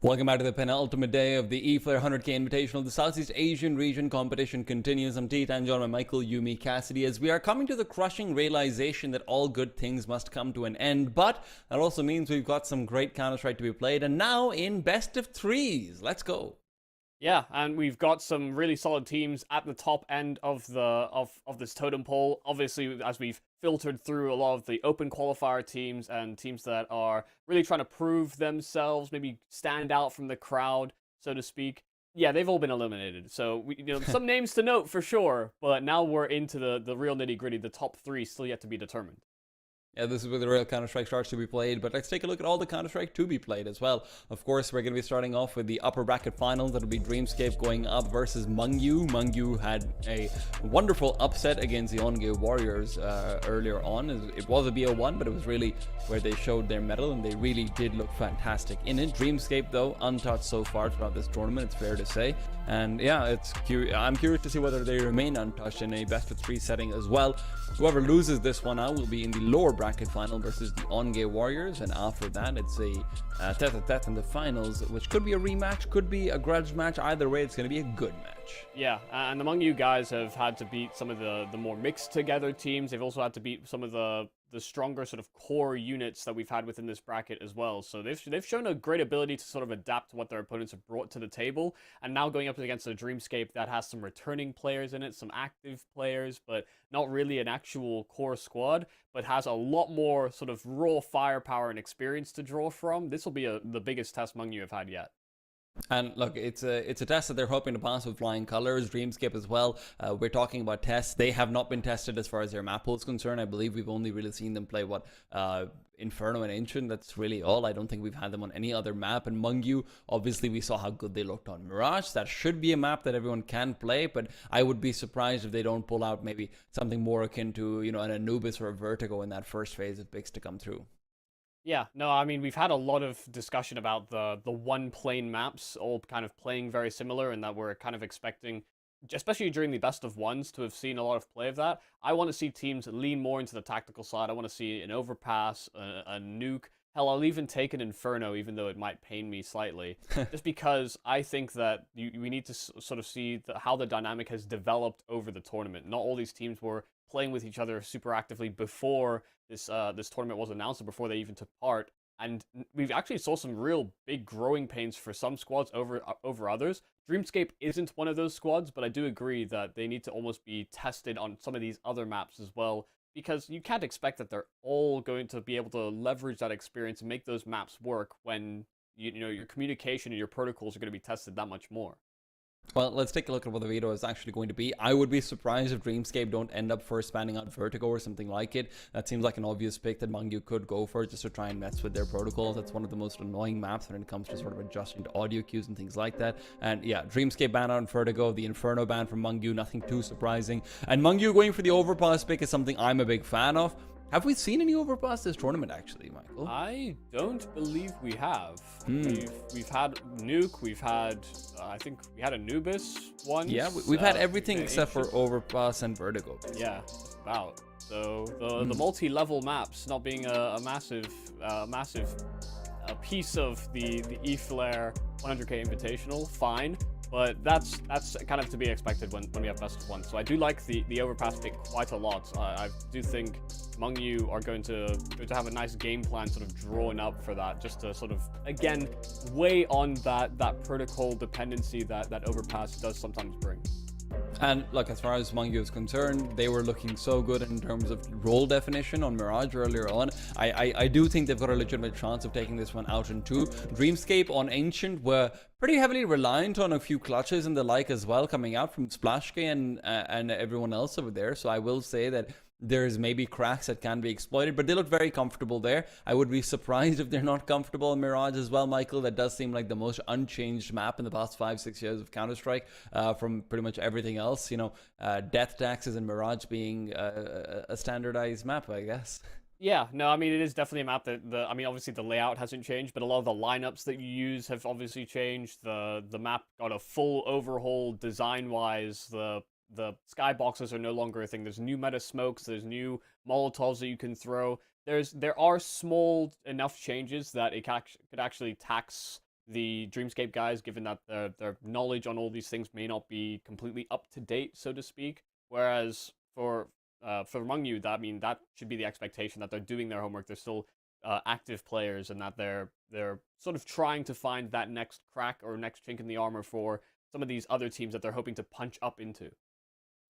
Welcome back to the penultimate day of the Eflare 100k Invitational. The Southeast Asian region competition continues. I'm Tea Time, joined by Michael, Yumi, Cassidy, as we are coming to the crushing realization that all good things must come to an end. But that also means we've got some great Counter-Strike to be played, and now in best of threes. Let's go. Yeah, and we've got some really solid teams at the top end of the of this totem pole. Obviously, as we've filtered through a lot of the open qualifier teams and teams that are really trying to prove themselves, maybe stand out from the crowd, so to speak. Yeah, they've all been eliminated. So some names to note for sure, but now we're into the real nitty-gritty. The top three still yet to be determined. Yeah, this is where the real Counter-Strike starts to be played, but let's take a look at all the Counter-Strike to be played as well. Of course, we're going to be starting off with the upper bracket finals. That'll be Dreamscape going up versus Mungyu. Mungyu had a wonderful upset against the Onge Warriors earlier on. It was a BO1, but it was really where they showed their mettle, and they really did look fantastic in it. Dreamscape, though, untouched so far throughout this tournament, it's fair to say. And yeah, I'm curious to see whether they remain untouched in a best-of-3 setting as well. Whoever loses this one out will be in the lower bracket final versus the Onge Warriors, and after that it's a tete-a-tete in the finals, which could be a rematch, could be a grudge match. Either way, it's going to be a good match. Yeah, and among you guys have had to beat some of the more mixed together teams. They've also had to beat some of the stronger sort of core units that we've had within this bracket as well. So they've shown a great ability to sort of adapt to what their opponents have brought to the table. And now going up against a Dreamscape that has some returning players in it, some active players, but not really an actual core squad, but has a lot more sort of raw firepower and experience to draw from. This will be the biggest test among you have had yet. And look, it's a test that they're hoping to pass with flying colors. Dreamscape as well. We're talking about tests. They have not been tested as far as their map pool is concerned. I believe we've only really seen them play Inferno and Ancient. That's really all. I don't think we've had them on any other map. And Mungyu, obviously we saw how good they looked on Mirage. That should be a map that everyone can play, but I would be surprised if they don't pull out maybe something more akin to, an Anubis or a Vertigo in that first phase of picks to come through. Yeah, no, I mean, we've had a lot of discussion about the one plane maps all kind of playing very similar, and that we're kind of expecting, especially during the best of ones, to have seen a lot of play of that. I want to see teams lean more into the tactical side. I want to see an overpass, a nuke. Hell, I'll even take an Inferno, even though it might pain me slightly, just because I think that we need to sort of see how the dynamic has developed over the tournament. Not all these teams were playing with each other super actively before this tournament was announced, or before they even took part. And we've actually saw some real big growing pains for some squads over others. Dreamscape isn't one of those squads, but I do agree that they need to almost be tested on some of these other maps as well, because you can't expect that they're all going to be able to leverage that experience and make those maps work when your communication and your protocols are going to be tested that much more. Well, let's take a look at what the veto is actually going to be. I would be surprised if Dreamscape don't end up first spanning out Vertigo or something like it. That seems like an obvious pick that Mungyu could go for, just to try and mess with their protocols. That's one of the most annoying maps when it comes to sort of adjusting to audio cues and things like that. And yeah, Dreamscape ban out Vertigo, the Inferno ban from Mungyu, nothing too surprising. And Mungyu going for the overpass pick is something I'm a big fan of. Have we seen any overpass this tournament, actually, Michael? I don't believe we have. We've had Nuke, we've had, I think we had Anubis once. Yeah, we've had everything except for overpass and Vertigo. Basically. Yeah, just about. So the multi-level maps not being a massive piece of the Eflare 100k Invitational, fine. But that's kind of to be expected when we have best of one. So I do like the overpass pick quite a lot. I do think Mungyu are going to have a nice game plan sort of drawn up for that, just to sort of, again, weigh on that protocol dependency that overpass does sometimes bring. And look, as far as Mungyu is concerned, they were looking so good in terms of role definition on Mirage earlier on. I do think they've got a legitimate chance of taking this one out in two. Dreamscape on Ancient were pretty heavily reliant on a few clutches and the like as well, coming out from Splashke and everyone else over there. So I will say that there's maybe cracks that can be exploited, but they look very comfortable there. I would be surprised if they're not comfortable in Mirage as well, Michael. That does seem like the most unchanged map in the past 5-6 years of Counter-Strike, from pretty much everything else. Death taxes and Mirage being a standardized map, I guess. Yeah, no, I mean, it is definitely a map that I mean, obviously the layout hasn't changed, but a lot of the lineups that you use have obviously changed. The map got a full overhaul design-wise. The skyboxes are no longer a thing. There's new meta smokes. There's new Molotovs that you can throw. There are small enough changes that it could actually tax the Dreamscape guys, given that their knowledge on all these things may not be completely up to date, so to speak. Whereas for among you, that should be the expectation that they're doing their homework. They're still active players, and that they're sort of trying to find that next crack or next chink in the armor for some of these other teams that they're hoping to punch up into.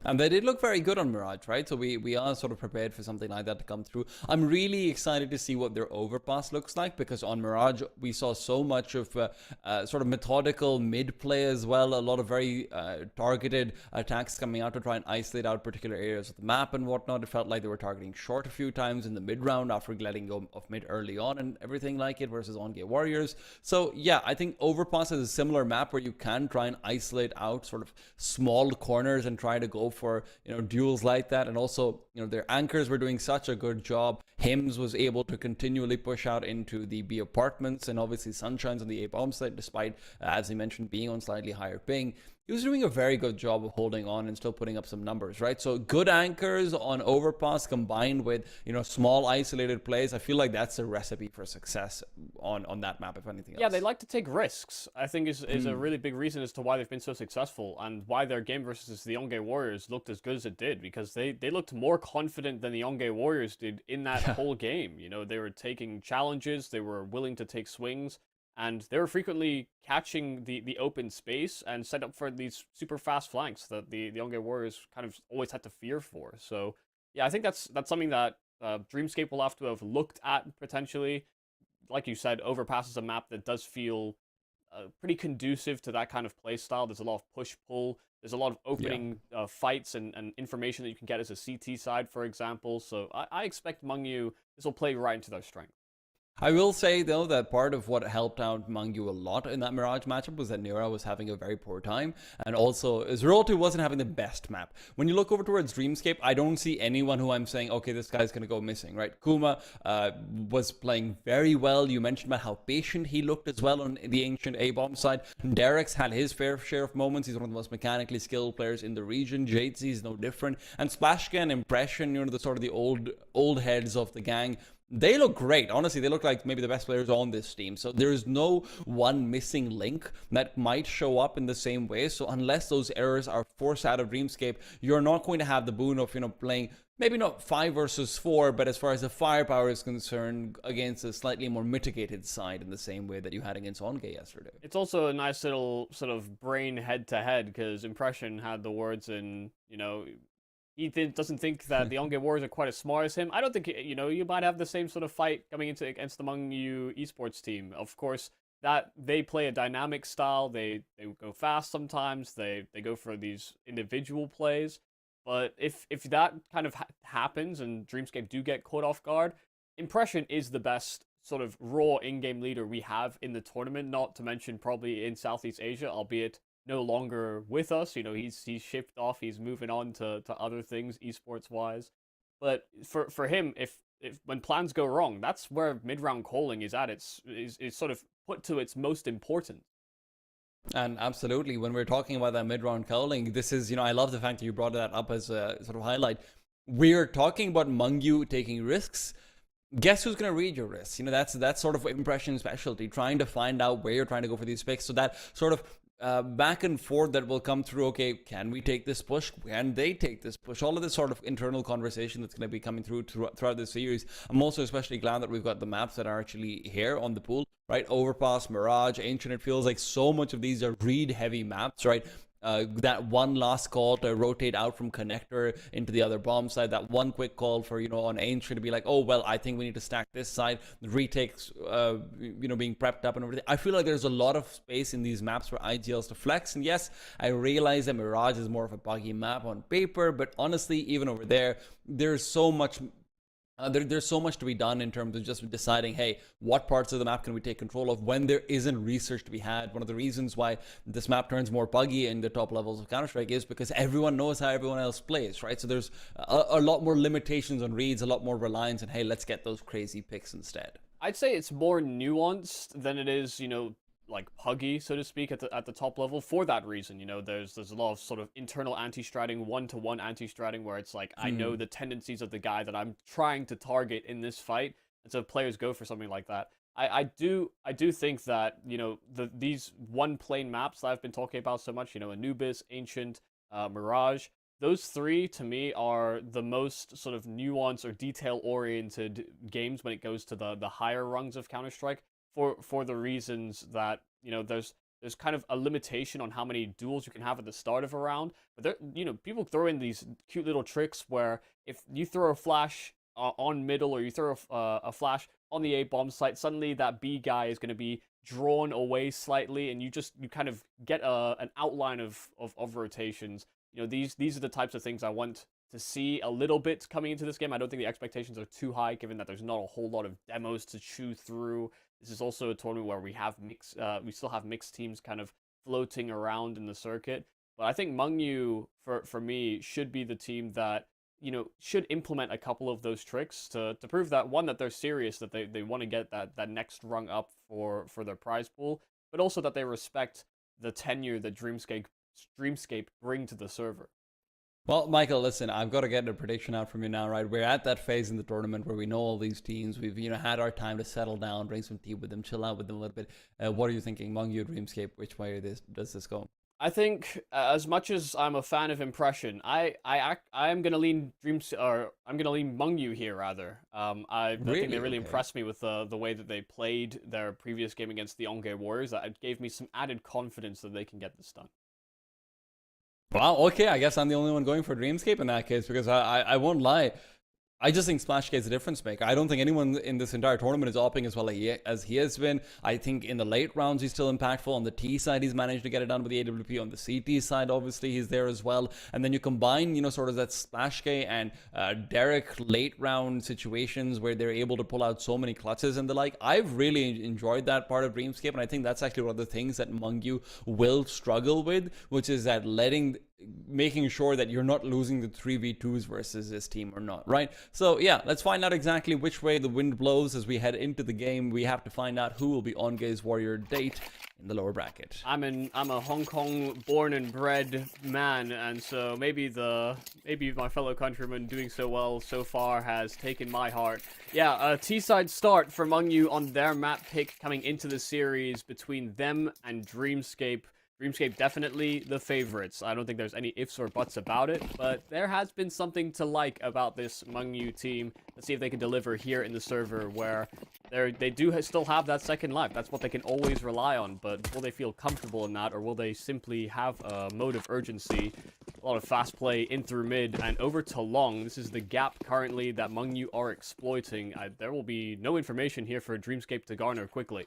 And they did look very good on Mirage, right? So we are sort of prepared for something like that to come through. I'm really excited to see what their overpass looks like, because on Mirage we saw so much of sort of methodical mid play as well. A lot of very targeted attacks coming out to try and isolate out particular areas of the map and whatnot. It felt like they were targeting short a few times in the mid round after letting go of mid early on and everything like it, versus on Gate Warriors. So yeah, I think overpass is a similar map where you can try and isolate out sort of small corners and try to go for, you know, duels like that. And also, you know, their anchors were doing such a good job. Hims was able to continually push out into the B apartments, and obviously Sunshine's on the A bomb site, despite, as he mentioned, being on slightly higher ping. He was doing a very good job of holding on and still putting up some numbers, right? So good anchors on overpass combined with, you know, small isolated plays. I feel like that's a recipe for success on that map, if anything else. Yeah, they like to take risks, I think is a really big reason as to why they've been so successful, and why their game versus the Yongay Warriors looked as good as it did, because they looked more confident than the Yongay Warriors did in that whole game. You know, they were taking challenges, they were willing to take swings, and they were frequently catching the open space and set up for these super fast flanks that the Yongay Warriors kind of always had to fear for. So yeah, I think that's something that Dreamscape will have to have looked at potentially. Like you said, Overpass is a map that does feel pretty conducive to that kind of play style. There's a lot of push-pull. There's a lot of opening fights and information that you can get as a CT side, for example. So I expect Mengyu, this will play right into their strength. I will say, though, that part of what helped out Mengyu a lot in that Mirage matchup was that Nira was having a very poor time, and also Zeroltu wasn't having the best map. When you look over towards Dreamscape, I don't see anyone who I'm saying, okay, this guy's going to go missing, right? Kuma was playing very well. You mentioned about how patient he looked as well on the Ancient A-Bomb side. Derek's had his fair share of moments. He's one of the most mechanically skilled players in the region. Jadesy is no different. And Splashka and Impression, you know, the sort of the old heads of the gang, they look great. Honestly, they look like maybe the best players on this team. So there is no one missing link that might show up in the same way. So unless those errors are forced out of Dreamscape, you're not going to have the boon of, you know, playing maybe not 5 versus 4, but as far as the firepower is concerned, against a slightly more mitigated side in the same way that you had against Onge yesterday. It's also a nice little sort of brain head-to-head, because Impression had the words in, you know, he doesn't think that the Yongay Warriors are quite as smart as him. I don't think, you know, you might have the same sort of fight coming into against the Mengyu esports team. Of course, that they play a dynamic style. They go fast sometimes. They go for these individual plays. But if that kind of happens and Dreamscape do get caught off guard, Impression is the best sort of raw in-game leader we have in the tournament, not to mention probably in Southeast Asia, albeit no longer with us. You know, he's shipped off, he's moving on to other things esports wise. But for him, if when plans go wrong, that's where mid-round calling is at is sort of put to its most important. And absolutely, when we're talking about that mid-round calling, this is, you know, I love the fact that you brought that up as a sort of highlight. We're talking about Mengyu taking risks. Guess who's going to read your risks? You know, that's sort of Impression specialty, trying to find out where you're trying to go for these picks. So that sort of back and forth that will come through. Okay, can we take this push? Can they take this push? All of this sort of internal conversation that's going to be coming throughout this series. I'm also especially glad that we've got the maps that are actually here on the pool, right? Overpass, Mirage, Ancient. It feels like so much of these are read heavy maps, right? That one last call to rotate out from connector into the other bomb side, that one quick call for, you know, on Ancient to be like, oh, well, I think we need to stack this side, the retakes, you know, being prepped up and everything. I feel like there's a lot of space in these maps for IGLs to flex. And yes, I realize that Mirage is more of a buggy map on paper, but honestly, even over there, there's so much there's so much to be done in terms of just deciding, hey, what parts of the map can we take control of when there isn't research to be had. One of the reasons why this map turns more buggy in the top levels of Counter-Strike is because everyone knows how everyone else plays, right? So there's a lot more limitations on reads, a lot more reliance on, hey, let's get those crazy picks instead. I'd say it's more nuanced than it is, you know, like puggy, so to speak, at the top level. For that reason, you know, there's a lot of sort of internal anti-stratting, one-to-one anti-stratting, where it's like, I know the tendencies of the guy that I'm trying to target in this fight, and so players go for something like that. I do think that, you know, these one plane maps that I've been talking about so much, you know, Anubis, Ancient, Mirage, those three to me are the most sort of nuanced or detail oriented games when it goes to the higher rungs of Counter-Strike, for the reasons that, you know, there's kind of a limitation on how many duels you can have at the start of a round. But there, you know, people throw in these cute little tricks where if you throw a flash on middle, or you throw a flash on the A bomb site, suddenly that B guy is going to be drawn away slightly, and you kind of get an outline of rotations. You know, these are the types of things I want to see a little bit coming into this game. I don't think the expectations are too high, given that there's not a whole lot of demos to chew through. This is also a tournament where we still have mixed teams kind of floating around in the circuit. But I think Mengyu, for me, should be the team that, you know, should implement a couple of those tricks to prove that, one, that they're serious, that they want to get that next rung up for their prize pool, but also that they respect the tenure that Dreamscape bring to the server. Well, Michael, listen, I've got to get a prediction out from you now, right? We're at that phase in the tournament where we know all these teams. We've, you know, had our time to settle down, drink some tea with them, chill out with them a little bit. What are you thinking, Mengyu, Dreamscape? Which way does this go? I think, as much as I'm a fan of Impression, I am gonna lean I'm gonna lean Mengyu here rather. I think they really impressed me with the way that they played their previous game against the Onge Warriors. That gave me some added confidence that they can get this done. Wow, okay, I guess I'm the only one going for Dreamscape in that case, because I won't lie. I just think Splashgate is a difference maker. I don't think anyone in this entire tournament is opting as well as he has been. I think in the late rounds, he's still impactful. On the T side, he's managed to get it done with the AWP. On the CT side, obviously, he's there as well. And then you combine, you know, sort of that Splashgate and Derek late round situations where they're able to pull out so many clutches and the like. I've really enjoyed that part of Dreamscape, and I think that's actually one of the things that Mengyu will struggle with, which is that making sure that you're not losing the 3v2s versus this team or not, right? So yeah, let's find out exactly which way the wind blows as we head into the game. We have to find out who will be Onge's Warrior date in the lower bracket. I'm a Hong Kong born and bred man, and so maybe my fellow countrymen doing so well so far has taken my heart. Yeah, a T-side start for Mengyu on their map pick coming into the series between them and Dreamscape. Dreamscape definitely the favorites. I don't think there's any ifs or buts about it, but there has been something to like about this Mengyu team. Let's see if they can deliver here in the server, where they do still have that second life. That's what they can always rely on, but will they feel comfortable in that, or will they simply have a mode of urgency? A lot of fast play in through mid and over to long. This is the gap currently that Mengyu are exploiting. There will be no information here for Dreamscape to garner quickly.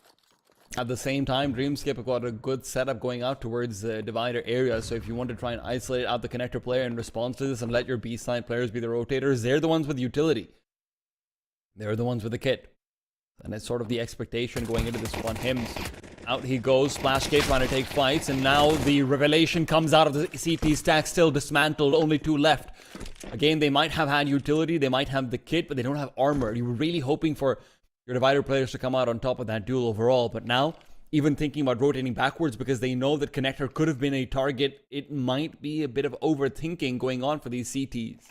At the same time, Dreamscape have got a good setup going out towards the divider area, so if you want to try and isolate out the connector player in response to this and let your B-side players be the rotators, they're the ones with utility. They're the ones with the kit. And it's sort of the expectation going into this one. Hims, out he goes, Splashgate trying to take fights, and now the revelation comes out of the CT stack, still dismantled, only 2 left. Again, they might have had utility, they might have the kit, but they don't have armor. You were really hoping for your divider players to come out on top of that duel overall, but now, even thinking about rotating backwards because they know that connector could have been a target, it might be a bit of overthinking going on for these CTs.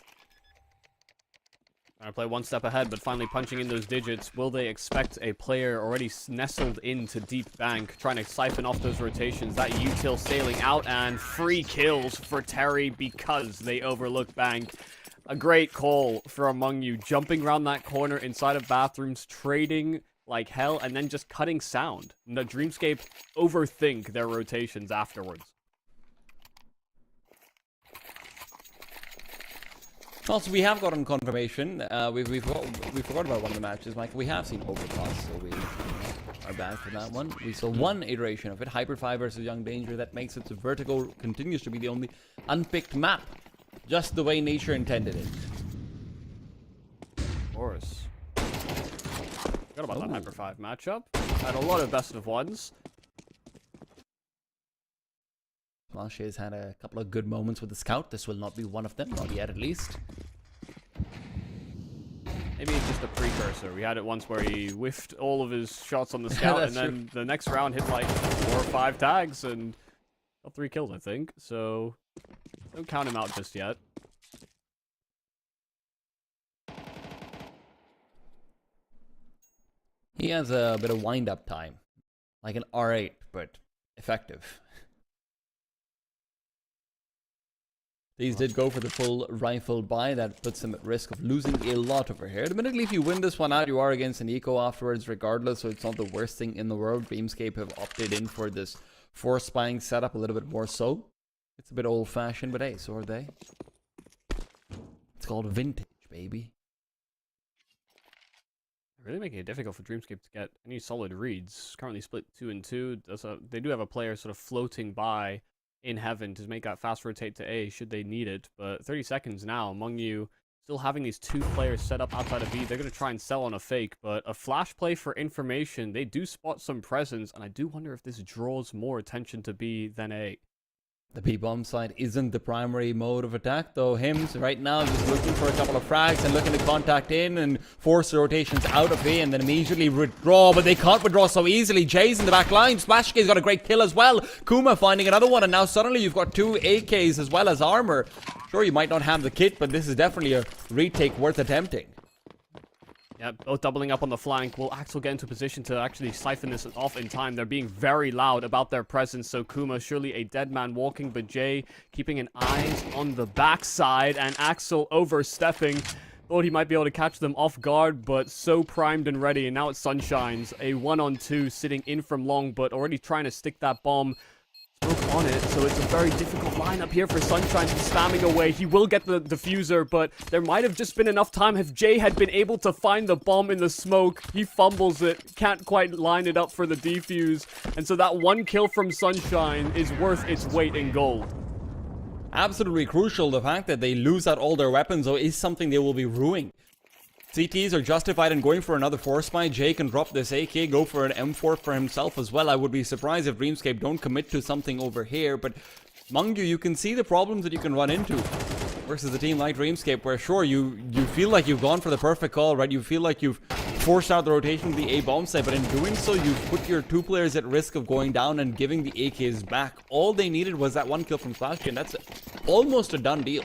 Trying to play one step ahead, but finally punching in those digits. Will they expect a player already nestled into deep bank, trying to siphon off those rotations? That util sailing out, and free kills for Terry because they overlook bank. A great call from Mengyu, jumping around that corner inside of bathrooms, trading like hell, and then just cutting sound. The Dreamscape overthink their rotations afterwards. Also, we have gotten confirmation. We forgot about one of the matches, Mike. We have seen Overpass, so we are back for that one. We saw one iteration of it, Hyper 5 versus Young Danger. That makes it so Vertigo continues to be the only unpicked map, just the way nature intended it. Of course. Forgot about that Hyper 5 matchup. Had a lot of best of ones. Flashe's had a couple of good moments with the Scout. This will not be one of them, not yet at least. Maybe it's just a precursor. We had it once where he whiffed all of his shots on the Scout, and then the next round hit like 4 or 5 tags and got 3 kills, I think. So don't count him out just yet. He has a bit of wind-up time. Like an R8, but effective. These did go for the full rifle buy. That puts him at risk of losing a lot over here. Admittedly, if you win this one out, you are against an eco afterwards regardless, so it's not the worst thing in the world. Dreamscape have opted in for this force spying setup a little bit more so. It's a bit old-fashioned, but hey, so are they. It's called vintage, baby. Really making it difficult for Dreamscape to get any solid reads. Currently split 2 and 2. They do have a player sort of floating by in heaven to make that fast rotate to A should they need it. But 30 seconds now, among you still having these 2 players set up outside of B. They're going to try and sell on a fake, but a flash play for information. They do spot some presence, and I do wonder if this draws more attention to B than A. The B-bomb side isn't the primary mode of attack, though. Hims right now just looking for a couple of frags and looking to contact in and force the rotations out of A and then immediately withdraw, but they can't withdraw so easily. Jay's in the back line. Splashk's got a great kill as well. Kuma finding another one, and now suddenly you've got 2 AKs as well as armor. Sure, you might not have the kit, but this is definitely a retake worth attempting. Yeah, both doubling up on the flank. Will Axel get into a position to actually siphon this off in time? They're being very loud about their presence, so Kuma surely a dead man walking, but Jay keeping an eye on the backside, and Axel overstepping. Thought he might be able to catch them off guard, but so primed and ready, and now it's Sunshine's. A 1-on-2 sitting in from long, but already trying to stick that bomb. Smoke on it, so it's a very difficult lineup here for Sunshine. He's spamming away. He will get the diffuser, but there might have just been enough time if Jay had been able to find the bomb in the smoke. He fumbles it, can't quite line it up for the defuse, and so that 1 kill from Sunshine is worth its weight in gold. Absolutely crucial. The fact that they lose out all their weapons, though, is something they will be ruining. CTs are justified in going for another force spy. Jay can drop this AK, go for an M4 for himself as well. I would be surprised if Dreamscape don't commit to something over here, but among you can see the problems that you can run into versus a team like Dreamscape, where sure, you feel like you've gone for the perfect call, right? You feel like you've forced out the rotation of the A bomb site, but in doing so, you've put your 2 players at risk of going down and giving the AKs back. All they needed was that 1 kill from Splashkey, and that's almost a done deal.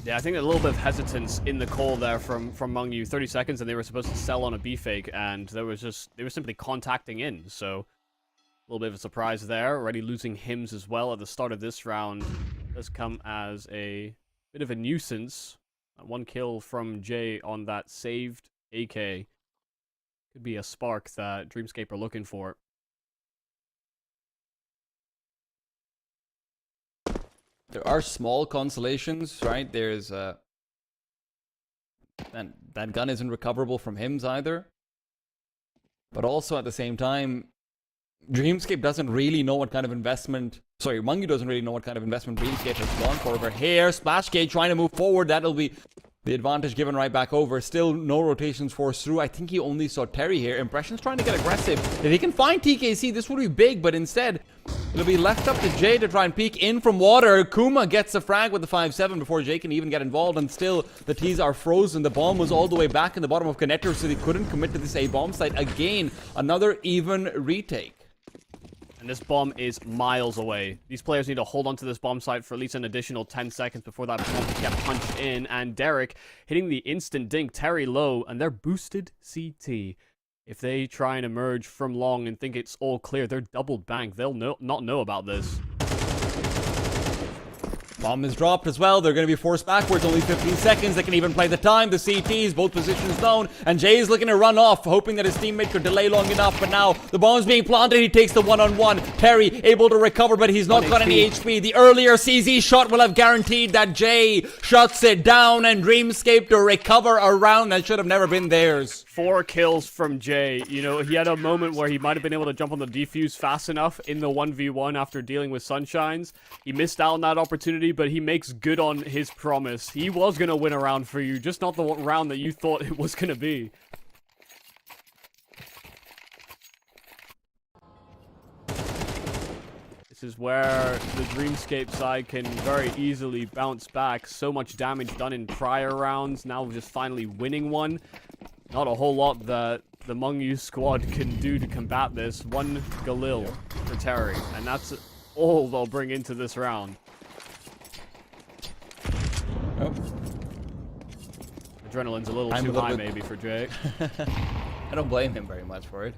Yeah, I think a little bit of hesitance in the call there from Mung Yu. 30 seconds and they were supposed to sell on a B fake, and they were simply contacting in. So a little bit of a surprise there. Already losing Hims as well at the start of this round does come as a bit of a nuisance. 1 kill from Jay on that saved AK could be a spark that Dreamscape are looking for. There are small consolations, right? There's that gun isn't recoverable from Hims either. But also at the same time, Dreamscape doesn't really know what kind of investment... Sorry, Mungu doesn't really know what kind of investment Dreamscape has gone for over here. Splashgate trying to move forward. That'll be the advantage given right back over. Still no rotations forced through. I think he only saw Terry here. Impression's trying to get aggressive. If he can find TKC, this would be big, but instead, it'll be left up to Jay to try and peek in from water. Kuma gets a frag with the 5-7 before Jay can even get involved, and still the T's are frozen. The bomb was all the way back in the bottom of connector, so they couldn't commit to this A bomb site. Again, another even retake. And this bomb is miles away. These players need to hold on to this bomb site for at least an additional 10 seconds before that bomb can get punched in. And Derek hitting the instant dink, Terry low, and they're boosted CT. If they try and emerge from long and think it's all clear, they're doubled bank. They'll not know about this. Bomb is dropped as well. They're going to be forced backwards. Only 15 seconds. They can even play the time. The CTs, both positions known. And Jay is looking to run off, hoping that his teammate could delay long enough. But now the bomb's being planted. He takes the one-on-one. Terry able to recover, but he's not got any HP. The earlier CZ shot will have guaranteed that Jay shuts it down, and Dreamscape to recover a round that should have never been theirs. 4 kills from Jay. You know, he had a moment where he might have been able to jump on the defuse fast enough in the 1v1 after dealing with Sunshines. He missed out on that opportunity, but he makes good on his promise. He was going to win a round for you, just not the round that you thought it was going to be. This is where the Dreamscape side can very easily bounce back. So much damage done in prior rounds, now just finally winning one. Not a whole lot that the Mungyu squad can do to combat this. 1 Galil for Terry, and that's all they'll bring into this round. Oh. Adrenaline's a little too high maybe for Jay. I don't blame him very much for it.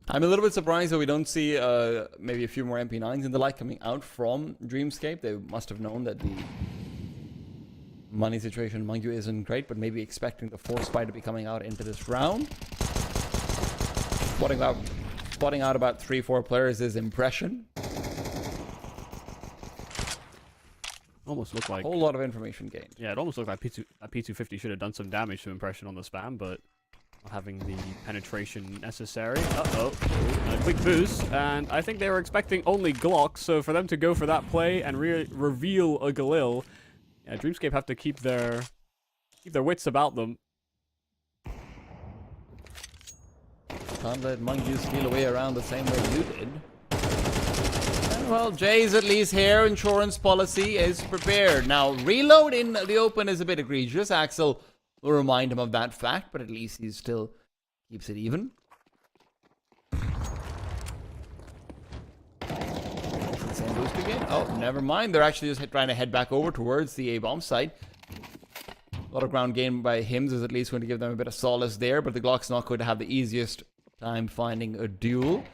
I'm a little bit surprised that we don't see maybe a few more MP9s and the like coming out from Dreamscape. They must have known that the money situation among you isn't great, but maybe expecting the Force Spy to be coming out into this round. Spotting out about 3-4 players is Impression. Almost looked like a whole lot of information gained. Yeah, it almost looked like P250 should have done some damage to Impression on the spam, but not having the penetration necessary. Uh-oh. A quick boost, and I think they were expecting only Glocks, so for them to go for that play and reveal a Galil, yeah, Dreamscape have to keep their wits about them. Can't let Mongoose steal away around the same way you did. Well, Jay's at least here. Insurance policy is prepared. Now, reload in the open is a bit egregious. Axel will remind him of that fact, but at least he still keeps it even. Same boost again. Oh, never mind. They're actually just trying to head back over towards the A-bomb site. A lot of ground gain by Hims is at least going to give them a bit of solace there, but the Glock's not going to have the easiest time finding a duel.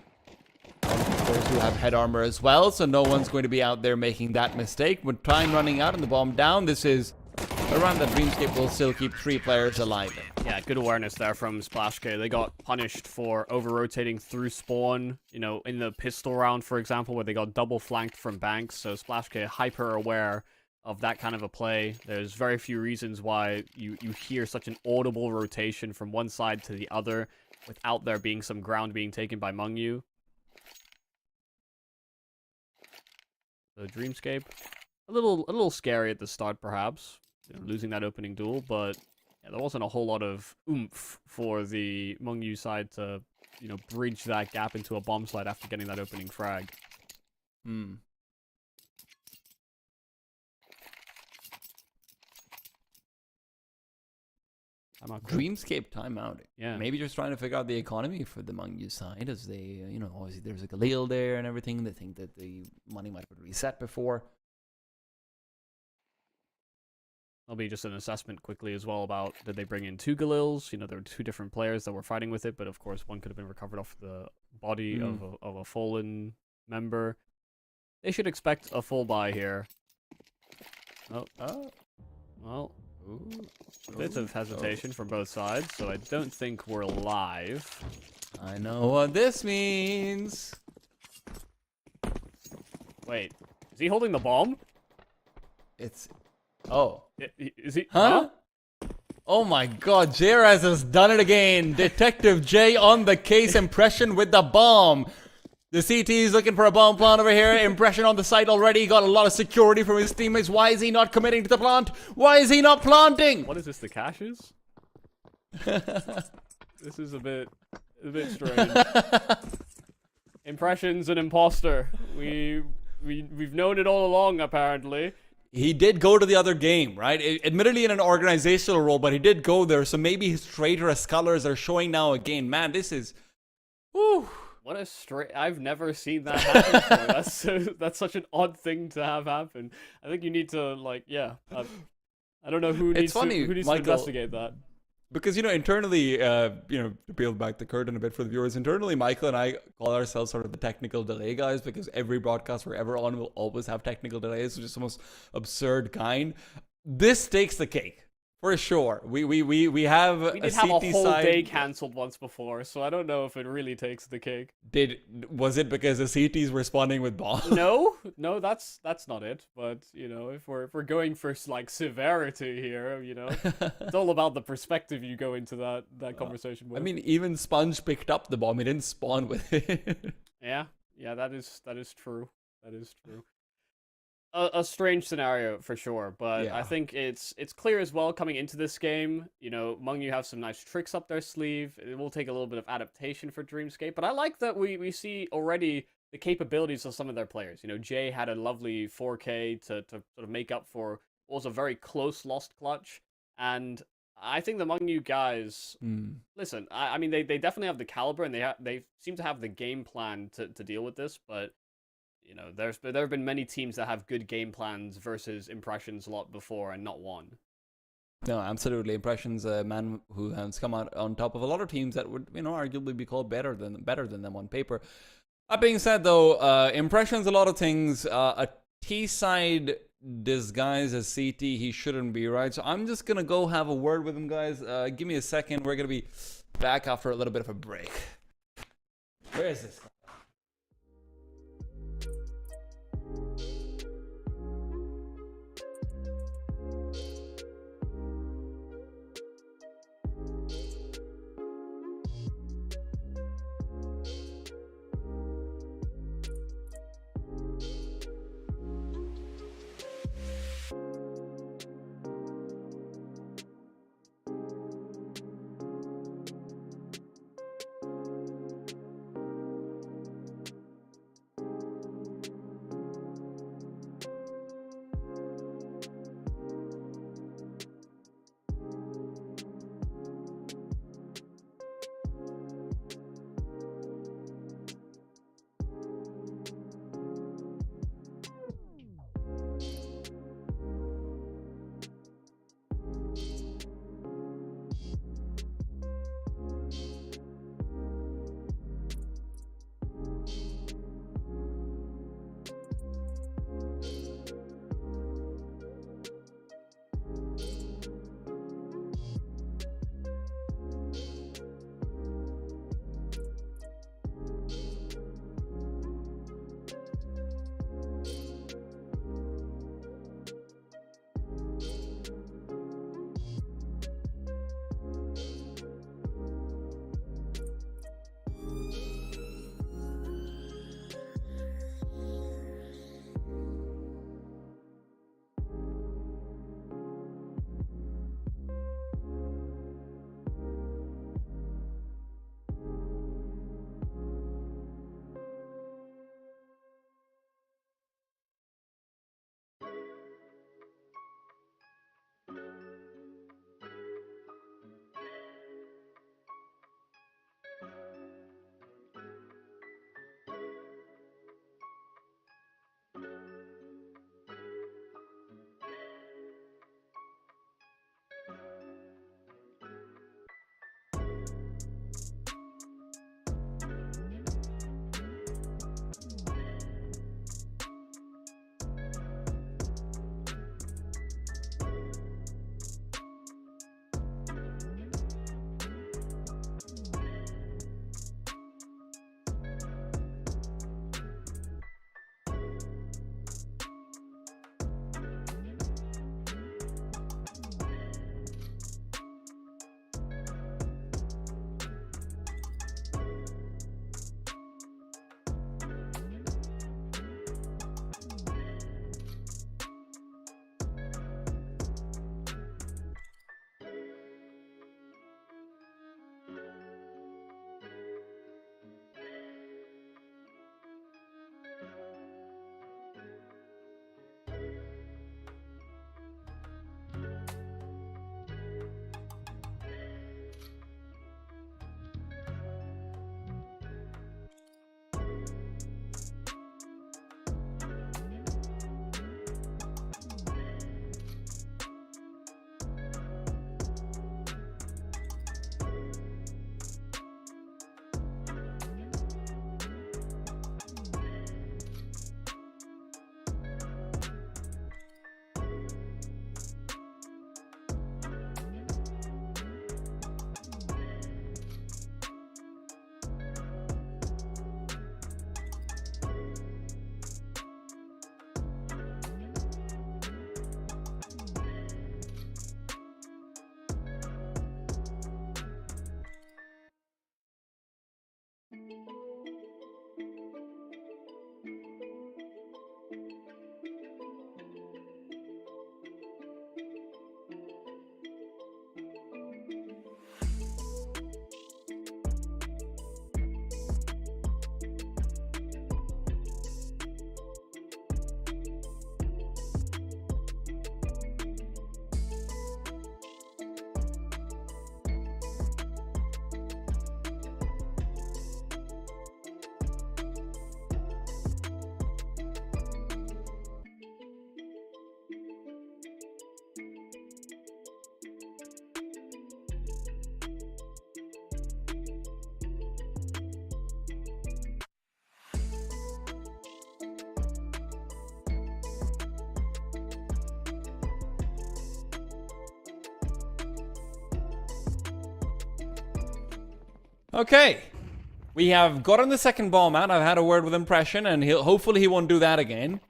Those who have head armor as well, so no one's going to be out there making that mistake. With time running out and the bomb down, this is a round that Dreamscape will still keep 3 players alive in. Yeah, good awareness there from SplashK. They got punished for over-rotating through spawn, you know, in the pistol round, for example, where they got double flanked from banks, so SplashK hyper-aware of that kind of a play. There's very few reasons why you hear such an audible rotation from one side to the other without there being some ground being taken by Mungyu. So Dreamscape, a little scary at the start, perhaps, you know, losing that opening duel, but yeah, there wasn't a whole lot of oomph for the Mungyu side to, you know, bridge that gap into a bomb slide after getting that opening frag. Dreamscape timeout. Yeah. Maybe just trying to figure out the economy for the Mungyu side, as they, you know, obviously there's a Galil there and everything. They think that the money might have been reset before. There'll be just an assessment quickly as well about, did they bring in 2 Galils? You know, there were 2 different players that were fighting with it, but of course one could have been recovered off the body of a fallen member. They should expect a full buy here. Oh. Well. A bit of hesitation from both sides, so I don't think we're live. I know what this means. Wait, is he holding the bomb? It's... Oh. Is he? Huh? Oh my god, J-Raz has done it again. Detective J on the case. Impression with the bomb. The CT is looking for a bomb plant over here. Impression on the site already. Got a lot of security from his teammates. Why is he not committing to the plant? Why is he not planting? What is this, the caches? This is a bit strange. Impression's an imposter. We've known it all along, apparently. He did go to the other game, right? Admittedly in an organizational role, but he did go there. So maybe his traitorous colors are showing now again. Man, this is... Whew. What a straight... I've never seen that happen before. That's such an odd thing to have happen. I think you need to, like, yeah. I don't know who needs to investigate that. Because, you know, internally, you know, to peel back the curtain a bit for the viewers, internally, Michael and I call ourselves sort of the technical delay guys, because every broadcast we're ever on will always have technical delays, which is the most absurd kind. This takes the cake. For sure. We have a CT have a whole day cancelled once before, so I don't know if it really takes the cake. Was it because the CTs were responding with bombs? No, that's not it. But you know, if we're going for like severity here, you know, it's all about the perspective you go into that conversation with. I mean, even Sponge picked up the bomb; he didn't spawn with it. Yeah, that is true. That is true. A strange scenario for sure, but yeah. I think it's clear as well coming into this game. You know, Mungyu have some nice tricks up their sleeve. It will take a little bit of adaptation for Dreamscape, but I like that we see already the capabilities of some of their players. You know, Jay had a lovely 4K to sort of make up for what was a very close lost clutch, and I think the Mungyu guys, listen, I mean, they definitely have the caliber, and they seem to have the game plan to deal with this, but you know, there have been many teams that have good game plans versus Impressions a lot before and not won. No, absolutely. Impressions, a man who has come out on top of a lot of teams that would, arguably be called better than them on paper. That being said, though, Impressions, a lot of things. A T side disguised as CT, he shouldn't be, right? So I'm just gonna go have a word with him, guys. Give me a second. We're gonna be back after a little bit of a break. Where is this? Okay. We have gotten the second bomb out. I've had a word with Impression, and hopefully he won't do that again.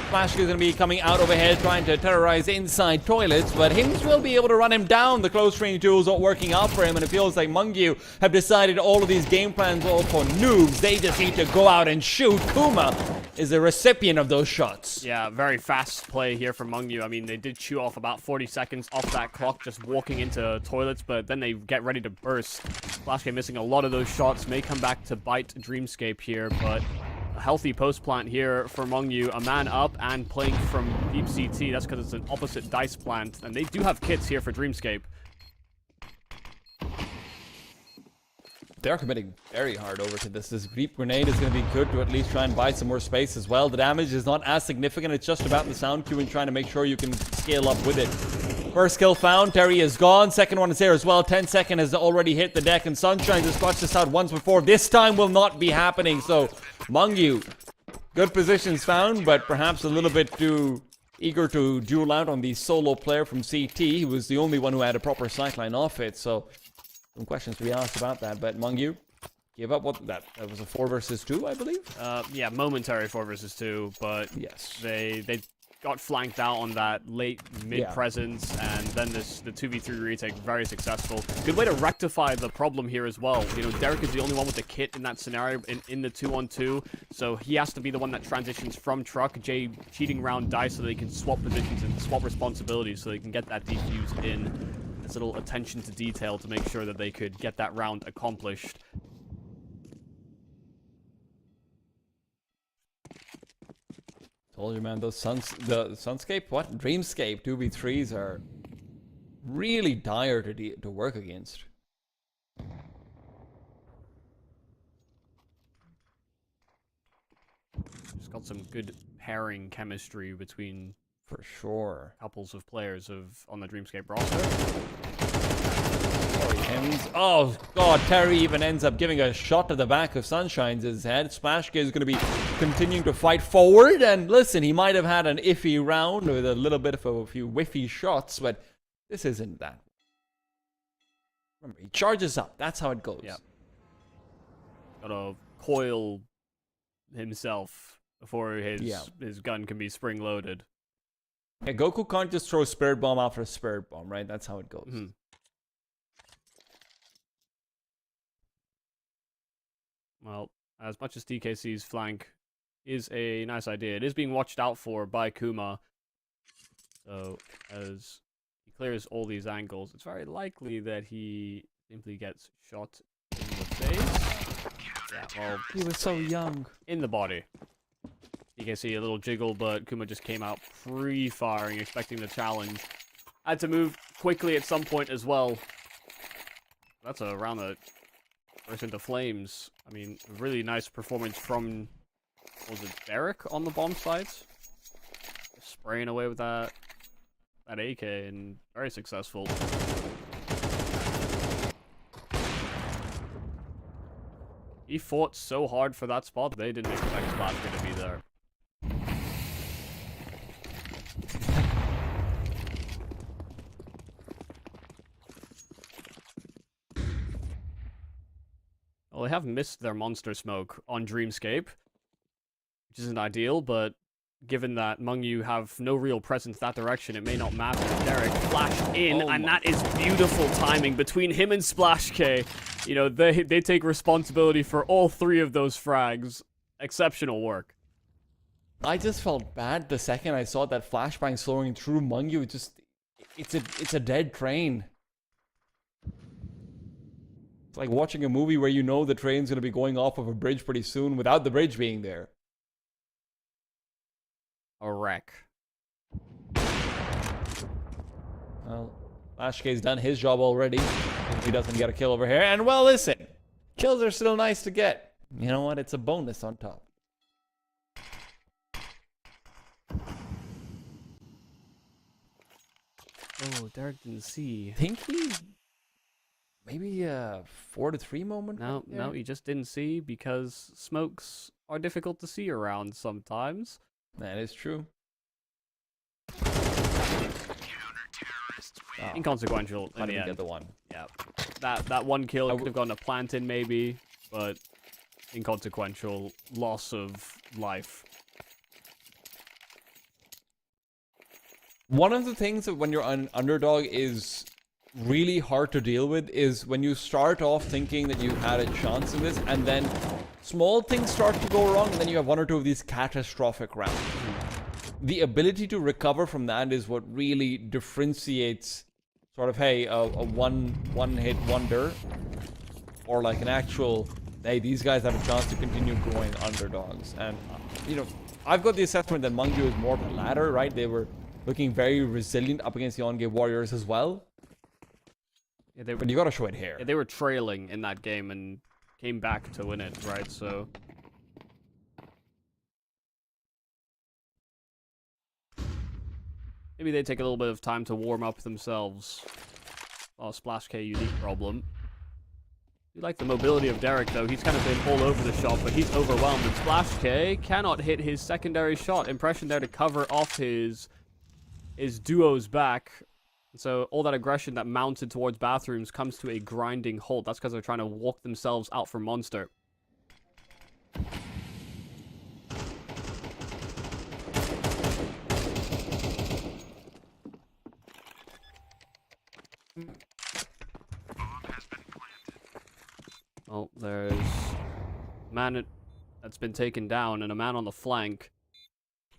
Flash is going to be coming out overhead trying to terrorize inside toilets, but Hims will be able to run him down. The close range duels not working out for him, and it feels like Mungyu have decided all of these game plans are all for noobs. They just need to go out and shoot. Kuma is the recipient of those shots. Yeah, very fast play here from Mungyu. I mean, they did chew off about 40 seconds off that clock just walking into toilets, but then they get ready to burst. Flashgate missing a lot of those shots, may come back to bite Dreamscape here, but a healthy post plant here for Mungyu. A man up and playing from deep CT. That's because it's an opposite dice plant, and they do have kits here for Dreamscape. They're committing very hard over to this. This deep grenade is going to be good to at least try and buy some more space as well. The damage is not as significant. It's just about the sound queue and trying to make sure you can scale up with it. First kill found. Terry is gone. Second one is there as well. 10 second has already hit the deck, and Sunshine has scratched this out once before. This time will not be happening. So Mungyu, good positions found, but perhaps a little bit too eager to duel out on the solo player from CT. He was the only one who had a proper sightline off it. So some questions to be asked about that, but Mungyu give up what that was a 4 versus 2, I believe. Yeah, momentary 4 versus 2, but yes, they got flanked out on that late mid presence, and then the 2v3 retake very successful. Good way to rectify the problem here as well. You know, Derek is the only one with the kit in that scenario in the 2-on-2, so he has to be the one that transitions from truck. Jay cheating round dice so they can swap positions and swap responsibilities so they can get that defuse in. This little attention to detail to make sure that they could get that round accomplished. Told you, man, those the Sunscape, what? Dreamscape 2v3s are really dire to work against. Just got some good pairing chemistry between For sure. couples of players on the Dreamscape roster. Oh god, Terry even ends up giving a shot to the back of Sunshine's head. Splashgate is going to be continuing to fight forward, and listen, he might have had an iffy round with a little bit of a few whiffy shots, but this isn't that. Remember, he charges up. That's how it goes. Yep. Gotta coil himself before his gun can be spring-loaded. Yeah, Goku can't just throw Spirit Bomb after Spirit Bomb, right? That's how it goes. Mm-hmm. Well, as much as DKC's flank is a nice idea, it is being watched out for by Kuma. So, as he clears all these angles, it's very likely that he simply gets shot in the face. Yeah, well, He was so young. in the body. DKC a little jiggle, but Kuma just came out pre-firing, expecting the challenge. Had to move quickly at some point as well. That's a round that burst into flames. I mean, really nice performance from, was it Derek on the bomb sites? Spraying away with that AK, and very successful. He fought so hard for that spot, they didn't expect Splashgate to be there. Well, they have missed their monster smoke on Dreamscape, which isn't ideal, but given that Mungyu have no real presence that direction, it may not matter. Derek flash in, and that is beautiful timing between him and Splash K. You know, they take responsibility for all 3 of those frags. Exceptional work. I just felt bad the second I saw that flashbang slowing through Mungyu. It's a dead train. It's like watching a movie where you know the train's going to be going off of a bridge pretty soon without the bridge being there. A wreck. Well, Flashk's done his job already. He doesn't get a kill over here. And well, listen, kills are still nice to get. You know what? It's a bonus on top. Oh, Derek didn't see. I think he maybe a 4-3 moment. No, right there. no, he just didn't see because smokes are difficult to see around sometimes. That is true. Inconsequential in Can't the even end. get the one. Yeah, that one kill could have gone to Plantain maybe, but inconsequential loss of life. One of the things that when you're an underdog is really hard to deal with is when you start off thinking that you had a chance in this, and then small things start to go wrong, and then you have one or two of these catastrophic rounds. The ability to recover from that is what really differentiates sort of, hey, a one-hit wonder, or like an actual, hey, these guys have a chance to continue growing underdogs. And, you know, I've got the assessment that Mungyu is more of the latter, right? They were looking very resilient up against the on-game warriors as well. Yeah, but you gotta show it here. Yeah, they were trailing in that game and came back to win it, right? So maybe they take a little bit of time to warm up themselves. Oh, Splash K unique problem. You like the mobility of Derek, though. He's kind of been all over the shot, but he's overwhelmed. And Splash K cannot hit his secondary shot. Impression there to cover off his duo's back. So all that aggression that mounted towards bathrooms comes to a grinding halt. That's because they're trying to walk themselves out for Monster. Well, there's a man that's been taken down and a man on the flank.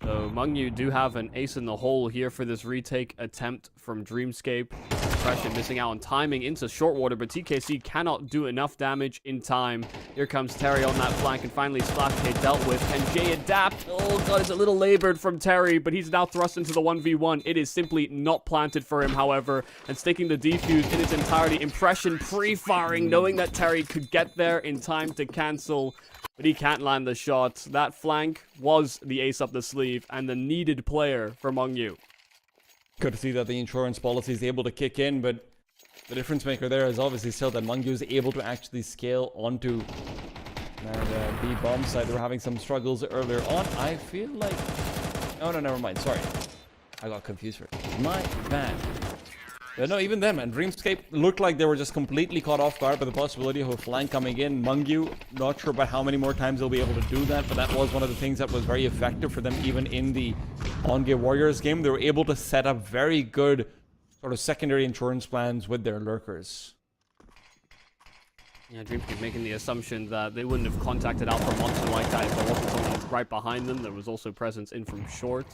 So Mungyu do have an ace in the hole here for this retake attempt from Dreamscape. Impression missing out on timing into short water, but TKC cannot do enough damage in time. Here comes Terry on that flank, and finally Splash K dealt with. And Jay adapt. Oh god, it's a little labored from Terry, but he's now thrust into the 1v1. It is simply not planted for him, however, and sticking the defuse in its entirety. Impression pre-firing, knowing that Terry could get there in time to cancel. But he can't land the shot. That flank was the ace up the sleeve and the needed player for Mungyu. Good to see that the insurance policy is able to kick in, but the difference maker there is obviously still that Mungyu is able to actually scale onto that B bomb side. They were having some struggles earlier on. I feel like... Oh, no, never mind. Sorry. I got confused for it. My bad. But no, even then, man, Dreamscape looked like they were just completely caught off guard by the possibility of a flank coming in. Mungyu, not sure about how many more times they'll be able to do that, but that was one of the things that was very effective for them, even in the on-game Warriors game. They were able to set up very good sort of secondary insurance plans with their lurkers. Yeah, Dreamscape making the assumption that they wouldn't have contacted out for a monster like that if there wasn't someone right behind them. There was also presence in from short.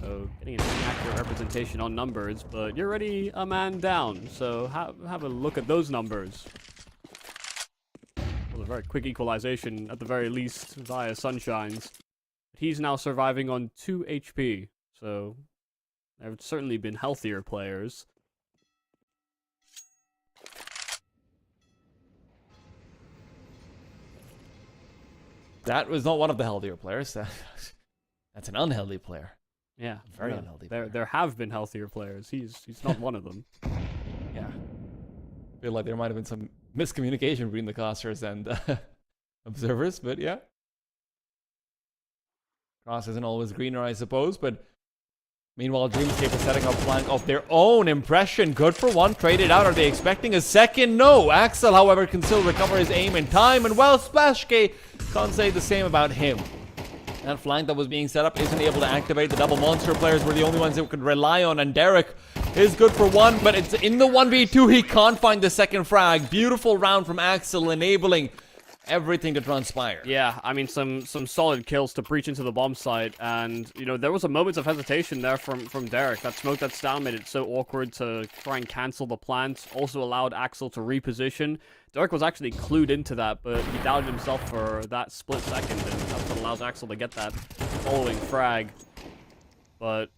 So getting an accurate representation on numbers, but you're already a man down. So have a look at those numbers. Well, a very quick equalization at the very least via Sunshines. He's now surviving on 2 HP. So there have certainly been healthier players. That was not one of the healthier players. That's an unhealthy player. Yeah, very unhealthy. There have been healthier players. He's not one of them. Yeah, I feel like there might have been some miscommunication between the casters and observers, but yeah, grass isn't always greener, I suppose. But meanwhile, Dreamscape is setting up flank of their own. Impression, good for one, traded out. Are they expecting a second? No. Axel, however, can still recover his aim in time, and well, Splash K can't say the same about him. That flank that was being set up isn't able to activate. The double monster players were the only ones that could rely on, and Derek is good for one, but it's in the 1v2. He can't find the second frag. Beautiful round from Axel, enabling everything to transpire. Yeah, I mean, some solid kills to breach into the bomb site, and, you know, there was a moment of hesitation there from Derek. That smoke that's down made it so awkward to try and cancel the plant. Also allowed Axel to reposition. Derek was actually clued into that, but he doubted himself for that split second, and that's what allows Axel to get that following frag. But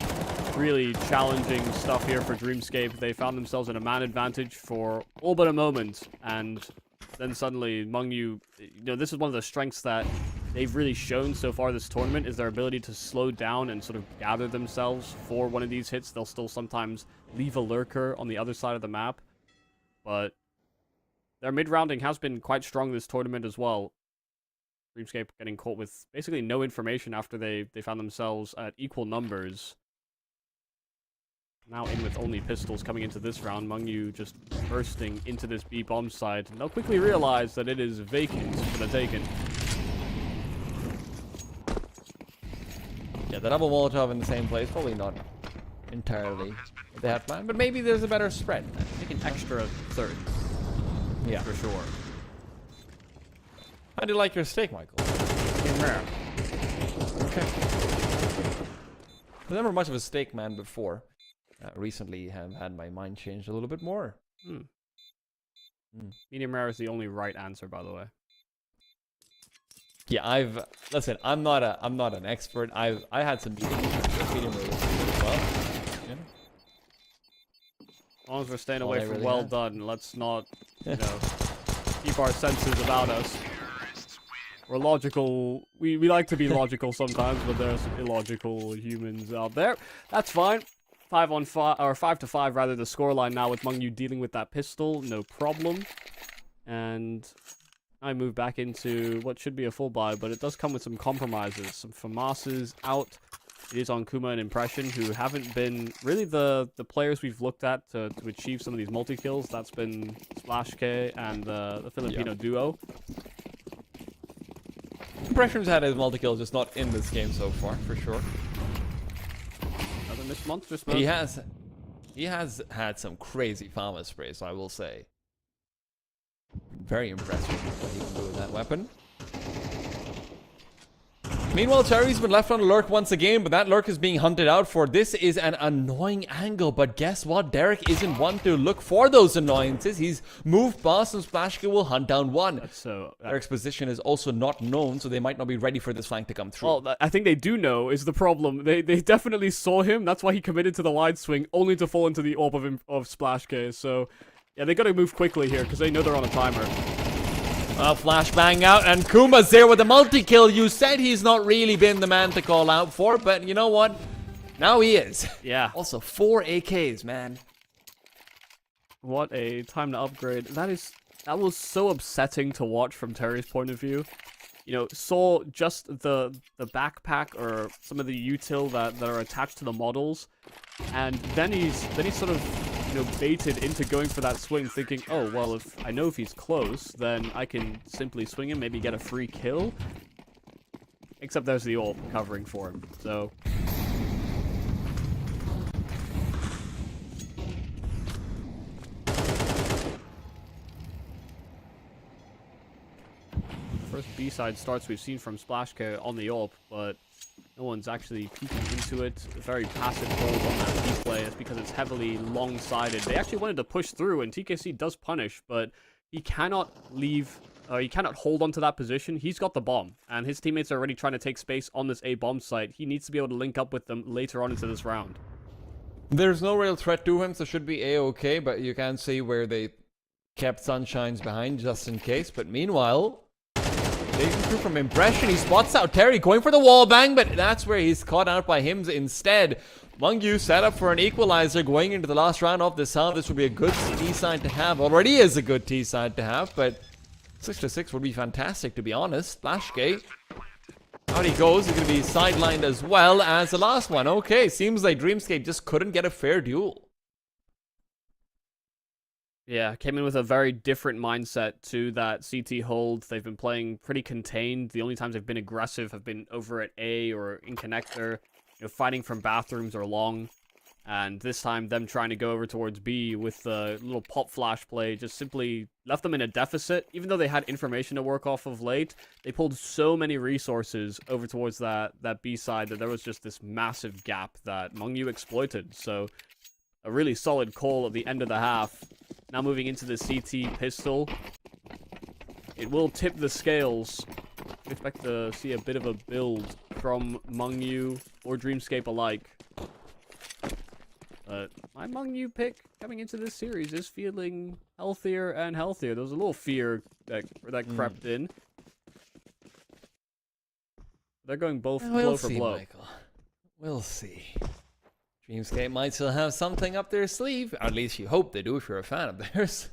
really challenging stuff here for Dreamscape. They found themselves in a man advantage for all but a moment, and then suddenly Mungyu, you know, this is one of the strengths that they've really shown so far this tournament, is their ability to slow down and sort of gather themselves for one of these hits. They'll still sometimes leave a lurker on the other side of the map, but their mid-rounding has been quite strong this tournament as well. Dreamscape getting caught with basically no information after they found themselves at equal numbers. Now in with only pistols coming into this round. Mengyu just bursting into this B bomb side. And they'll quickly realize that it is vacant for the taken. Yeah, the double Molotov in the same place, probably not entirely what they had planned, but maybe there's a better spread. Take an extra third. Yeah. For sure. How do you like your steak, Michael? Okay. I was never much of a steak man before. Recently have had my mind changed a little bit more. Medium rare is the only right answer, by the way. Yeah, listen, I'm not an expert. I had some medium rare as well. Yeah. As long as we're staying away from well done, let's not, you know, keep our senses about us. We're logical. We like to be logical sometimes, but there's some illogical humans out there. That's fine. 5 on 5, or 5 to 5 rather. The scoreline now with Mengyu dealing with that pistol, no problem. And I move back into what should be a full buy, but it does come with some compromises. Some FAMASs out. It is on Kuma and Impression, who haven't been really the players we've looked at to achieve some of these multi-kills. That's been Splash K and the Filipino duo. Impression's had his multi-kill, just not in this game so far, for sure. Another Miss Monster smoke. He has had some crazy FAMAS sprays, I will say. Very impressed with what he can do with that weapon. Meanwhile, Cherry's been left on alert once again, but that lurk is being hunted out for. This is an annoying angle, but guess what? Derek isn't one to look for those annoyances. He's moved past and Splashka will hunt down one. Derek's position is also not known, so they might not be ready for this flank to come through. Well, I think they do know is the problem. They definitely saw him. That's why he committed to the wide swing, only to fall into the orb of Splash K. So, yeah, they got to move quickly here because they know they're on a timer. Flashbang out, and Kuma's there with the multi-kill. You said he's not really been the man to call out for, but you know what? Now he is. Yeah. Also, 4 AKs, man. What a time to upgrade. That was so upsetting to watch from Terry's point of view. You know, saw just the backpack or some of the util that are attached to the models, and then he's sort of, you know, baited into going for that swing, thinking, oh, well, if he's close, then I can simply swing him, maybe get a free kill. Except there's the ult covering for him, so... First B-side starts we've seen from Splash K on the ult, but no one's actually peeking into it. A very passive hold on that B play. It's because it's heavily long-sided. They actually wanted to push through, and TKC does punish, but he cannot leave. He cannot hold onto that position. He's got the bomb, and his teammates are already trying to take space on this A bomb site. He needs to be able to link up with them later on into this round. There's no real threat to him, so should be A-okay, but you can see where they kept Sunshines behind just in case. But meanwhile, taking through from Impression, he spots out Terry going for the wall bang, but that's where he's caught out by him instead. Mengyu set up for an equalizer going into the last round of this round. This would be a good T side to have. Already is a good T side to have, but 6-6 would be fantastic, to be honest. Flashgate. Out he goes. He's going to be sidelined as well as the last one. Okay, seems like Dreamscape just couldn't get a fair duel. Yeah, came in with a very different mindset to that CT hold. They've been playing pretty contained. The only times they've been aggressive have been over at A or in connector, you know, fighting from bathrooms or long. And this time, them trying to go over towards B with the little pop flash play just simply left them in a deficit. Even though they had information to work off of late, they pulled so many resources over towards that B side that there was just this massive gap that Mengyu exploited. So, a really solid call at the end of the half. Now moving into the CT pistol. It will tip the scales. We expect to see a bit of a build from Mengyu or Dreamscape alike. But my Mengyu pick coming into this series is feeling healthier and healthier. There was a little fear that crept in. They're going both blow for blow. Michael. We'll see. Dreamscape might still have something up their sleeve. At least you hope they do if you're a fan of theirs.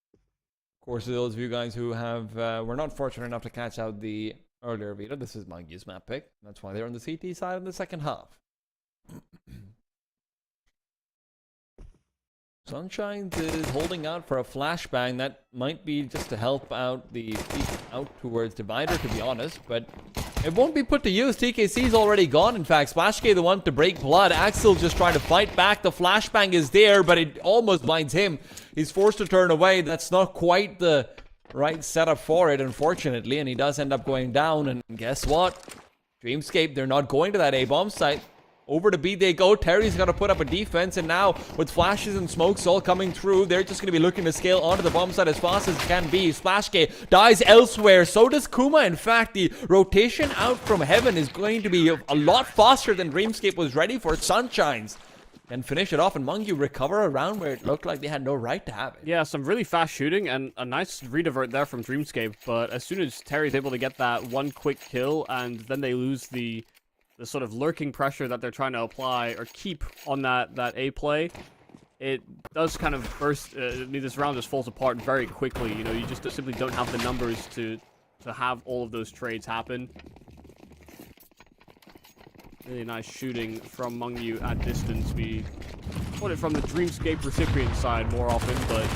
Of course, to those of you guys who have were not fortunate enough to catch out the earlier video. This is Mangyu's map pick. That's why they're on the CT side in the second half. Sunshine is holding out for a flashbang. That might be just to help out the out towards Divider, to be honest, but it won't be put to use. TKC's already gone. In fact, Splashk the one to break blood. Axel just trying to fight back. The flashbang is there, but it almost blinds him. He's forced to turn away. That's not quite the right setup for it, unfortunately, and he does end up going down. And guess what? Dreamscape, they're not going to that A-bomb site. Over to B they go. Terry's got to put up a defense, and now with flashes and smokes all coming through, they're just going to be looking to scale onto the bomb site as fast as it can be. Splashk dies elsewhere. So does Kuma. In fact, the rotation out from heaven is going to be a lot faster than Dreamscape was ready for. Sunshines and finish it off, and Mungyu recover around where it looked like they had no right to have it. Yeah, some really fast shooting and a nice redivert there from Dreamscape, but as soon as Terry's able to get that one quick kill, and then they lose the sort of lurking pressure that they're trying to apply or keep on that A play, it does kind of burst. This round just falls apart very quickly. You know, you just simply don't have the numbers to have all of those trades happen. Really nice shooting from Mungyu at distance. We put it from the Dreamscape recipient side more often, but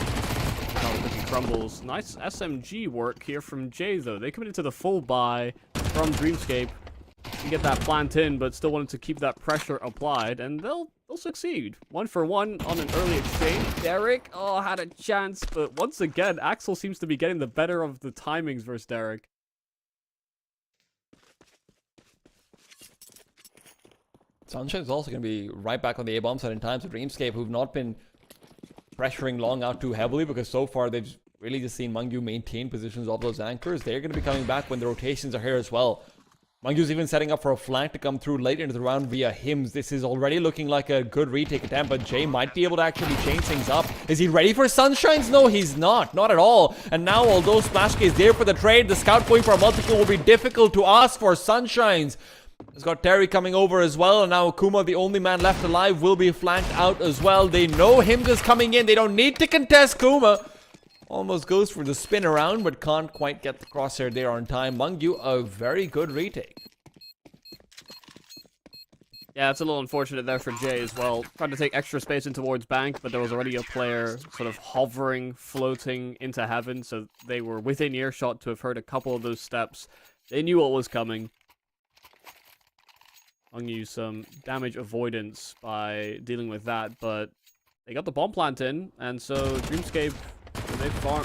it crumbles. Nice SMG work here from Jay, though. They committed to the full buy from Dreamscape to get that plant in, but still wanted to keep that pressure applied, and they'll succeed. 1 for 1 on an early exchange. Derek, had a chance, but once again, Axel seems to be getting the better of the timings versus Derek. Sunshine's also going to be right back on the A-bomb side in time. So Dreamscape, who've not been pressuring long out too heavily, because so far they've really just seen Mungyu maintain positions of those anchors. They're going to be coming back when the rotations are here as well. Mungyu's even setting up for a flank to come through late into the round via Hims. This is already looking like a good retake attempt, but Jay might be able to actually change things up. Is he ready for Sunshines? No, he's not. Not at all. And now, although Splashk is there for the trade, the scout going for a multi-kill will be difficult to ask for. Sunshines has got Terry coming over as well, and now Kuma, the only man left alive, will be flanked out as well. They know Hims is coming in. They don't need to contest Kuma. Almost goes for the spin around, but can't quite get the crosshair there on time. Mungyu, a very good retake. Yeah, it's a little unfortunate there for Jay as well. Tried to take extra space in towards Bank, but there was already a player sort of hovering, floating into heaven, so they were within earshot to have heard a couple of those steps. They knew what was coming. Mungyu some damage avoidance by dealing with that, but they got the bomb plant in, and so Dreamscape,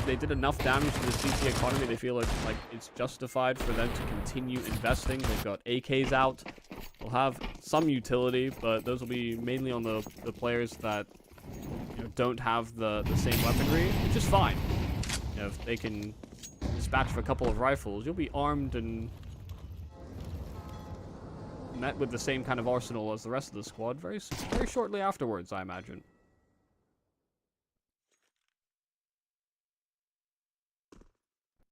they did enough damage to the CT economy. They feel like it's justified for them to continue investing. They've got AKs out. They'll have some utility, but those will be mainly on the players that don't have the same weaponry, which is fine. If they can dispatch a couple of rifles, you'll be armed and met with the same kind of arsenal as the rest of the squad very shortly afterwards, I imagine.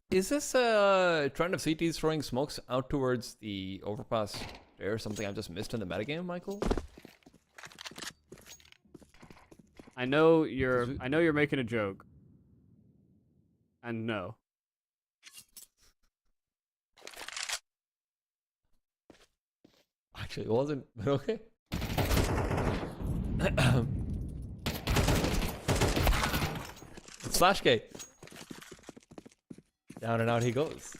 Is this a trend of CTs throwing smokes out towards the overpass there? Something I've just missed in the metagame, Michael? I know you're making a joke. And no. Actually, it wasn't, but okay. It's Splashk. Down and out he goes.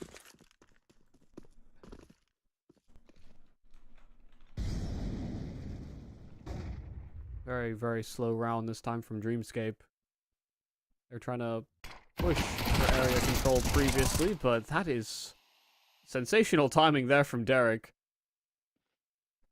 Very, very slow round this time from Dreamscape. They're trying to push for area control previously, but that is sensational timing there from Derek.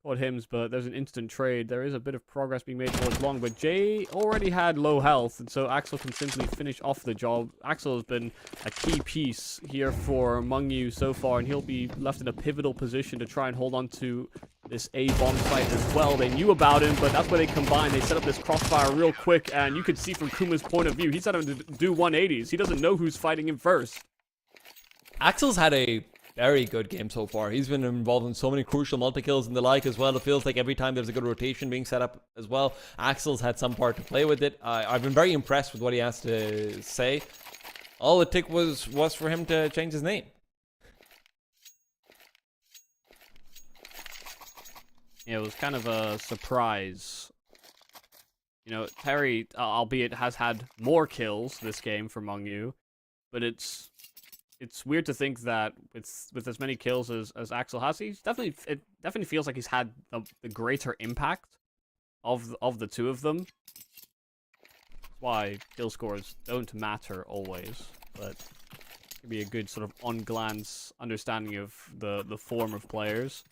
Caught Hims, but there's an instant trade. There is a bit of progress being made towards long, but Jay already had low health, and so Axel can simply finish off the job. Axel has been a key piece here for Mungyu so far, and he'll be left in a pivotal position to try and hold on to this A-bomb site as well. They knew about him, but that's where they combined. They set up this crossfire real quick, and you could see from Kuma's point of view, he's having to do 180s. He doesn't know who's fighting him first. Axel's had a very good game so far. He's been involved in so many crucial multi-kills and the like as well. It feels like every time there's a good rotation being set up as well, Axel's had some part to play with it. I've been very impressed with what he has to say. All it took was for him to change his name. Yeah, it was kind of a surprise. You know, Terry, albeit has had more kills this game for Mengyu, but it's weird to think that with as many kills as Axel has, it definitely feels like he's had the greater impact of the two of them. That's why kill scores don't matter always, but it can be a good sort of on glance understanding of the form of players.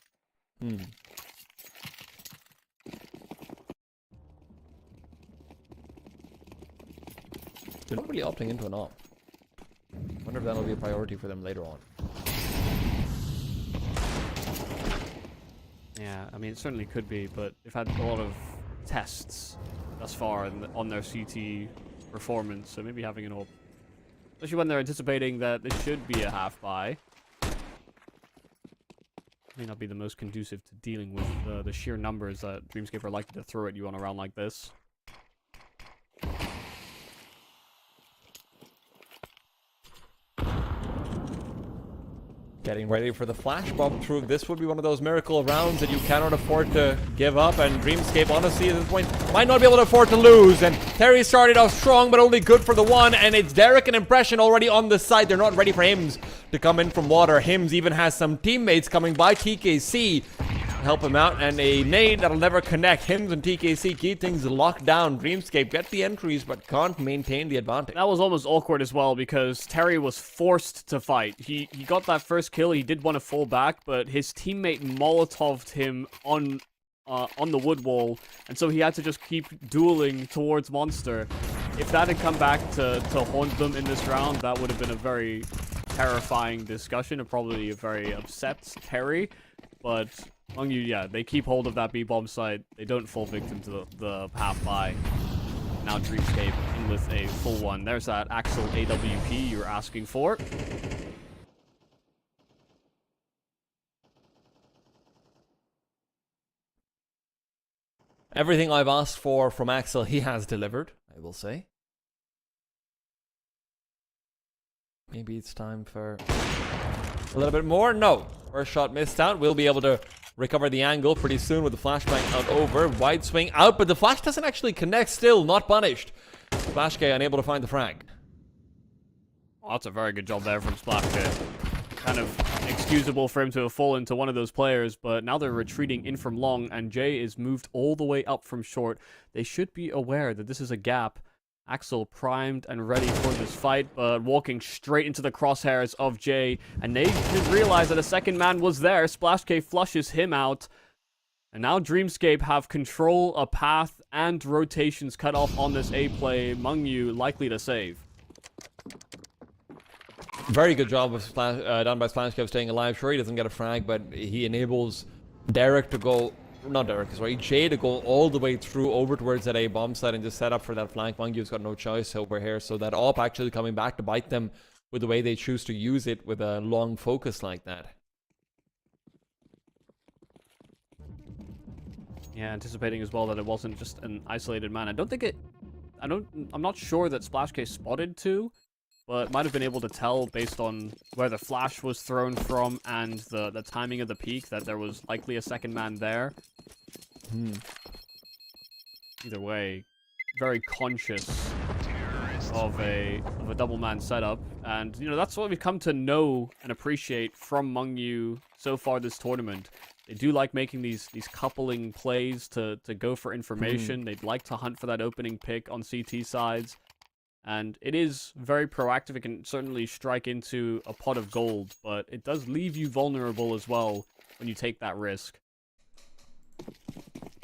They're not really opting into an op. Wonder if that'll be a priority for them later on. Yeah, I mean, it certainly could be, but they've had a lot of tests thus far on their CT performance, so maybe having an op, especially when they're anticipating that this should be a half buy, may not be the most conducive to dealing with the sheer numbers that Dreamscape are likely to throw at you on a round like this. Getting ready for the flash bomb through. This would be one of those miracle rounds that you cannot afford to give up, and Dreamscape, honestly, at this point, might not be able to afford to lose. And Terry started off strong, but only good for the one, and it's Derek and Impression already on the side. They're not ready for Hims to come in from water. Hims even has some teammates coming by. TKC help him out, and a nade that'll never connect. Hims and TKC keep things locked down. Dreamscape get the entries, but can't maintain the advantage. That was almost awkward as well, because Terry was forced to fight. He got that first kill, he did want to fall back, but his teammate Molotov'd him on the wood wall, and so he had to just keep dueling towards Monster. If that had come back to haunt them in this round, that would have been a very terrifying discussion, and probably a very upset Terry, but Mengyu, yeah, they keep hold of that B-bomb site. They don't fall victim to the half buy. Now Dreamscape in with a full one. There's that Axel AWP you were asking for. Everything I've asked for from Axel, he has delivered, I will say. Maybe it's time for a little bit more. No. First shot missed out. We'll be able to recover the angle pretty soon with the flashbang out over. Wide swing out, but the flash doesn't actually connect still. Not punished. Splashk unable to find the frag. Oh, that's a very good job there from Splashk. Kind of excusable for him to have fallen to one of those players, but now they're retreating in from long, and Jay is moved all the way up from short. They should be aware that this is a gap. Axel primed and ready for this fight, but walking straight into the crosshairs of Jay, and they didn't realize that a second man was there. Splashk flushes him out, and now Dreamscape have control, a path, and rotations cut off on this A play. Mengyu likely to save. Very good job of done by Splashk staying alive. Sure, he doesn't get a frag, but he enables Derek to go... Not Derek, sorry, Jay to go all the way through over towards that A bomb site and just set up for that flank. Mengyu's got no choice over here, so that AWP actually coming back to bite them with the way they choose to use it with a long focus like that. Yeah, anticipating as well that it wasn't just an isolated man. I'm not sure that Splashk spotted two, but might have been able to tell based on where the flash was thrown from and the timing of the peak that there was likely a second man there. Either way, very conscious of a double man setup, and you know that's what we've come to know and appreciate from Mengyu so far this tournament. They do like making these coupling plays to go for information. They'd like to hunt for that opening pick on CT sides. And it is very proactive. It can certainly strike into a pot of gold, but it does leave you vulnerable as well when you take that risk.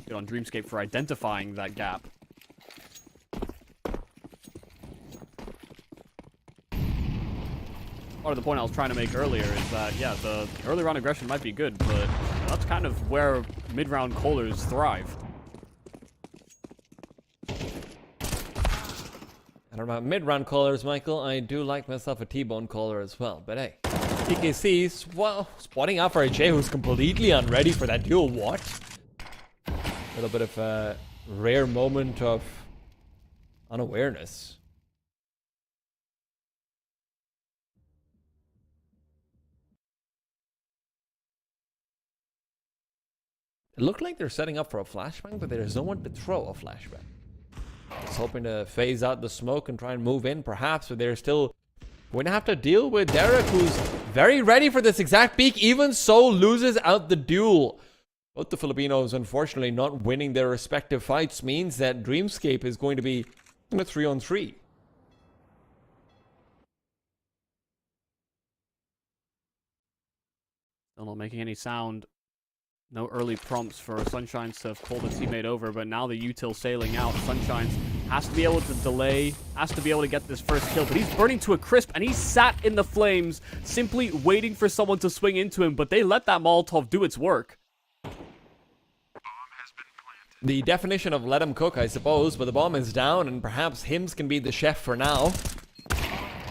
Good on Dreamscape for identifying that gap. Part of the point I was trying to make earlier is that, yeah, the early round aggression might be good, but that's kind of where mid-round callers thrive. I don't know about mid-round callers, Michael. I do like myself a T-bone caller as well. But hey, TKC, well, spotting out for a Jay who's completely unready for that duel. What? A little bit of a rare moment of unawareness. It looked like they're setting up for a flashbang, but there's no one to throw a flashbang. Just hoping to phase out the smoke and try and move in, perhaps, but they're still going to have to deal with Derek, who's very ready for this exact peak. Even so, loses out the duel. Both the Filipinos, unfortunately, not winning their respective fights means that Dreamscape is going to be in a 3-on-3. Still not making any sound. No early prompts for Sunshines to have called a teammate over, but now the util sailing out. Sunshines has to be able to delay, has to be able to get this first kill, but he's burning to a crisp, and he's sat in the flames, simply waiting for someone to swing into him, but they let that Molotov do its work. The definition of let him cook, I suppose, but the bomb is down, and perhaps Hims can be the chef for now.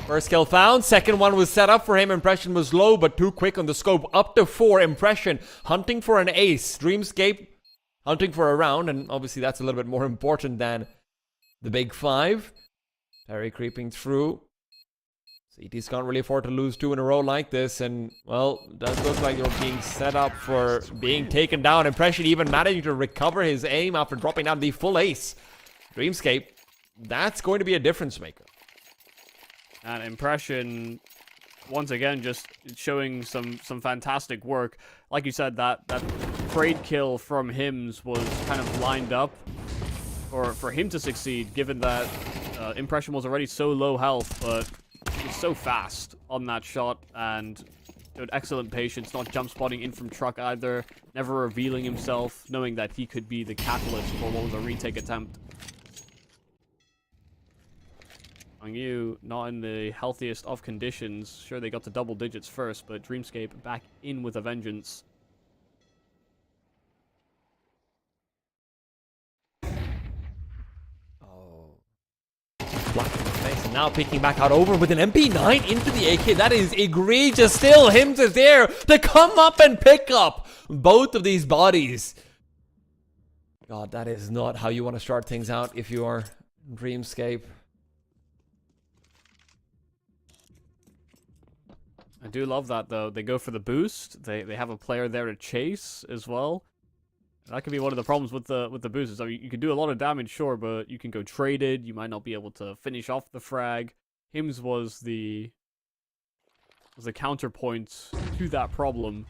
First kill found, second one was set up for him. Impression was low, but too quick on the scope. Up to 4, Impression hunting for an ace. Dreamscape hunting for a round, and obviously that's a little bit more important than the big 5. Terry creeping through. CTs can't really afford to lose 2 in a row like this, and, well, it does look like they're being set up for being taken down. Impression even managing to recover his aim after dropping down the full ace. Dreamscape, that's going to be a difference maker. And Impression, once again, just showing some fantastic work. Like you said, that trade kill from Hims was kind of lined up for him to succeed, given that Impression was already so low health, but he was so fast on that shot, and showed excellent patience, not jump spotting in from truck either, never revealing himself, knowing that he could be the catalyst for what was a retake attempt. Yu, not in the healthiest of conditions. Sure, they got to double digits first, but Dreamscape back in with a vengeance. Oh. Black in the face, and now picking back out over with an MP9 into the AK. That is egregious. Still, Hims is there to come up and pick up both of these bodies. God, that is not how you want to start things out if you are Dreamscape. I do love that, though. They go for the boost. They have a player there to chase as well. And that could be one of the problems with the boosters. I mean, you can do a lot of damage, sure, but you can go traded. You might not be able to finish off the frag. Hims was the counterpoint to that problem.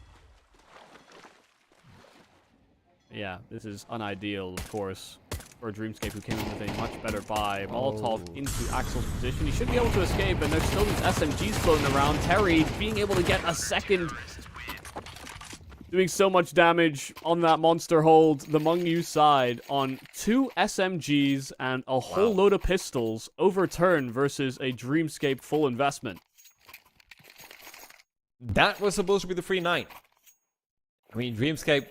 Yeah, this is unideal, of course, for Dreamscape, who came in with a much better buy. Molotov into Axel's position. He should be able to escape, and there's still these SMGs floating around. Terry being able to get a second, doing so much damage on that monster hold. The Mungyu side on 2 SMGs and a whole load of pistols overturned versus a Dreamscape full investment. That was supposed to be the free 9. I mean, Dreamscape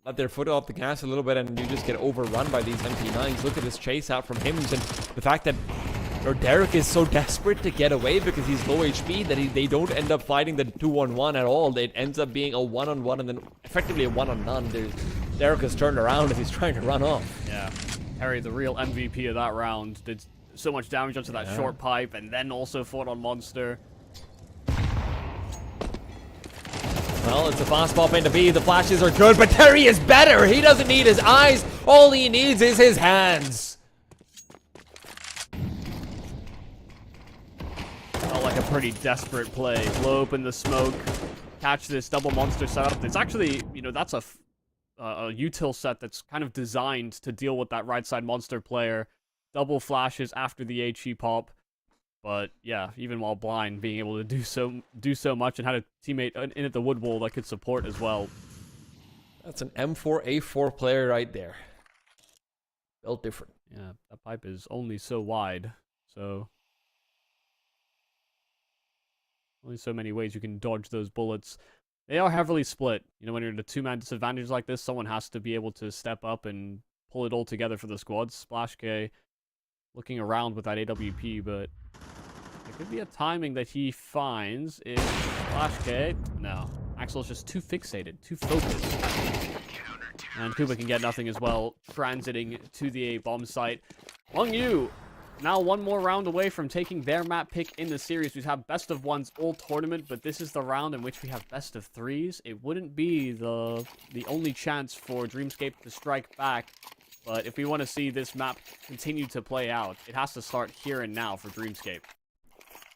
let their foot off the gas a little bit, and you just get overrun by these MP9s. Look at this chase out from Hims, and the fact that Derek is so desperate to get away because he's low HP that they don't end up fighting the 2-on-1 at all. It ends up being a 1-on-1 and then effectively a 1-on-none. Derek is turned around as he's trying to run off. Yeah, Harry, the real MVP of that round, did so much damage onto that short pipe, and then also fought on Monster. Well, it's a fast pop into B. The flashes are good, but Terry is better. He doesn't need his eyes. All he needs is his hands. Felt like a pretty desperate play. Blow open the smoke. Catch this double monster setup. It's actually, you know, that's a util set that's kind of designed to deal with that right side monster player. Double flashes after the HE pop. But yeah, even while blind, being able to do so much, and had a teammate in at the wood wall that could support as well. That's an M4A4 player right there. Built different. Yeah, that pipe is only so wide, so only so many ways you can dodge those bullets. They are heavily split. You know, when you're in a 2-man disadvantage like this, someone has to be able to step up and pull it all together for the squad. Splash K looking around with that AWP, but there could be a timing that he finds. Is Splash K? No. Axel's just too fixated, too focused. And Kuba can get nothing as well, transiting to the A bomb site. Mungyu now one more round away from taking their map pick in the series. We have best of ones all tournament, but this is the round in which we have best of threes. It wouldn't be the only chance for Dreamscape to strike back, but if we want to see this map continue to play out, it has to start here and now for Dreamscape.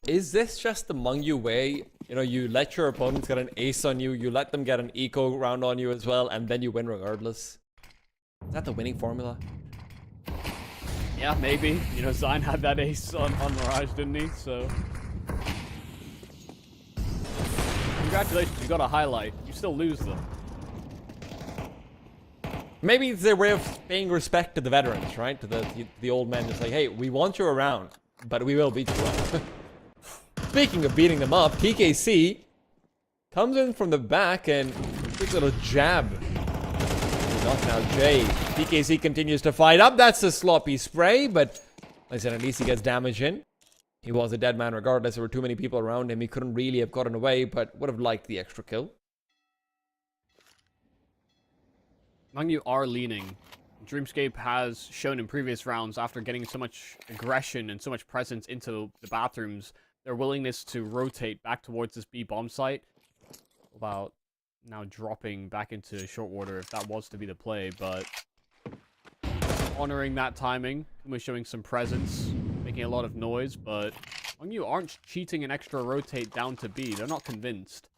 Is this just the Mungyu way? You know, you let your opponents get an ace on you, you let them get an eco round on you as well, and then you win regardless. Is that the winning formula? Yeah, maybe. You know, Zine had that ace on Mirage, didn't he? So... Congratulations, you got a highlight. You still lose, though. Maybe it's their way of paying respect to the veterans, right? To the old men. Just like, hey, we want you around, but we will beat you up. Speaking of beating them up, TKC comes in from the back and gives a little jab. Knocks out Jay. TKC continues to fight up. That's a sloppy spray, but like I said, at least he gets damage in. He was a dead man regardless. There were too many people around him. He couldn't really have gotten away, but would have liked the extra kill. Mungyu are leaning. Dreamscape has shown in previous rounds, after getting so much aggression and so much presence into the bathrooms, their willingness to rotate back towards this B bomb site. About now dropping back into short order if that was to be the play, but honoring that timing. We're showing some presence, making a lot of noise, but Mungyu aren't cheating an extra rotate down to B. They're not convinced.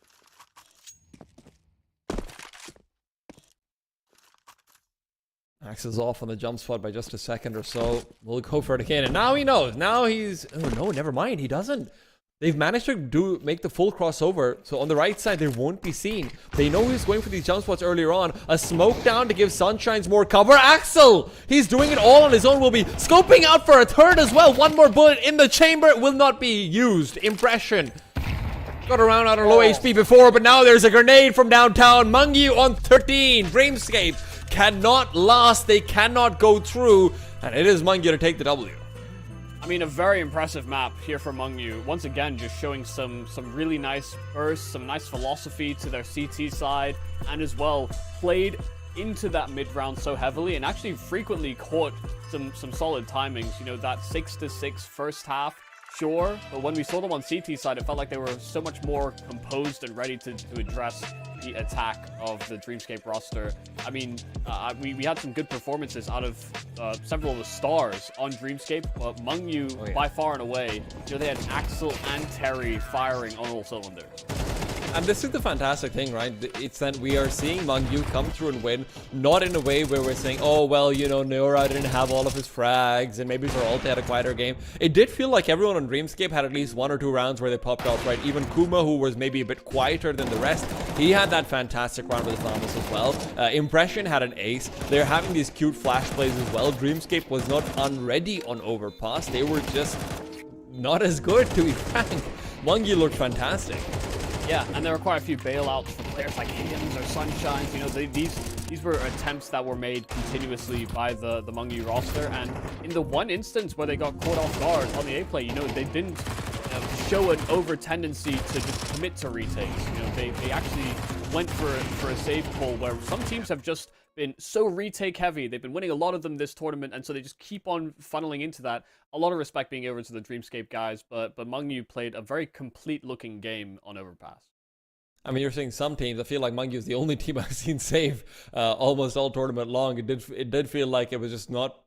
Max is off on the jump spot by just a second or so. We'll go for it again. And now he knows. Now he's... Oh, no, never mind. He doesn't. They've managed to make the full crossover. So on the right side, they won't be seen. They know he's going for these jump spots earlier on. A smoke down to give Sunshines more cover. Axel! He's doing it all on his own. Will be scoping out for a third as well. One more bullet in the chamber. It will not be used. Impression. Got around on a low HP before, but now there's a grenade from downtown. Mungyu on 13. Dreamscape cannot last. They cannot go through. And it is Mungyu to take the W. I mean, a very impressive map here for Mungyu. Once again, just showing some really nice bursts, some nice philosophy to their CT side, and as well played into that mid-round so heavily and actually frequently caught some solid timings. You know, that 6-6 first half, sure, but when we saw them on CT side, it felt like they were so much more composed and ready to address the attack of the Dreamscape roster. I mean, we had some good performances out of several of the stars on Dreamscape, but Mungyu, by far and away, you know, they had Axel and Terry firing on all cylinders. And this is the fantastic thing, right? It's that we are seeing Mungyu come through and win, not in a way where we're saying, oh, well, you know, Neora didn't have all of his frags, and maybe Peralta had a quieter game. It did feel like everyone on Dreamscape had at least 1 or 2 rounds where they popped off, right? Even Kuma, who was maybe a bit quieter than the rest, he had that fantastic round with Thomas as well. Impression had an ace. They're having these cute flash plays as well. Dreamscape was not unready on Overpass. They were just not as good, to be frank. Mungyu looked fantastic. Yeah, and there were quite a few bailouts for players like Higgins or Sunshines. You know, these were attempts that were made continuously by the Mungyu roster. And in the one instance where they got caught off guard on the A play, you know, they didn't show an over tendency to just commit to retakes. You know, they actually went for a save call where some teams have just been so retake heavy. They've been winning a lot of them this tournament, and so they just keep on funneling into that. A lot of respect being over to the Dreamscape guys, but Mungyu played a very complete looking game on Overpass. I mean, you're saying some teams. I feel like Mungyu is the only team I've seen save almost all tournament long. It did feel like it was just not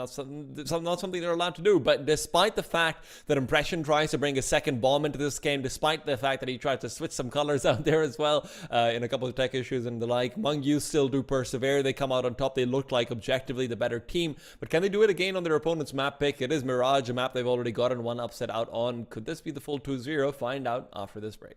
something they're allowed to do. But despite the fact that Impression tries to bring a second bomb into this game, despite the fact that he tried to switch some colors out there as well in a couple of tech issues and the like, Mungyu still do persevere. They come out on top. They look like objectively the better team. But can they do it again on their opponent's map pick? It is Mirage, a map they've already gotten one upset out on. Could this be the full 2-0? Find out after this break.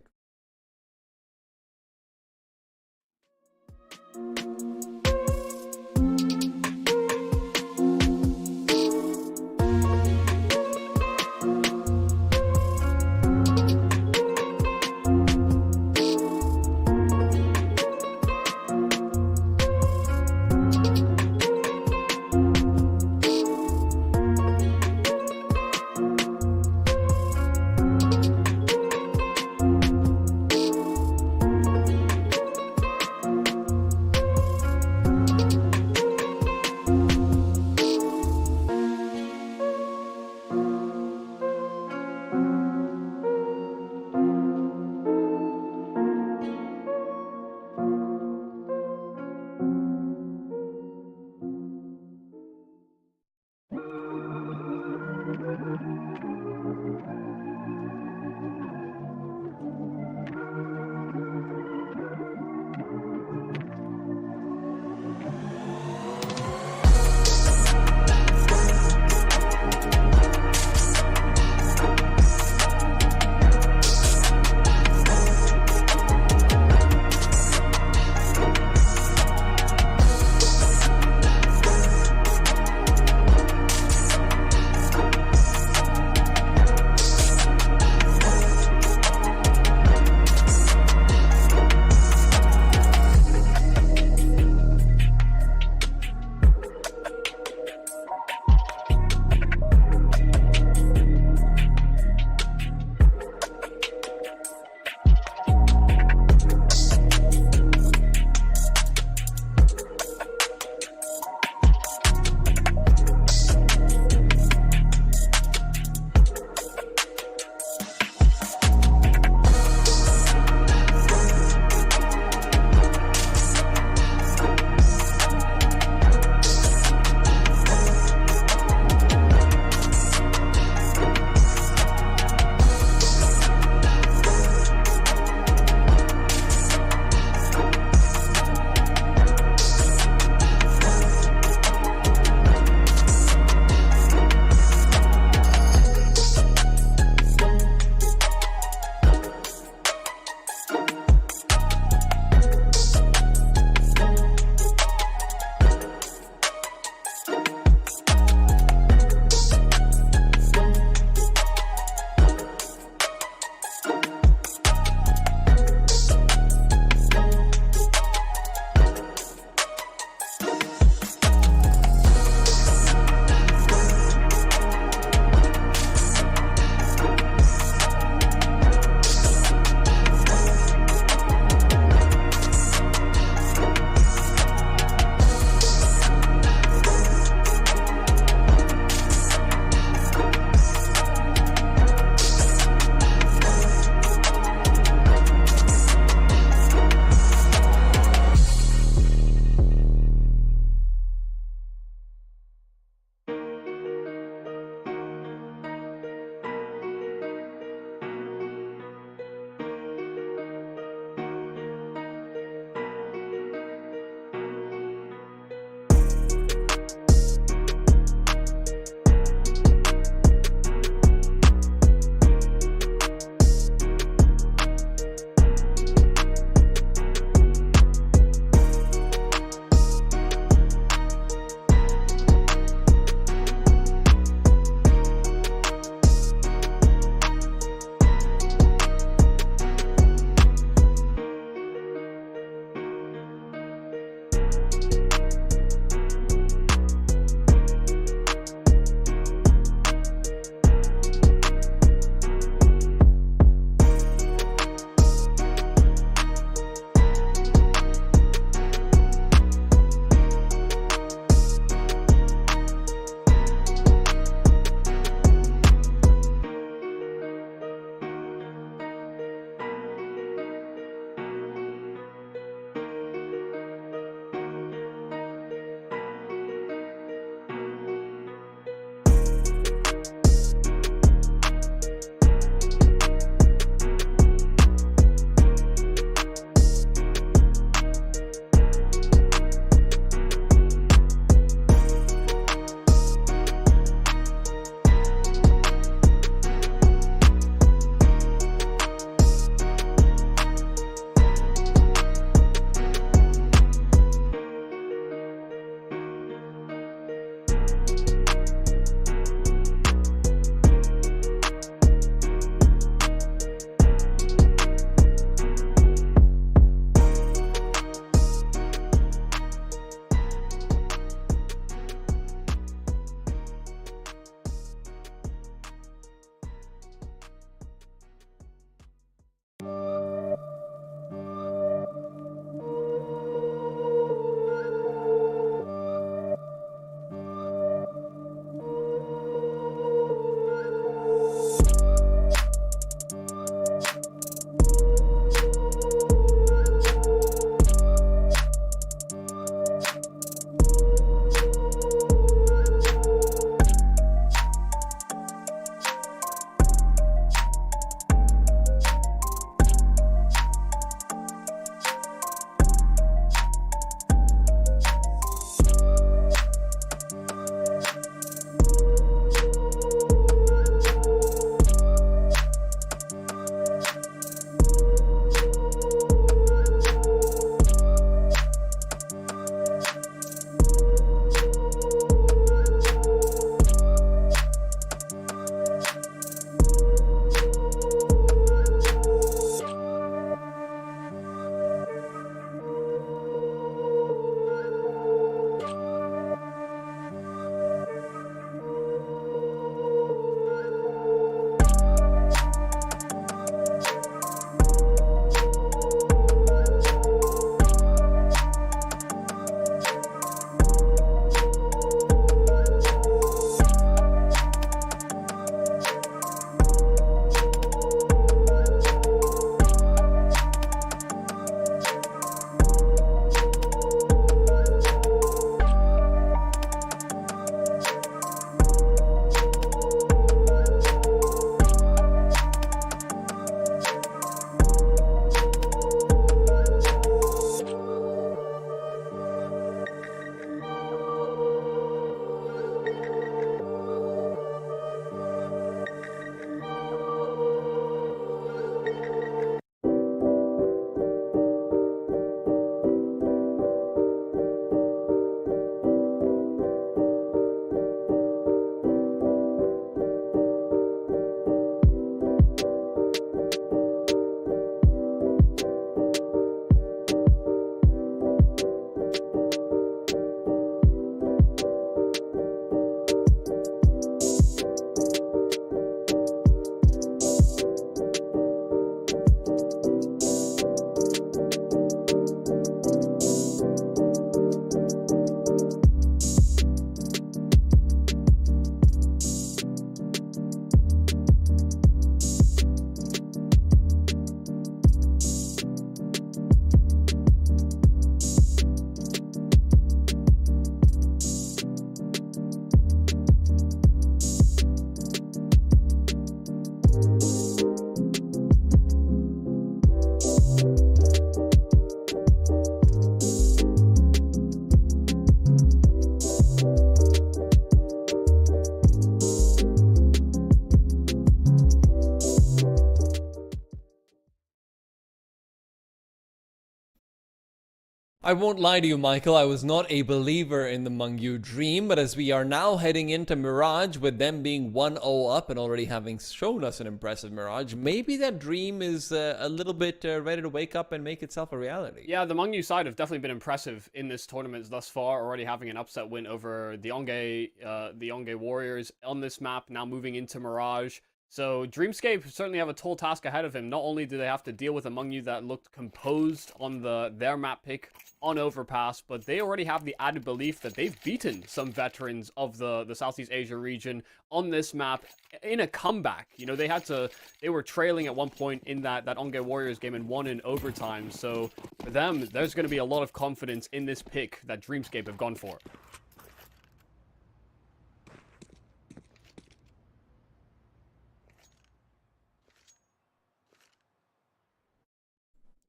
I won't lie to you, Michael, I was not a believer in the Mungyu dream, but as we are now heading into Mirage, with them being 1-0 up and already having shown us an impressive Mirage, maybe that dream is a little bit ready to wake up and make itself a reality. Yeah, the Mungyu side have definitely been impressive in this tournament thus far, already having an upset win over the Onge Warriors on this map, now moving into Mirage. So Dreamscape certainly have a tall task ahead of him. Not only do they have to deal with a Mungyu that looked composed on their map pick on Overpass, but they already have the added belief that they've beaten some veterans of the Southeast Asia region on this map in a comeback. You know, they were trailing at one point in that Onge Warriors game and won in overtime. So for them, there's going to be a lot of confidence in this pick that Dreamscape have gone for.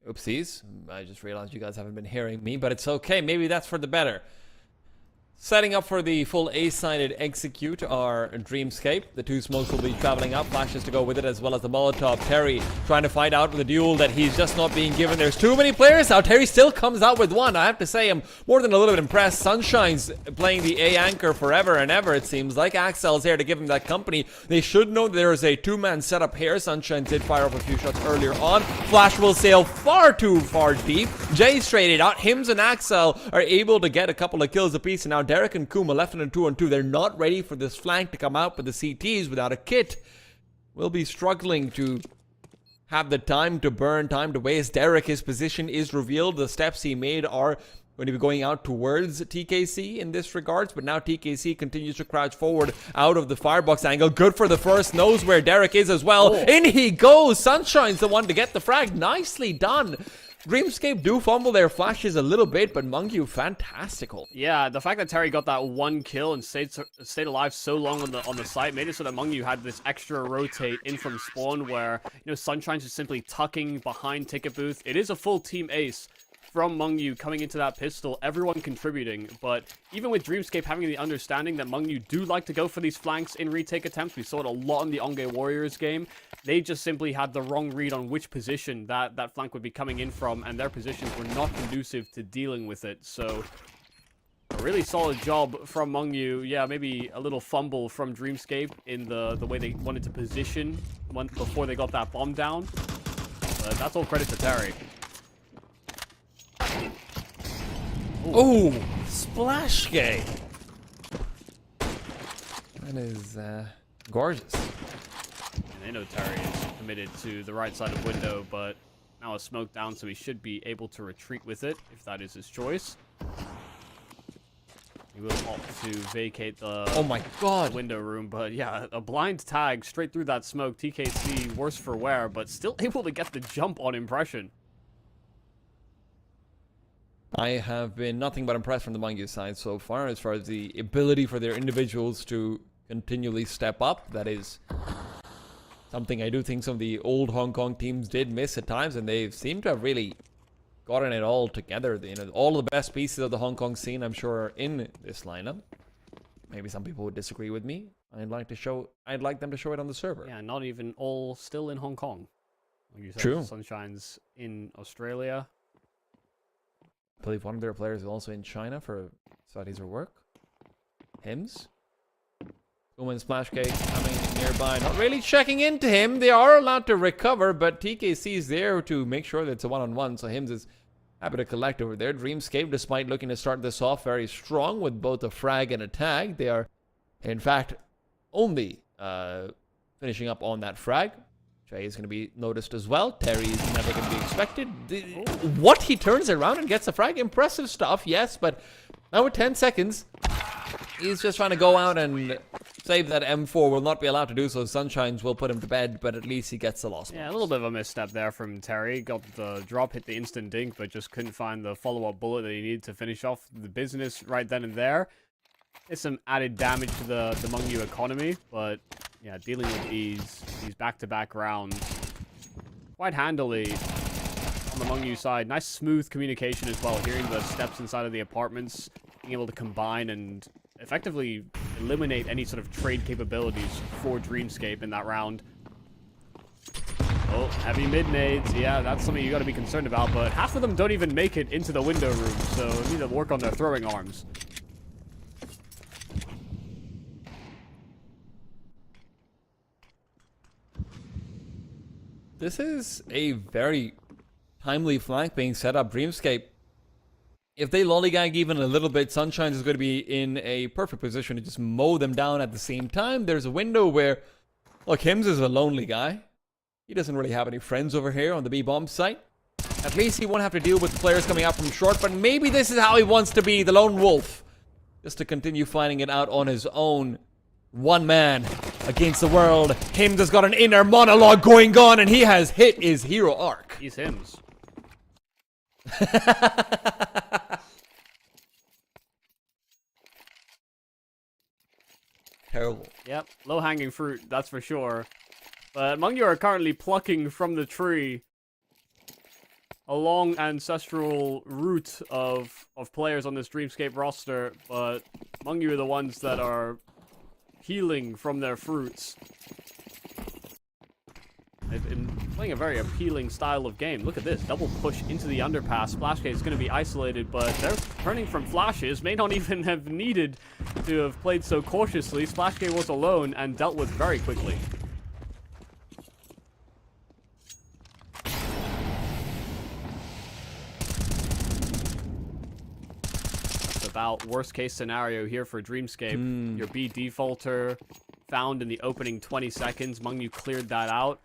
Oopsies, I just realized you guys haven't been hearing me, but it's okay, maybe that's for the better. Setting up for the full A-sided execute are Dreamscape. The two smokes will be traveling up, flashes to go with it, as well as the Molotov. Terry trying to find out with the duel that he's just not being given. There's too many players now. Terry still comes out with one. I have to say, I'm more than a little bit impressed. Sunshine's playing the A anchor forever and ever, it seems like. Axel's here to give him that company. They should know there is a two-man setup here. Sunshine did fire off a few shots earlier on. Flash will sail far too far deep. Jay straight it out. Hims and Axel are able to get a couple of kills apiece, and now Derek and Kuma left in a 2-on-2. They're not ready for this flank to come out with the CTs without a kit. We'll be struggling to have the time to burn, time to waste. Derek, his position is revealed. The steps he made are going to be going out towards TKC in this regards, but now TKC continues to crouch forward out of the firebox angle. Good for the first, knows where Derek is as well. Oh. In he goes. Sunshine's the one to get the frag. Nicely done. Dreamscape do fumble their flashes a little bit, but Mungyu, fantastical. Yeah, the fact that Terry got that one kill and stayed alive so long on the site made it so that Mungyu had this extra rotate in from spawn where, you know, Sunshine's just simply tucking behind Ticket Booth. It is a full team ace from Mungyu coming into that pistol, everyone contributing, but even with Dreamscape having the understanding that Mungyu do like to go for these flanks in retake attempts, we saw it a lot in the Onge Warriors game, they just simply had the wrong read on which position that flank would be coming in from, and their positions were not conducive to dealing with it. So a really solid job from Mungyu. Yeah, maybe a little fumble from Dreamscape in the way they wanted to position before they got that bomb down, but that's all credit to Terry. Oh, splash game. That is gorgeous. And they know Terry is committed to the right side of window, but now a smoke down, so he should be able to retreat with it, if that is his choice. He will opt to vacate the Oh my god. window room, but yeah, a blind tag straight through that smoke. TKC worse for wear, but still able to get the jump on impression. I have been nothing but impressed from the Mungyu side so far as the ability for their individuals to continually step up. That is something I do think some of the old Hong Kong teams did miss at times, and they seem to have really gotten it all together. You know, all the best pieces of the Hong Kong scene, I'm sure, are in this lineup. Maybe some people would disagree with me. I'd like them to show it on the server. Yeah, not even all still in Hong Kong. Like you said, True. Sunshine's in Australia. I believe one of their players is also in China for studies or work. Hims. Woman Splashcake coming nearby. Not really checking into him. They are allowed to recover, but TKC is there to make sure that it's a one-on-one. So Hims is happy to collect over there. Dreamscape, despite looking to start this off very strong with both a frag and a tag, they are, in fact, only finishing up on that frag. Jay is going to be noticed as well. Terry is never going to be expected. What? He turns around and gets a frag? Impressive stuff, yes, but now with 10 seconds, he's just trying to go out and save that M4. Will not be allowed to do so. Sunshines will put him to bed, but at least he gets the loss. Yeah, a little bit of a misstep there from Terry. Got the drop, hit the instant dink, but just couldn't find the follow-up bullet that he needed to finish off the business right then and there. It's some added damage to the Mungyu economy, but yeah, dealing with these back-to-back rounds quite handily on the Mungyu side. Nice smooth communication as well, hearing the steps inside of the apartments, being able to combine and effectively eliminate any sort of trade capabilities for Dreamscape in that round. Oh, heavy mid nades. Yeah, that's something you got to be concerned about. But half of them don't even make it into the window room, so need to work on their throwing arms. This is a very timely flank being set up. Dreamscape, if they lollygag even a little bit, Sunshine is going to be in a perfect position to just mow them down at the same time. There's a window where, look, Hims is a lonely guy. He doesn't really have any friends over here on the B-bomb site. At least he won't have to deal with the players coming out from short, but maybe this is how he wants to be, the lone wolf. Just to continue fighting it out on his own. One man against the world. Hims has got an inner monologue going on, and he has hit his hero arc. He's Hims. Terrible. Yep, low-hanging fruit, that's for sure. But Mungyu are currently plucking from the tree a long ancestral root of players on this Dreamscape roster, but Mungyu are the ones that are healing from their fruits. They've been playing a very appealing style of game. Look at this, double push into the underpass. Splashgate is going to be isolated, but they're turning from flashes. May not even have needed to have played so cautiously. Splashgate was alone and dealt with very quickly. That's about worst case scenario here for Dreamscape. Your B defaulter found in the opening 20 seconds. Mungyu cleared that out.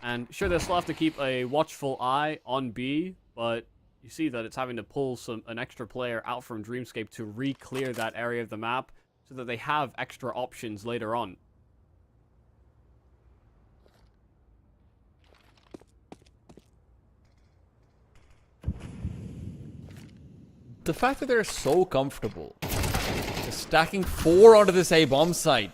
And sure, they'll still have to keep a watchful eye on B, but you see that it's having to pull an extra player out from Dreamscape to re-clear that area of the map so that they have extra options later on. The fact that they're so comfortable stacking 4 onto this A-bomb site.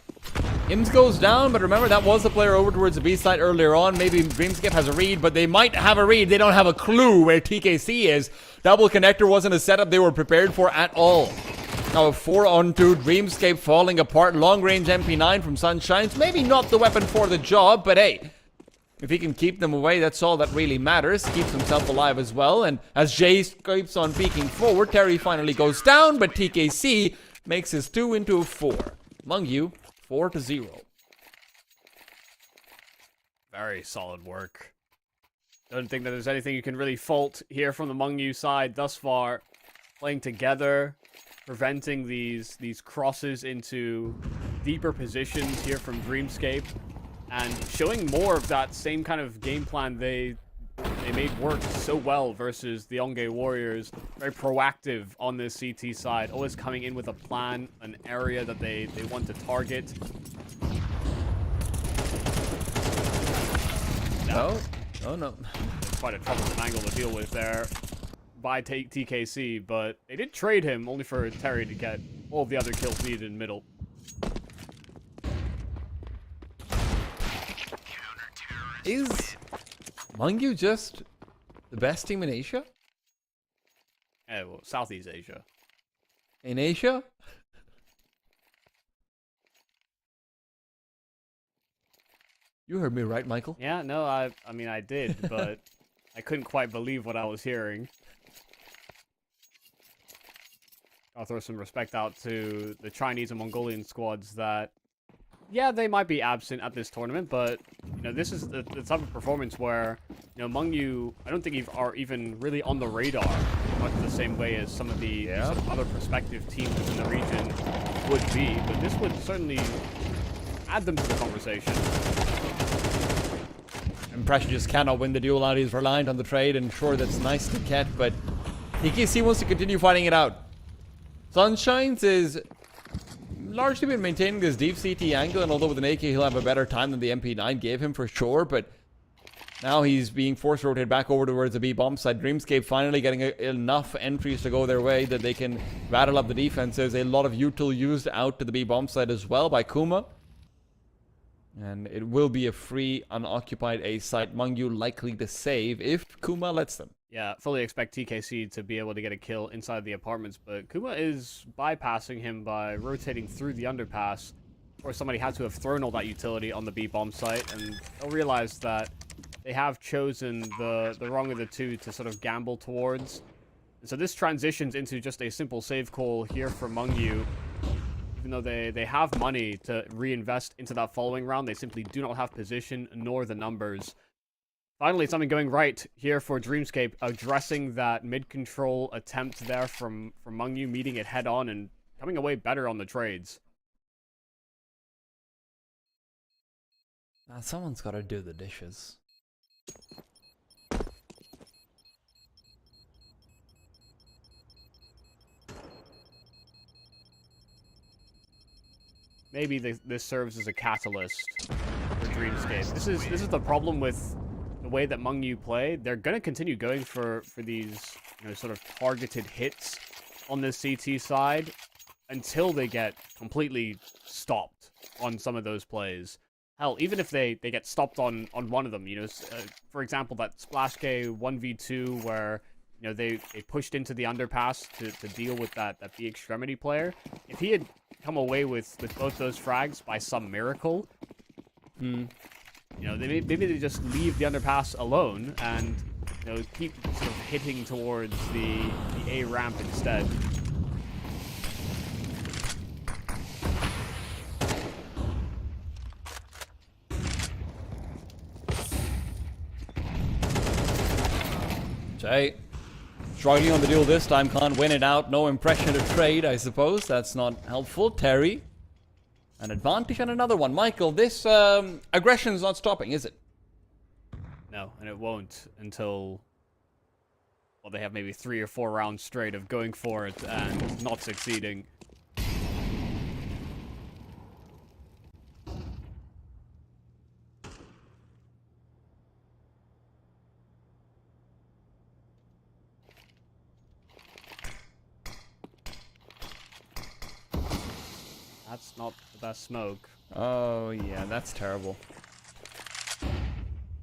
Hims goes down, but remember that was the player over towards the B side earlier on. Maybe Dreamscape has a read, but they might have a read. They don't have a clue where TKC is. Double connector wasn't a setup they were prepared for at all. Now a 4-on-2 Dreamscape falling apart. Long range MP9 from Sunshine's maybe not the weapon for the job, but hey, if he can keep them away, that's all that really matters. Keeps himself alive as well. And as Jay keeps on peeking forward, Terry finally goes down, but TKC makes his 2 into a 4. Mungyu 4-0. Very solid work. Don't think that there's anything you can really fault here from the Mungyu side thus far. Playing together, preventing these crosses into deeper positions here from Dreamscape, and showing more of that same kind of game plan they made work so well versus the Onge Warriors. Very proactive on this CT side, always coming in with a plan, an area that they want to target. Oh no. Quite a troublesome angle to deal with there by TKC, but they did trade him only for Terry to get all of the other kills needed in middle. Is Mungyu just the best team in Asia? Well, Southeast Asia. In Asia? You heard me right, Michael. Yeah, no, I mean, I did, but I couldn't quite believe what I was hearing. I'll throw some respect out to the Chinese and Mongolian squads that, yeah, they might be absent at this tournament, but, you know, this is the type of performance where, you know, Mungyu, I don't think are even really on the radar, much the same way as some of the sort of other prospective teams within the region would be, but this would certainly add them to the conversation. Impression just cannot win the duel out. He's reliant on the trade, and sure, that's nice to get, but TKC wants to continue fighting it out. Sunshine's is largely been maintaining this deep CT angle, and although with an AK he'll have a better time than the MP9 gave him for sure, but now he's being forced rotated back over towards the B bomb side. Dreamscape finally getting enough entries to go their way that they can rattle up the defenses. A lot of util used out to the B bomb side as well by Kuma. And it will be a free, unoccupied A site. Mungyu likely to save if Kuma lets them. Yeah, fully expect TKC to be able to get a kill inside the apartments, but Kuma is bypassing him by rotating through the underpass, or somebody had to have thrown all that utility on the B-bomb site, and they'll realize that they have chosen the wrong of the two to sort of gamble towards. And so this transitions into just a simple save call here for Mungyu. Even though they have money to reinvest into that following round, they simply do not have position nor the numbers. Finally, something going right here for Dreamscape, addressing that mid-control attempt there from Mungyu, meeting it head-on and coming away better on the trades. Someone's got to do the dishes. Maybe this serves as a catalyst for Dreamscape. This is the problem with the way that Mungyu play. They're going to continue going for these, you know, sort of targeted hits on the CT side until they get completely stopped on some of those plays. Hell, even if they get stopped on one of them, you know, for example, that Splash K 1v2 where, you know, they pushed into the underpass to deal with that B extremity player. If he had come away with both those frags by some miracle, you know, maybe they just leave the underpass alone and, you know, keep sort of hitting towards the A ramp instead. Jay, struggling on the duel this time, can't win it out. No impression to trade, I suppose. That's not helpful. Terry, an advantage and another one. Michael, this aggression is not stopping, is it? No, and it won't until, well, they have maybe 3 or 4 rounds straight of going for it and not succeeding. That's not the best smoke. Oh, yeah, that's terrible.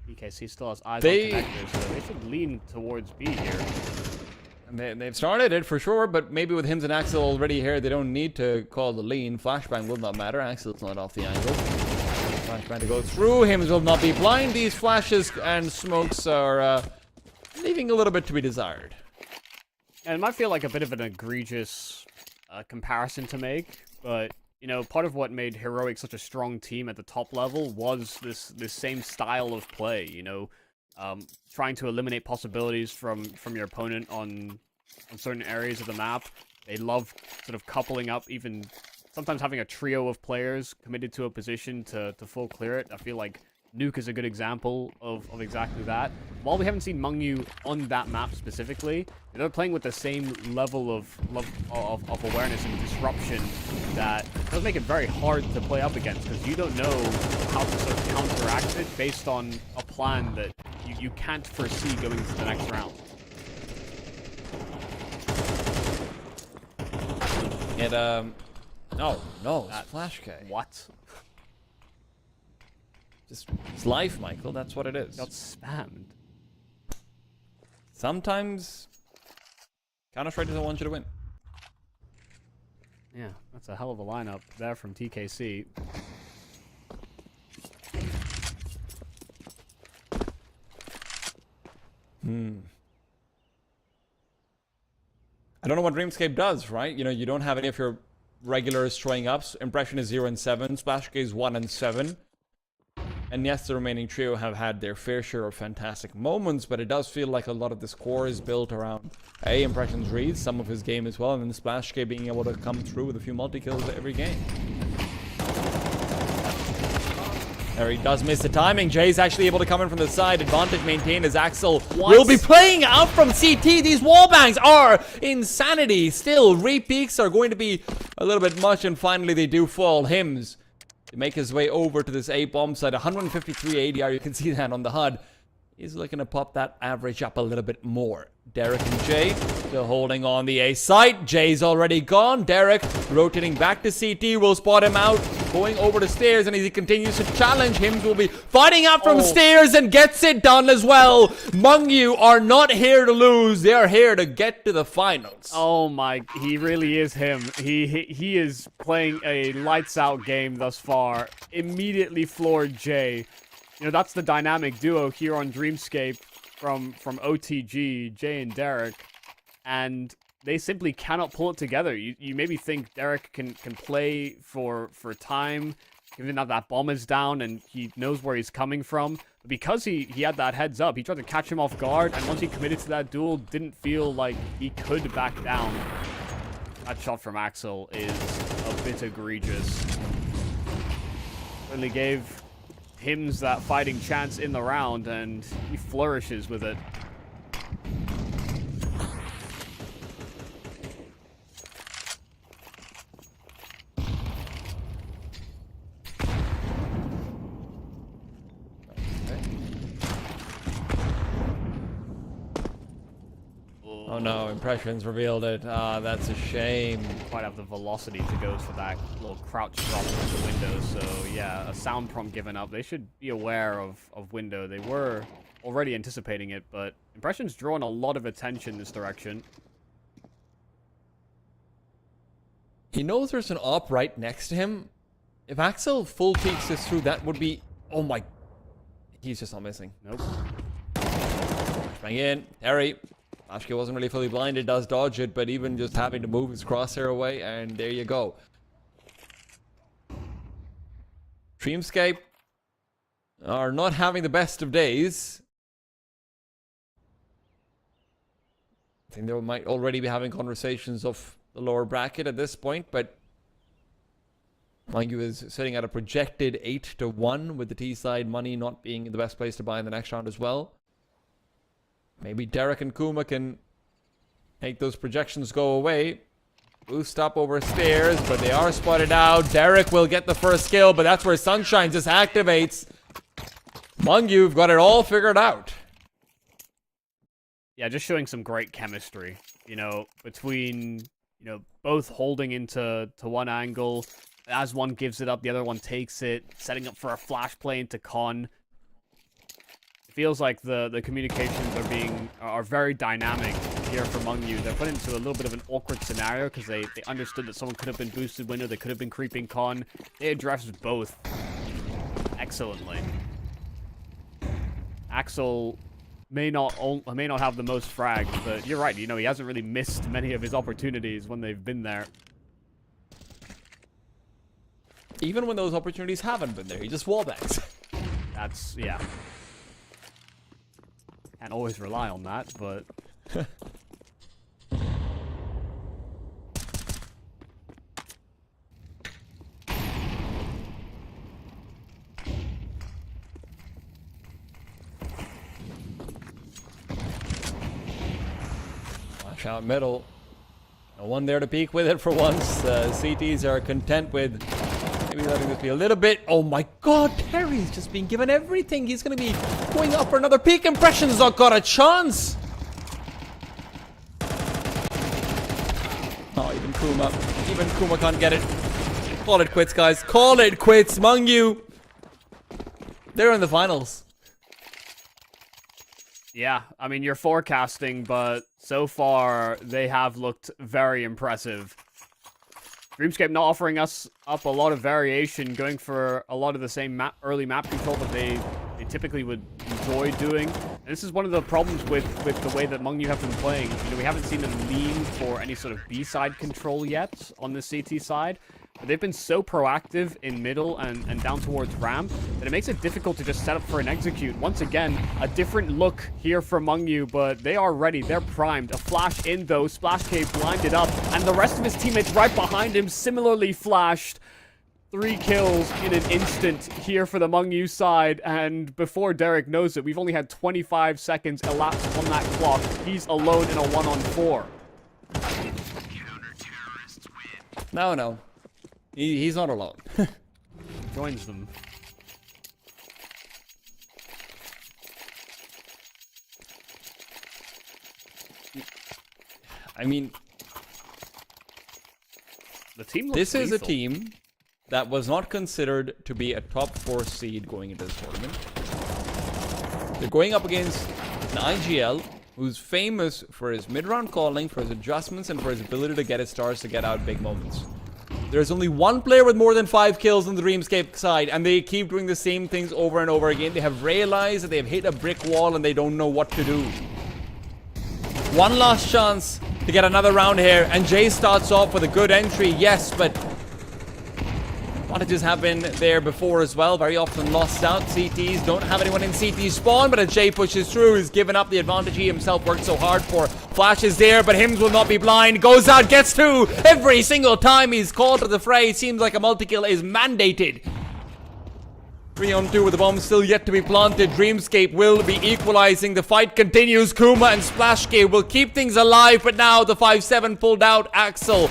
EKC still has eyes on connectors, so they should lean towards B here. And they've started it for sure, but maybe with Hims and Axel already here, they don't need to call the lean. Flashbang will not matter. Axel's not off the angle. Flashbang to go through. Hims will not be blind. These flashes and smokes are leaving a little bit to be desired. And it might feel like a bit of an egregious comparison to make, but you know, part of what made Heroic such a strong team at the top level was this same style of play, you know, trying to eliminate possibilities from your opponent on certain areas of the map. They love sort of coupling up, even sometimes having a trio of players committed to a position to full clear it. I feel like Nuke is a good example of exactly that. While we haven't seen Mungyu on that map specifically, they're playing with the same level of awareness and disruption that does make it very hard to play up against, because you don't know how to sort of counteract it based on a plan that you can't foresee going into the next round. And, oh, no, it's Flash K. What? Just, it's life, Michael. That's what it is. Got spammed. Sometimes Counter-Strike doesn't want you to win. Yeah, that's a hell of a lineup there from TKC. I don't know what Dreamscape does, right? You know, you don't have any of your regulars showing up. Impression is 0 and 7. Splash K is 1 and 7. And yes, the remaining trio have had their fair share of fantastic moments, but it does feel like a lot of this core is built around A, Impressions reads, some of his game as well, and then Splash K being able to come through with a few multi-kills every game. There he does miss the timing. Jay's actually able to come in from the side. Advantage maintained as Axel will be playing out from CT. These wallbangs are insanity. Still, re-peaks are going to be a little bit much, and finally they do fall. Hims to make his way over to this A bomb side. 153 ADR, you can see that on the HUD. He's looking to pop that average up a little bit more. Derek and Jay still holding on the A site. Jay's already gone. Derek rotating back to CT will spot him out, going over the stairs, and as he continues to challenge, Hims will be fighting out from stairs and gets it done as well. Mungyu are not here to lose. They are here to get to the finals. Oh my, he really is him. He is playing a lights out game thus far. Immediately floored Jay. You know, that's the dynamic duo here on Dreamscape from OTG, Jay and Derek, and they simply cannot pull it together. You maybe think Derek can play for time, given that bomb is down and he knows where he's coming from. But because he had that heads up, he tried to catch him off guard, and once he committed to that duel, didn't feel like he could back down. That shot from Axel is a bit egregious. Really gave Hims that fighting chance in the round, and he flourishes with it. Oh no, Impressions revealed it. Ah, that's a shame. Quite have the velocity to go for that little crouch drop into the window. So yeah, a sound prompt given up. They should be aware of window. They were already anticipating it, but Impressions drawn a lot of attention this direction. He knows there's an op right next to him. If Axel full peeks this through, that would be... Oh my... He's just not missing. Nope. Bang in. Terry. Ashke wasn't really fully blinded, does dodge it, but even just having to move his crosshair away, and there you go. Dreamscape are not having the best of days. I think they might already be having conversations of the lower bracket at this point, but Mangu is sitting at a projected 8-1 with the T side money not being the best place to buy in the next round as well. Maybe Derek and Kuma can make those projections go away. Boost up over stairs, but they are spotted out. Derek will get the first kill, but that's where Sunshine just activates. Mangyu've got it all figured out. Yeah, just showing some great chemistry, you know, between, you know, both holding into one angle. As one gives it up, the other one takes it, setting up for a flash play into Con. Feels like the communications are very dynamic here for Mungyu. They're put into a little bit of an awkward scenario because they understood that someone could have been boosted window, they could have been creeping Con. They addressed both excellently. Axel may not have the most frags, but you're right. You know, he hasn't really missed many of his opportunities when they've been there. Even when those opportunities haven't been there, he just wallbangs. That's, yeah. Can't always rely on that, but... Watch out middle. No one there to peek with it for once. CTs are content with maybe letting this be a little bit... Oh my god, Terry's just been given everything. He's going to be going up for another peek. Impressions not got a chance. Oh, even Kuma can't get it. Call it quits, guys. Call it quits. Mungyu. They're in the finals. Yeah, I mean, you're forecasting, but so far, they have looked very impressive. Dreamscape not offering us up a lot of variation, going for a lot of the same early map control that they typically would enjoy doing. And this is one of the problems with the way that Mungyu have been playing. You know, we haven't seen them lean for any sort of B-side control yet on the CT side. But they've been so proactive in middle and down towards ramp that it makes it difficult to just set up for an execute. Once again, a different look here for Mungyu, but they are ready. They're primed. A flash in though. Splash Cave blinded up, and the rest of his teammates right behind him similarly flashed. 3 kills in an instant here for the Mungyu side, and before Derek knows it, we've only had 25 seconds elapsed on that clock. He's alone in a 1-on-4. No. He's not alone. Joins them. I mean, the team looks this is a lethal. team that was not considered to be a top 4 seed going into this tournament. They're going up against an IGL who's famous for his mid-round calling, for his adjustments, and for his ability to get his stars to get out big moments. There's only one player with more than 5 kills on the Dreamscape side, and they keep doing the same things over and over again. They have realized that they have hit a brick wall and they don't know what to do. One last chance to get another round here, and Jay starts off with a good entry, yes, but advantages have been there before as well. Very often lost out. CTs don't have anyone in CT spawn, but as Jay pushes through, he's given up the advantage he himself worked so hard for. Flash is there, but Hims will not be blind. Goes out, gets two. Every single time he's called to the fray, seems like a multi-kill is mandated. 3-on-2 with the bomb still yet to be planted. Dreamscape will be equalizing. The fight continues. Kuma and Splashgate will keep things alive, but now the 5-7 pulled out Axel.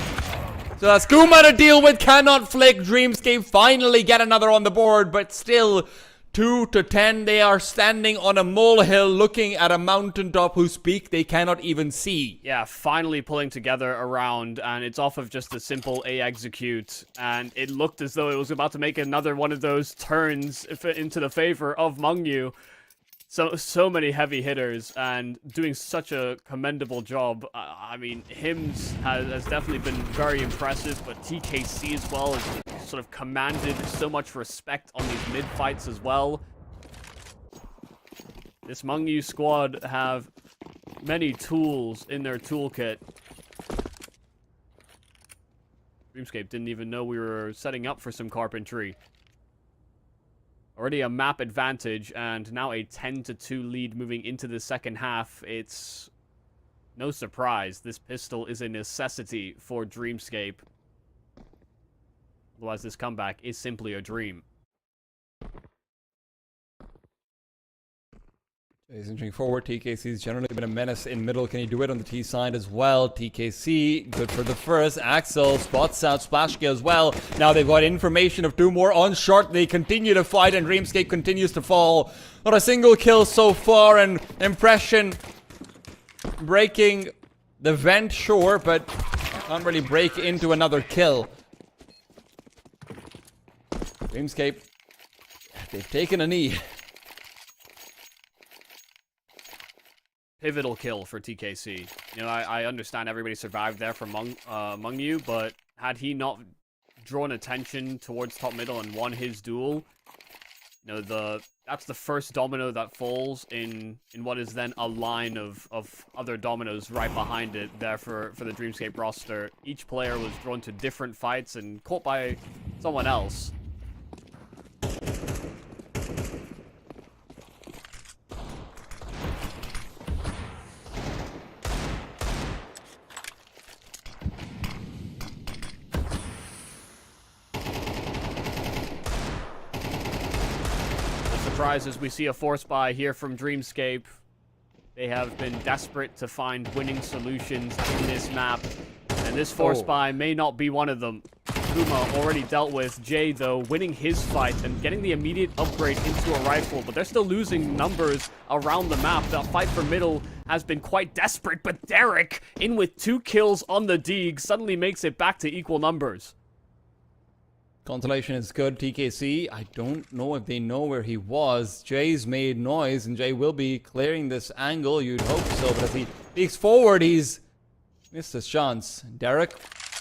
So that's Kuma to deal with, cannot flick. Dreamscape finally get another on the board, but still 2-10. They are standing on a molehill looking at a mountaintop whose peak they cannot even see. Yeah, finally pulling together around, and it's off of just a simple A execute, and it looked as though it was about to make another one of those turns into the favor of Mungyu. So many heavy hitters and doing such a commendable job. I mean, Hims has definitely been very impressive, but TKC as well has sort of commanded so much respect on these mid fights as well. This Mungyu squad have many tools in their toolkit. Dreamscape didn't even know we were setting up for some carpentry. Already a map advantage, and now a 10-2 lead moving into the second half. It's no surprise this pistol is a necessity for Dreamscape. Otherwise, this comeback is simply a dream. He's inching forward. TKC's generally been a menace in middle. Can he do it on the T side as well? TKC, good for the first. Axel spots out Splashka as well. Now they've got information of 2 more on short. They continue to fight, and Dreamscape continues to fall. Not a single kill so far, and Impression breaking the vent, sure, but can't really break into another kill. Dreamscape, they've taken a knee. Pivotal kill for TKC. You know, I understand everybody survived there from Mungyu, but had he not drawn attention towards top middle and won his duel, you know, that's the first domino that falls in what is then a line of other dominoes right behind it there for the Dreamscape roster. Each player was drawn to different fights and caught by someone else. Surprises, we see a force buy here from Dreamscape. They have been desperate to find winning solutions in this map, and this force buy may not be one of them. Kuma already dealt with. Jay, though, winning his fight and getting the immediate upgrade into a rifle, but they're still losing numbers around the map. The fight for middle has been quite desperate, but Derek, in with 2 kills on the Deeg, suddenly makes it back to equal numbers. Consolation is good. TKC, I don't know if they know where he was. Jay's made noise, and Jay will be clearing this angle. You'd hope so, but as he peeks forward, he's missed his chance. Derek,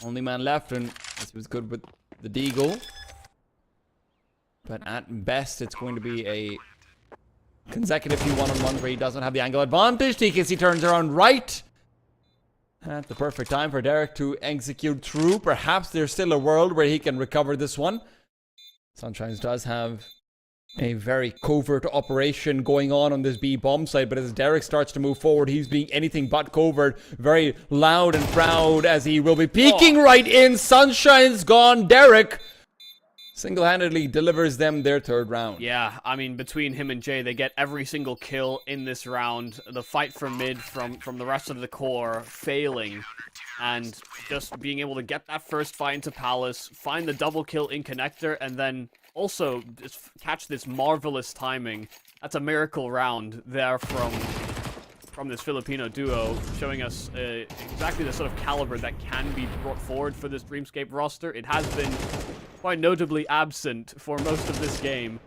only man left, and this was good with the Deagle. But at best, it's going to be a consecutive few one-on-ones where he doesn't have the angle advantage. TKC turns around right. At the perfect time for Derek to execute through. Perhaps there's still a world where he can recover this one. Sunshines does have a very covert operation going on this B bomb site, but as Derek starts to move forward, he's being anything but covert. Very loud and proud as he will be peeking right in. Sunshine's gone. Derek single-handedly delivers them their 3rd round. Yeah, I mean, between him and Jay, they get every single kill in this round. The fight from mid from the rest of the core failing, and just being able to get that first fight into Palace, find the double kill in Connector, and then also just catch this marvelous timing. That's a miracle round there from this Filipino duo, showing us exactly the sort of caliber that can be brought forward for this Dreamscape roster. It has been quite notably absent for most of this game,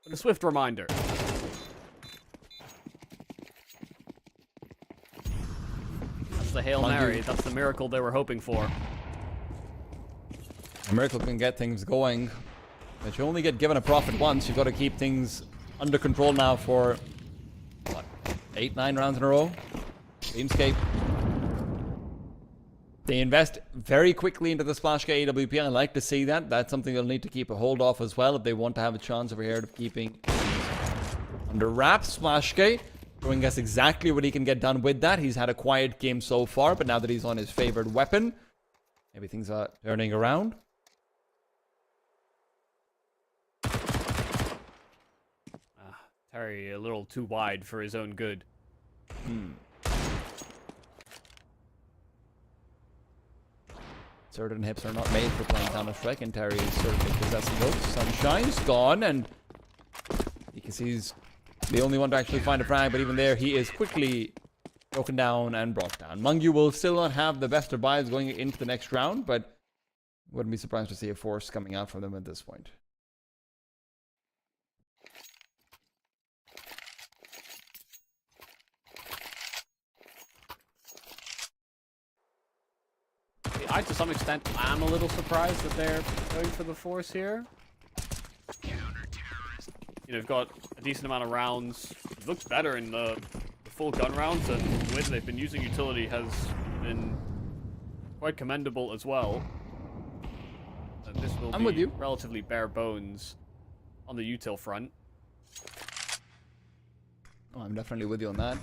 but a swift reminder. That's the Hail Mary. That's the miracle they were hoping for. A miracle can get things going, but you only get given a profit once. You've got to keep things under control now for, what, 8-9 rounds in a row? Dreamscape. They invest very quickly into the Splashgate AWP. I like to see that. That's something they'll need to keep a hold of as well if they want to have a chance over here of keeping under wraps. Splashgate showing us exactly what he can get done with that. He's had a quiet game so far, but now that he's on his favorite weapon, maybe things are turning around. Terry a little too wide for his own good. Certain hips are not made for playing Counter-Strike, and Terry is certainly possessing those. Sunshine's gone, and you can see he's the only one to actually find a frag, but even there, he is quickly broken down and brought down. Mungyu will still not have the best of buys going into the next round, but wouldn't be surprised to see a force coming out from them at this point. I, to some extent, am a little surprised that they're going for the force here. You know, they've got a decent amount of rounds. It looks better in the full gun rounds, and the way that they've been using utility has been quite commendable as well. And this will be relatively bare bones on the util front. Oh, I'm definitely with you on that.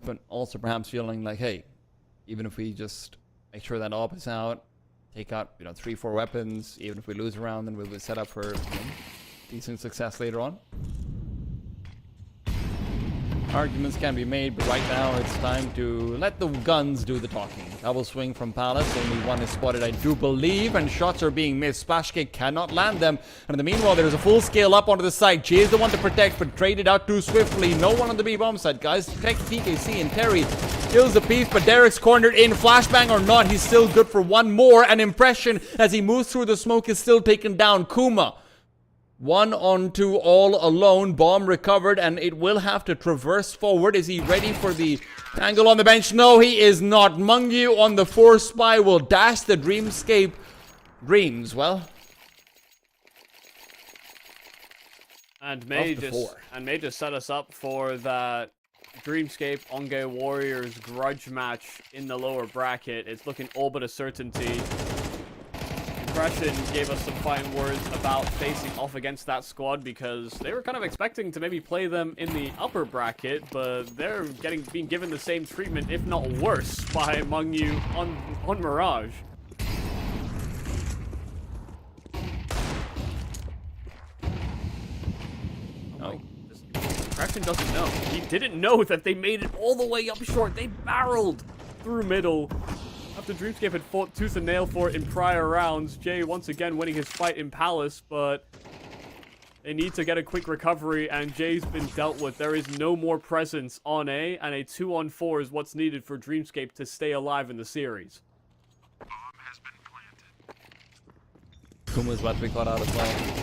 But also perhaps feeling like, hey, even if we just make sure that AWP is out, take out, 3-4 weapons, even if we lose a round, then we'll be set up for decent success later on. Arguments can be made, but right now it's time to let the guns do the talking. Double swing from Palace, only one is spotted, I do believe, and shots are being missed. Splashgate cannot land them, and in the meanwhile there's a full scale up onto the side. Jay is the one to protect, but traded out too swiftly. No one on the B bomb side, guys. Protect TKC, and Terry kills the piece, but Derek's cornered in. Flashbang or not, he's still good for one more. An impression as he moves through the smoke is still taken down. Kuma 1 on 2 all alone. Bomb recovered, and it will have to traverse forward. Is he ready for the angle on the bench? No, he is not. Mungyu on the force spy will dash the Dreamscape dreams. Well, and may just set us up for that Dreamscape Onge Warriors grudge match in the lower bracket. It's looking all but a certainty. Impression gave us some fine words about facing off against that squad, because they were kind of expecting to maybe play them in the upper bracket, but they're being given the same treatment, if not worse, by Mungyu on Mirage. Oh. Impression doesn't know. He didn't know that they made it all the way up short. They barreled through middle. After Dreamscape had fought tooth and nail for it in prior rounds, Jay once again winning his fight in Palace, but they need to get a quick recovery, and Jay's been dealt with. There is no more presence on A, and a 2-on-4 is what's needed for Dreamscape to stay alive in the series. Bomb has been planted. Kuma's about to be caught out as well.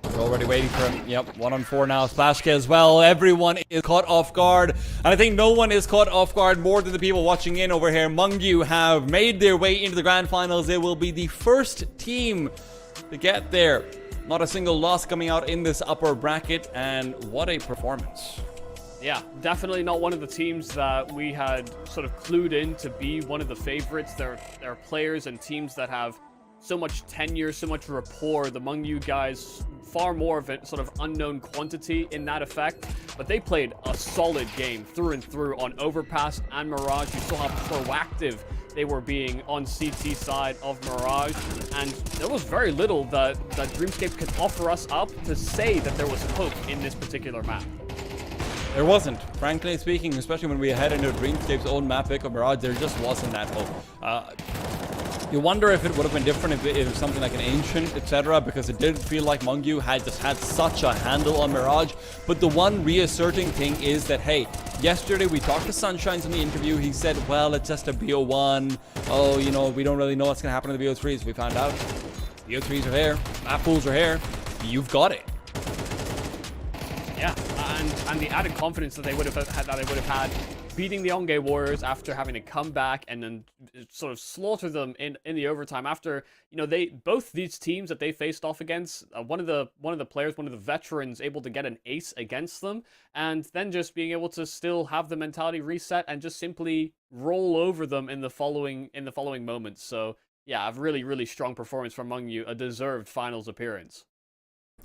We're already waiting for him. Yep, 1-on-4 now. Splashgate as well. Everyone is caught off guard. And I think no one is caught off guard more than the people watching in over here. Mungyu have made their way into the grand finals. They will be the first team to get there. Not a single loss coming out in this upper bracket. And what a performance. Yeah, definitely not one of the teams that we had sort of clued in to be one of the favorites. There are players and teams that have so much tenure, so much rapport. The Mungyu guys, far more of a sort of unknown quantity in that effect, but they played a solid game through and through on Overpass and Mirage. You saw how proactive they were being on CT side of Mirage, and there was very little that Dreamscape could offer us up to say that there was hope in this particular map. There wasn't, frankly speaking, especially when we head into Dreamscape's own map pick of Mirage. There just wasn't that hope. You wonder if it would have been different if it was something like an Ancient, etc., because it did feel like Mungyu had just had such a handle on Mirage. But the one reasserting thing is that, hey, yesterday we talked to Sunshines in the interview. He said, well, it's just a BO1. Oh, we don't really know what's going to happen to the BO3s. We found out. BO3s are here. Map pools are here. You've got it. Yeah, and the added confidence that they would have had beating the Onge Warriors after having to come back and then sort of slaughter them in the overtime after, they both these teams that they faced off against, one of the players, one of the veterans able to get an ace against them, and then just being able to still have the mentality reset and just simply roll over them in the following moments. So yeah, a really, really strong performance from Among You, a deserved finals appearance.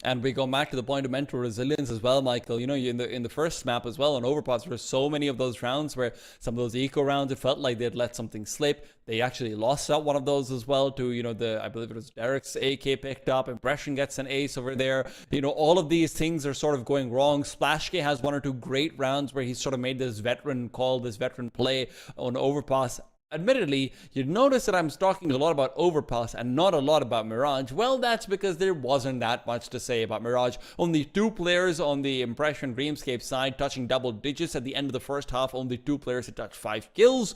And we go back to the point of mental resilience as well, Michael. In the first map as well on Overpots, there were so many of those rounds where some of those eco rounds, it felt like they'd let something slip. They actually lost out one of those as well to, I believe it was Derek's AK picked up. Impression gets an ace over there. All of these things are sort of going wrong. Splashk has one or two great rounds where he sort of made this veteran call, this veteran play on Overpass. Admittedly, you'd notice that I'm talking a lot about Overpass and not a lot about Mirage. Well, that's because there wasn't that much to say about Mirage. Only 2 players on the Impression Dreamscape side touching double digits at the end of the first half. Only 2 players had touched 5 kills.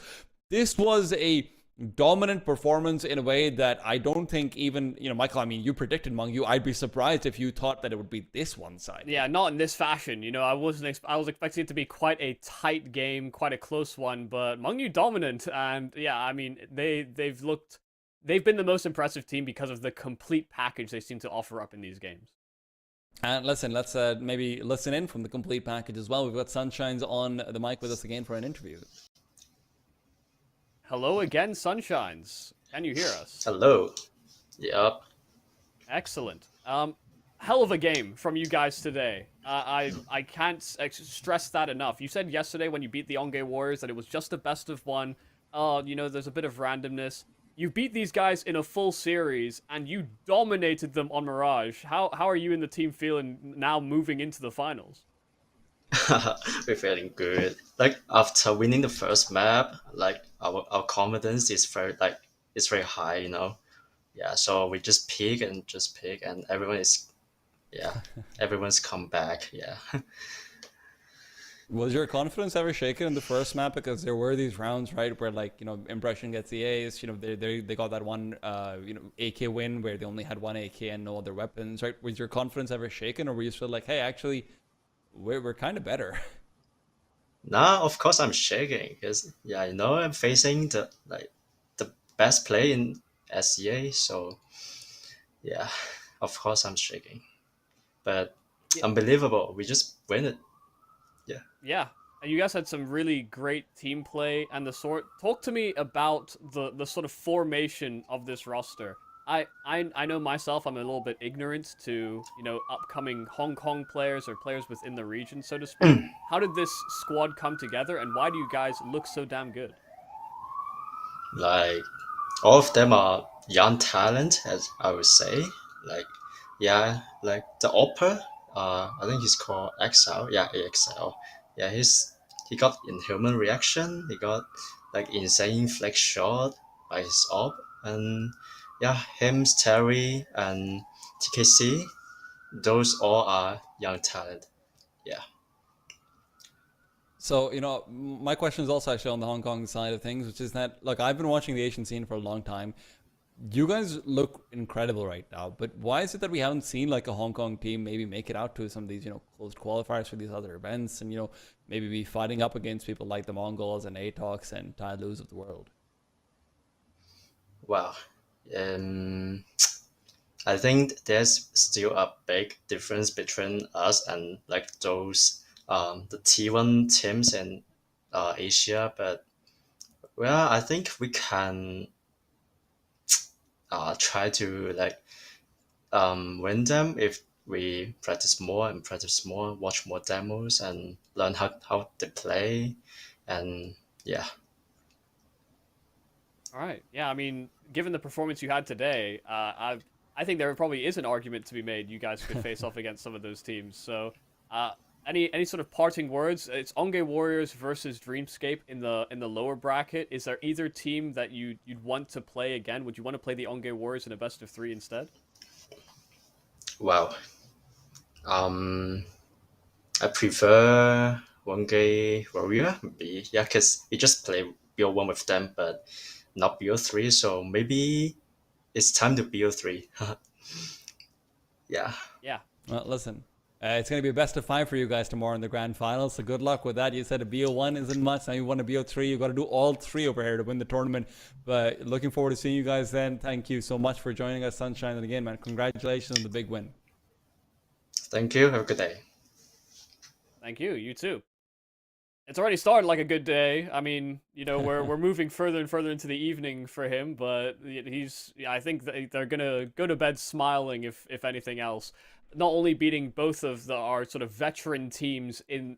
This was a dominant performance in a way that I don't think even, Michael, I mean, you predicted Among You. I'd be surprised if you thought that it would be this one side. Yeah, not in this fashion. I was expecting it to be quite a tight game, quite a close one, but Among You dominant. And yeah, I mean, they've been the most impressive team because of the complete package they seem to offer up in these games. And listen, let's maybe listen in from the complete package as well. We've got Sunshine's on the mic with us again for an interview. Hello again, Sunshines. Can you hear us? Hello. Yep. Excellent. Hell of a game from you guys today. I can't stress that enough. You said yesterday when you beat the Onge Warriors that it was just a best of one. There's a bit of randomness. You beat these guys in a full series, and you dominated them on Mirage. How are you and the team feeling now moving into the finals? We're feeling good. Like after winning the first map, like our confidence is very high, Yeah, so we just pick and everyone's come back. Yeah. Was your confidence ever shaken in the first map? Because there were these rounds, right, where Impression gets the ace. They got that one AK win where they only had one AK and no other weapons, right? Was your confidence ever shaken, or were you still like, hey, actually, we're kind of better? Now, of course, I'm shaking because I'm facing the best play in SEA, so yeah, of course I'm shaking, but unbelievable. We just win it. Yeah. Yeah. And you guys had some really great team play and talk to me about the sort of formation of this roster. I know myself, I'm a little bit ignorant to, upcoming Hong Kong players or players within the region, so to speak. How did this squad come together, and why do you guys look so damn good? Like all of them are young talent, as I would say. Like like the Opera, I think he's called Exile. Yeah, AXL. Yeah, he got inhuman reaction. He got like insane flex shot by his op, and yeah, him, Terry, and TKC. Those all are young talent. Yeah. So, my question is also actually on the Hong Kong side of things, which is that, look, I've been watching the Asian scene for a long time. You guys look incredible right now, but why is it that we haven't seen like a Hong Kong team maybe make it out to some of these, closed qualifiers for these other events and, maybe be fighting up against people like the Mongols and Atox and Tai Lus of the world? Wow. I think there's still a big difference between us and like those the T1 teams in Asia, but well, I think we can try to win them if we practice more, watch more demos, and learn how they play, and yeah. All right. Yeah, I mean, given the performance you had today, I think there probably is an argument to be made you guys could face off against some of those teams. So, any sort of parting words? It's Onge Warriors versus Dreamscape in the lower bracket. Is there either team that you'd want to play again? Would you want to play the Onge Warriors in a best of 3 instead? Wow. I prefer Wonge Warrior, maybe. Yeah, because we just play BO1 with them, but not BO3, so maybe it's time to BO3. Yeah. Yeah. Well, listen, It's going to be a best of 5 for you guys tomorrow in the grand final, so good luck with that. You said a BO1 isn't much, now you want a BO3. You've got to do all 3 over here to win the tournament. But looking forward to seeing you guys then. Thank you so much for joining us, Sunshine. And again, man, congratulations on the big win. Thank you. Have a good day. Thank you. You too. It's already started like a good day. I mean, you know, we're moving further and further into the evening for him, but I think they're gonna go to bed smiling if anything else. Not only beating both of our sort of veteran teams in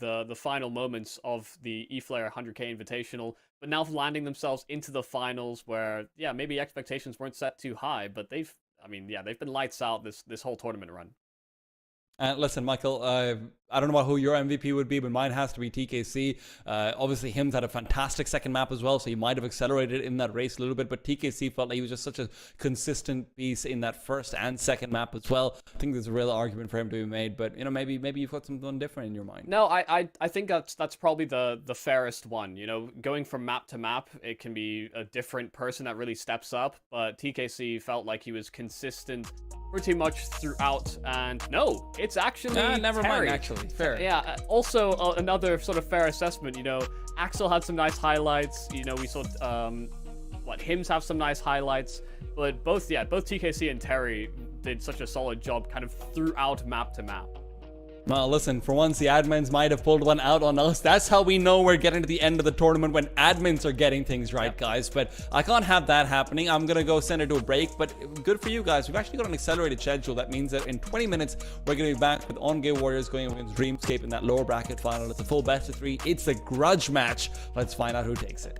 the final moments of the Eflare 100K Invitational, but now landing themselves into the finals where, yeah, maybe expectations weren't set too high, but they've been lights out this whole tournament run. Listen, Michael, I don't know about who your MVP would be, but mine has to be TKC. Obviously, Hims had a fantastic second map as well, so he might have accelerated in that race a little bit, but TKC felt like he was just such a consistent piece in that first and second map as well. I think there's a real argument for him to be made, but, you know, maybe you've got something different in your mind. No, I think that's probably the fairest one. You know, going from map to map, it can be a different person that really steps up, but TKC felt like he was consistent pretty much throughout, and no, it's actually never Terry. mind, actually. Fair. Yeah, also another sort of fair assessment, you know, Axel had some nice highlights, you know, we saw, Hims have some nice highlights, but both TKC and Terry did such a solid job kind of throughout map to map. Well, listen, for once, the admins might have pulled one out on us. That's how we know we're getting to the end of the tournament, when admins are getting things right, guys. But I can't have that happening. I'm going to go send it to a break. But good for you guys. We've actually got an accelerated schedule. That means that in 20 minutes, we're going to be back with On-Game Warriors going against Dreamscape in that lower bracket final. It's a full best of 3. It's a grudge match. Let's find out who takes it.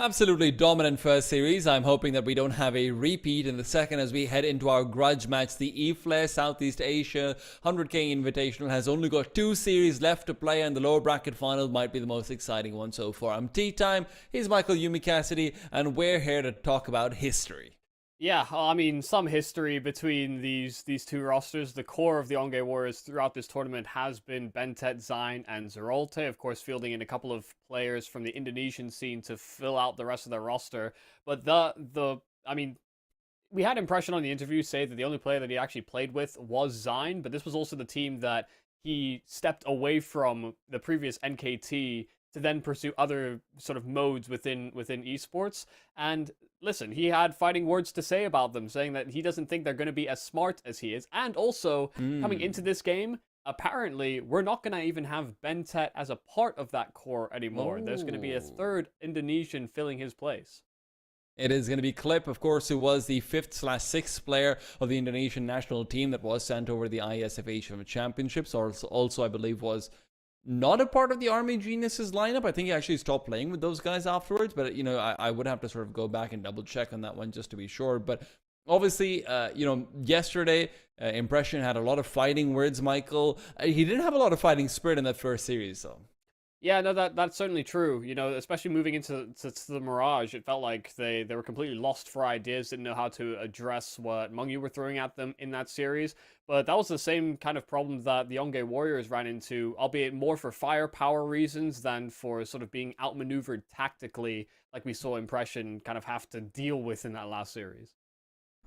Absolutely dominant first series. I'm hoping that we don't have a repeat in the second as we head into our grudge match. The Eflare Southeast Asia 100k Invitational has only got 2 series left to play, and the lower bracket final might be the most exciting one so far. I'm Tea Time, he's Michael Yumi Cassidy, and we're here to talk about history. Yeah, I mean, some history between these two rosters. The core of the Onge Warriors throughout this tournament has been Bentet, Zine, and Zerolte, of course, fielding in a couple of players from the Indonesian scene to fill out the rest of their roster. But I mean, we had Impression on the interview say that the only player that he actually played with was Zine, but this was also the team that he stepped away from the previous NKT to then pursue other sort of modes within esports. And listen, he had fighting words to say about them, saying that he doesn't think they're going to be as smart as he is. And also, coming into this game, apparently, we're not going to even have Bentet as a part of that core anymore. There's going to be a third Indonesian filling his place. It is going to be Clip, of course, who was the 5th/6th player of the Indonesian national team that was sent over the ISF Asia Championships. Also, I believe, was not a part of the Army Geniuses lineup. I think he actually stopped playing with those guys afterwards, but, you know, I would have to sort of go back and double check on that one just to be sure. But obviously, you know, yesterday, Impression had a lot of fighting words, Michael. He didn't have a lot of fighting spirit in that first series, though. Yeah, no, that's certainly true. You know, especially moving into the Mirage, it felt like they were completely lost for ideas, didn't know how to address what Mungyu were throwing at them in that series. But that was the same kind of problem that the Onge Warriors ran into, albeit more for firepower reasons than for sort of being outmaneuvered tactically, like we saw Impression kind of have to deal with in that last series.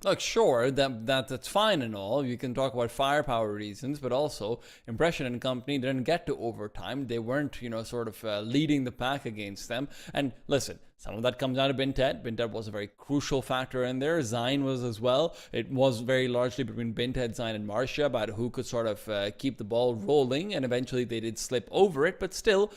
Look, sure, that's fine and all. You can talk about firepower reasons, but also Impression and company didn't get to overtime. They weren't, you know, sort of leading the pack against them. And listen, some of that comes down to Bintet. Bintet was a very crucial factor in there. Zine was as well. It was very largely between Bintet, Zine, and Marcia about who could sort of keep the ball rolling, and eventually they did slip over it, but still,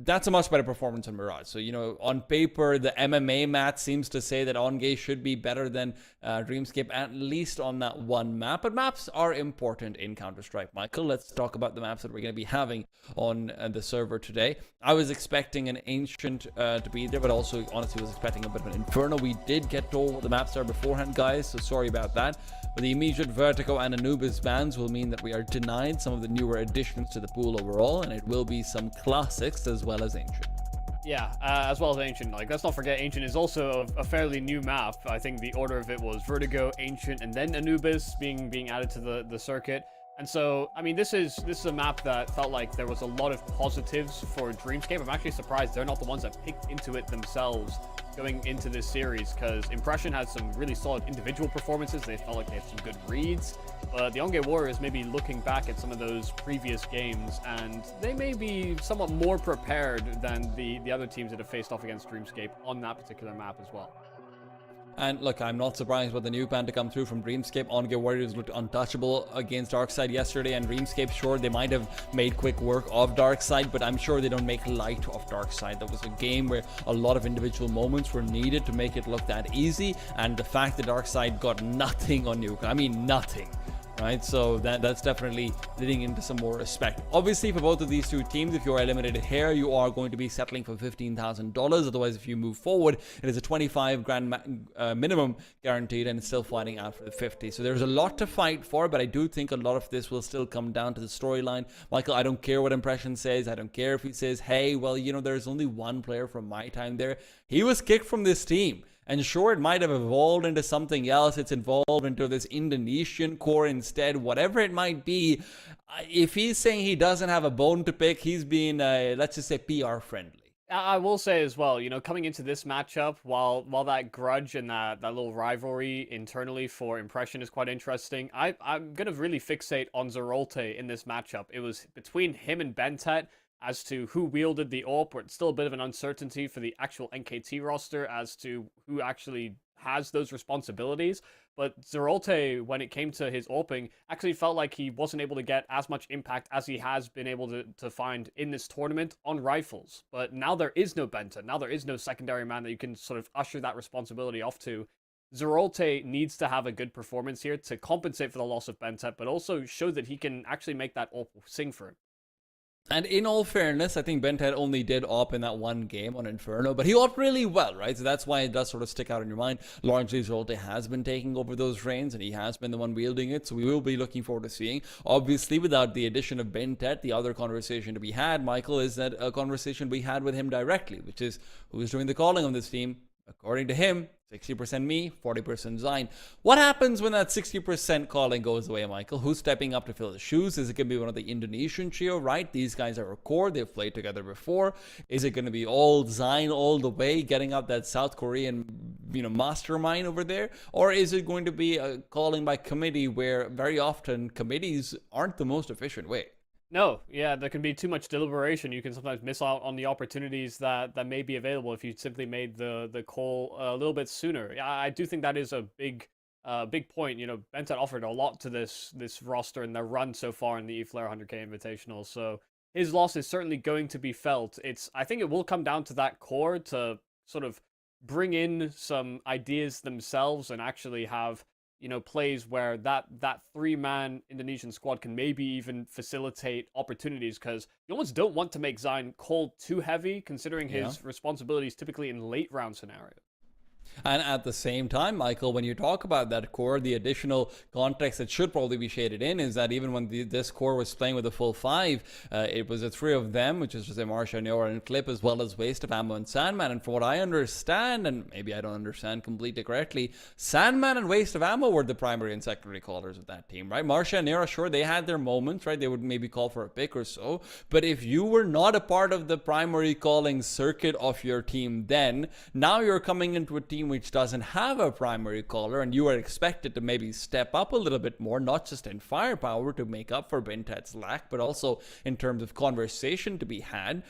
that's a much better performance on Mirage. So, you know, on paper, the MMA math seems to say that Onge should be better than Dreamscape, at least on that one map. But maps are important in Counter-Strike, Michael. Let's talk about the maps that we're going to be having on the server today. I was expecting an Ancient to be there, but also honestly was expecting a bit of an Inferno. We did get told what the maps are beforehand, guys, so sorry about that. But the immediate Vertigo and Anubis bans will mean that we are denied some of the newer additions to the pool overall, and it will be some classics as well as Ancient. Yeah, as well as Ancient. Like, let's not forget, Ancient is also a fairly new map. I think the order of it was Vertigo, Ancient, and then Anubis being added to the circuit. And so, I mean, this is a map that felt like there was a lot of positives for Dreamscape. I'm actually surprised they're not the ones that picked into it themselves going into this series, because Impression had some really solid individual performances. They felt like they had some good reads. But the Onge Warriors may be looking back at some of those previous games, and they may be somewhat more prepared than the other teams that have faced off against Dreamscape on that particular map as well. And look, I'm not surprised with the new ban to come through from Dreamscape. Onge Warriors looked untouchable against Darkside yesterday, and Dreamscape, sure, they might have made quick work of Darkside, but I'm sure they don't make light of Darkside. That was a game where a lot of individual moments were needed to make it look that easy, and the fact that Darkside got nothing on Nuke, I mean nothing. Right, so that's definitely leading into some more respect. Obviously, for both of these two teams, if you are eliminated here, you are going to be settling for $15,000. Otherwise, if you move forward, it is a 25 grand minimum guaranteed, and it's still fighting out for the 50. So there's a lot to fight for, but I do think a lot of this will still come down to the storyline. Michael, I don't care what Impression says. I don't care if he says, hey, well, you know, there's only one player from my time there. He was kicked from this team. And sure, it might have evolved into something else. It's evolved into this Indonesian core instead, whatever it might be. If he's saying he doesn't have a bone to pick, he's being, let's just say, PR friendly. I will say as well, you know, coming into this matchup, while that grudge and that little rivalry internally for Impression is quite interesting, I'm going to really fixate on Zerolte in this matchup. It was between him and Bentet as to who wielded the AWP, but it's still a bit of an uncertainty for the actual NKT roster as to who actually has those responsibilities. But Zerolte, when it came to his AWPing, actually felt like he wasn't able to get as much impact as he has been able to find in this tournament on rifles. But now there is no Benta, now there is no secondary man that you can sort of usher that responsibility off to. Zerolte needs to have a good performance here to compensate for the loss of Benta, but also show that he can actually make that AWP sing for him. And in all fairness, I think Bentet only did op in that one game on Inferno, but he opted really well, right? So that's why it does sort of stick out in your mind. Largely, Zolte has been taking over those reins, and he has been the one wielding it, so we will be looking forward to seeing. Obviously, without the addition of Bentet, the other conversation to be had, Michael, is that a conversation we had with him directly, which is who's doing the calling on this team. According to him, 60% me, 40% Zine. What happens when that 60% calling goes away, Michael? Who's stepping up to fill the shoes? Is it going to be one of the Indonesian trio, right? These guys are a core. They've played together before. Is it going to be all Zine all the way, getting up that South Korean, mastermind over there? Or is it going to be a calling by committee where very often committees aren't the most efficient way? No, yeah, there can be too much deliberation. You can sometimes miss out on the opportunities that may be available if you simply made the call a little bit sooner. Yeah, I do think that is a big point. Benton offered a lot to this roster and their run so far in the Eflare 100K Invitational. So his loss is certainly going to be felt. I think it will come down to that core to sort of bring in some ideas themselves and actually have plays where that three-man Indonesian squad can maybe even facilitate opportunities, because you almost don't want to make Zine cold too heavy, considering his responsibilities typically in late round scenarios. And at the same time, Michael, when you talk about that core, the additional context that should probably be shaded in is that even when this core was playing with a full five, it was the three of them, which is Jose Marcia, Neora, and Clip, as well as Waste of Ammo and Sandman. And from what I understand, and maybe I don't understand completely correctly, Sandman and Waste of Ammo were the primary and secondary callers of that team, right? Marcia and Neora, sure, they had their moments, right? They would maybe call for a pick or so. But if you were not a part of the primary calling circuit of your team then, now you're coming into a team which doesn't have a primary caller, and you are expected to maybe step up a little bit more, not just in firepower to make up for Bentet's lack, but also in terms of conversation to be had.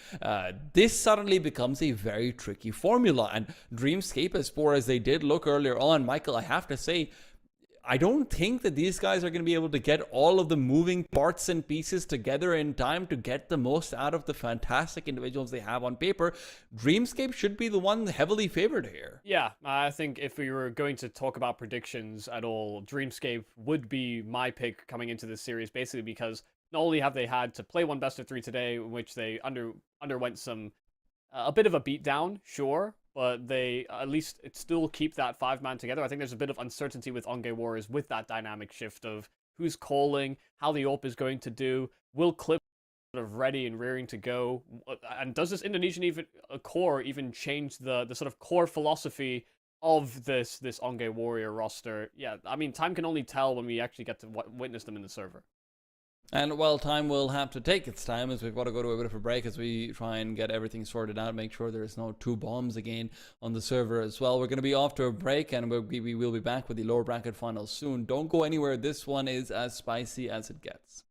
This suddenly becomes a very tricky formula, and Dreamscape, as poor as they did look earlier on, Michael, I have to say, I don't think that these guys are going to be able to get all of the moving parts and pieces together in time to get the most out of the fantastic individuals they have on paper. Dreamscape should be the one heavily favored here. Yeah, I think if we were going to talk about predictions at all, Dreamscape would be my pick coming into this series, basically because not only have they had to play one best of three today, in which they underwent a bit of a beatdown, sure, but they at least still keep that five-man together. I think there's a bit of uncertainty with Onge Warriors with that dynamic shift of who's calling, how the AWP is going to do, will Clip sort of ready and rearing to go, and does this Indonesian core even change the sort of core philosophy of this Onge Warrior roster? Yeah, I mean, time can only tell when we actually get to witness them in the server. And well, time will have to take its time, as we've got to go to a bit of a break as we try and get everything sorted out, make sure there's no two bombs again on the server as well. We're going to be off to a break, and we will be back with the lower bracket finals soon. Don't go anywhere. This one is as spicy as it gets.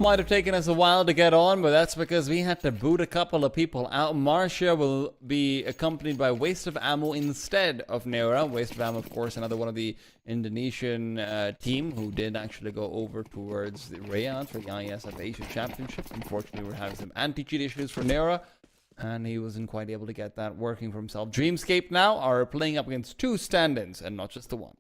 might have taken us a while to get on, but that's because we had to boot a couple of people out. Marcia will be accompanied by Waste of Ammo instead of Nera. Waste of Ammo, of course, another one of the Indonesian team who did actually go over towards the Riyadh for the ISF Asia Championship. Unfortunately, we're having some anti-cheat issues for Nera, and he wasn't quite able to get that working for himself. Dreamscape now are playing up against 2 stand-ins and not just the one.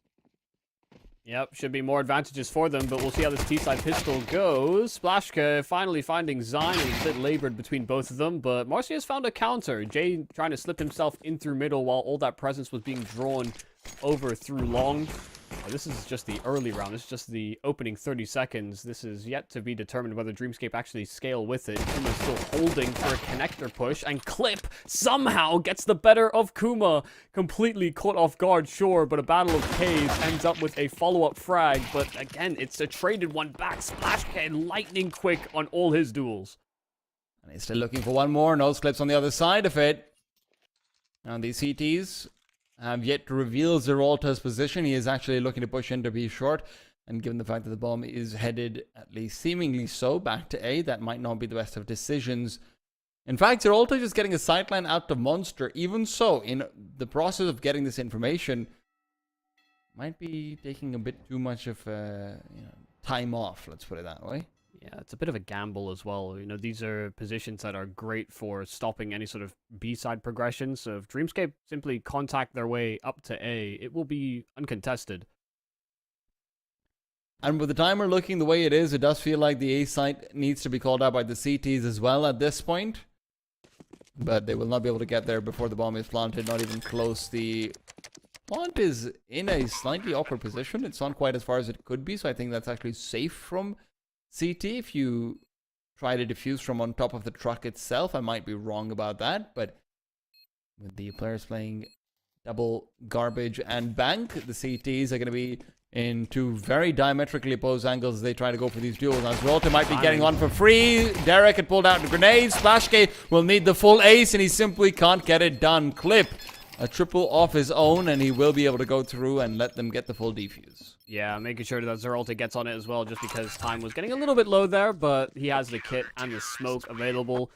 Yep, should be more advantages for them, but we'll see how this T-side pistol goes. Splashka finally finding Zine, and a bit labored between both of them, but Marcy has found a counter. Jay trying to slip himself in through middle while all that presence was being drawn over through long. This is just the early round. This is just the opening 30 seconds. This is yet to be determined whether Dreamscape actually scale with it. Kuma's still holding for a connector push, and Clip somehow gets the better of Kuma. Completely caught off guard, sure, but a battle of K's ends up with a follow-up frag. But again, it's a traded one back. Splashka lightning quick on all his duels. And he's still looking for one more. Nose clips on the other side of it. Now these CTs have yet to reveal Zeralta's position. He is actually looking to push in to be short. And given the fact that the bomb is headed, at least seemingly so, back to A, that might not be the best of decisions. In fact, Zeralta just getting a sightline out of Monster. Even so, in the process of getting this information, might be taking a bit too much of time off, let's put it that way. Yeah, it's a bit of a gamble as well. You know, these are positions that are great for stopping any sort of B-side progression. So if Dreamscape simply contact their way up to A, it will be uncontested. And with the timer looking the way it is, it does feel like the A site needs to be called out by the CTs as well at this point. But they will not be able to get there before the bomb is planted, not even close. The plant is in a slightly awkward position. It's not quite as far as it could be, so I think that's actually safe from CT. If you try to defuse from on top of the truck itself, I might be wrong about that, but with the players playing double garbage and bank, the CTs are going to be in 2 very diametrically opposed angles as they try to go for these duels. Now Zeralta might be getting one for free. Derek had pulled out the grenade. Splashgate will need the full ace, and he simply can't get it done. Clip a triple off his own, and he will be able to go through and let them get the full defuse. Yeah, making sure that Zeralta gets on it as well, just because time was getting a little bit low there, but he has the kit and the smoke available.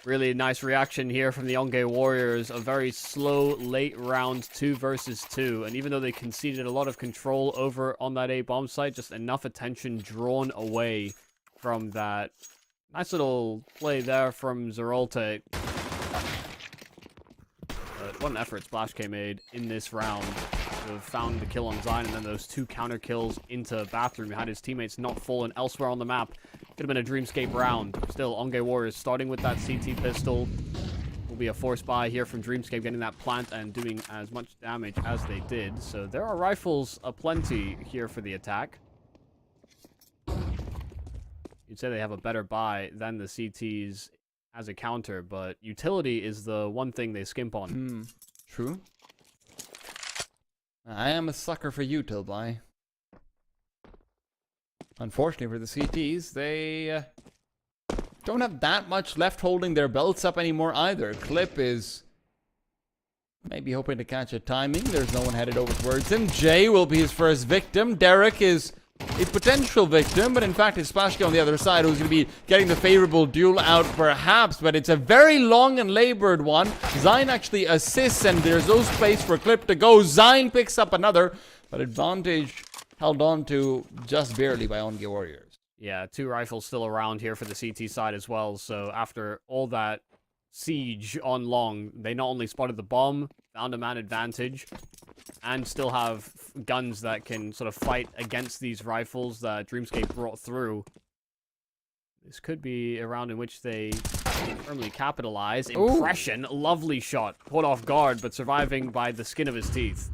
Really nice reaction here from the Onge Warriors. A very slow late round 2 versus 2, and even though they conceded a lot of control over on that A bomb site, just enough attention drawn away from that. Nice little play there from Zeralta. What an effort Splashk made in this round. To have found the kill on Zine, and then those 2 counter kills into Bathroom. Had his teammates not fallen elsewhere on the map. Could have been a Dreamscape round. Still, Onge Warriors starting with that CT pistol. Will be a force buy here from Dreamscape, getting that plant and doing as much damage as they did. So there are rifles aplenty here for the attack. You'd say they have a better buy than the CTs as a counter, but utility is the one thing they skimp on. True. I am a sucker for util buy. Unfortunately for the CTs, they don't have that much left holding their belts up anymore either. Clip is maybe hoping to catch a timing. There's no one headed over towards him. Jay will be his first victim. Derek is a potential victim, but in fact it's Splashka on the other side who's going to be getting the favorable duel out perhaps, but it's a very long and labored one. Zine actually assists, and there's no space for Clip to go. Zine picks up another, but advantage held on to just barely by Onge Warriors. Yeah, 2 rifles still around here for the CT side as well, so after all that siege on long, they not only spotted the bomb, found a man advantage, and still have guns that can sort of fight against these rifles that Dreamscape brought through. This could be a round in which they firmly capitalize. Impression, lovely shot. Caught off guard, but surviving by the skin of his teeth.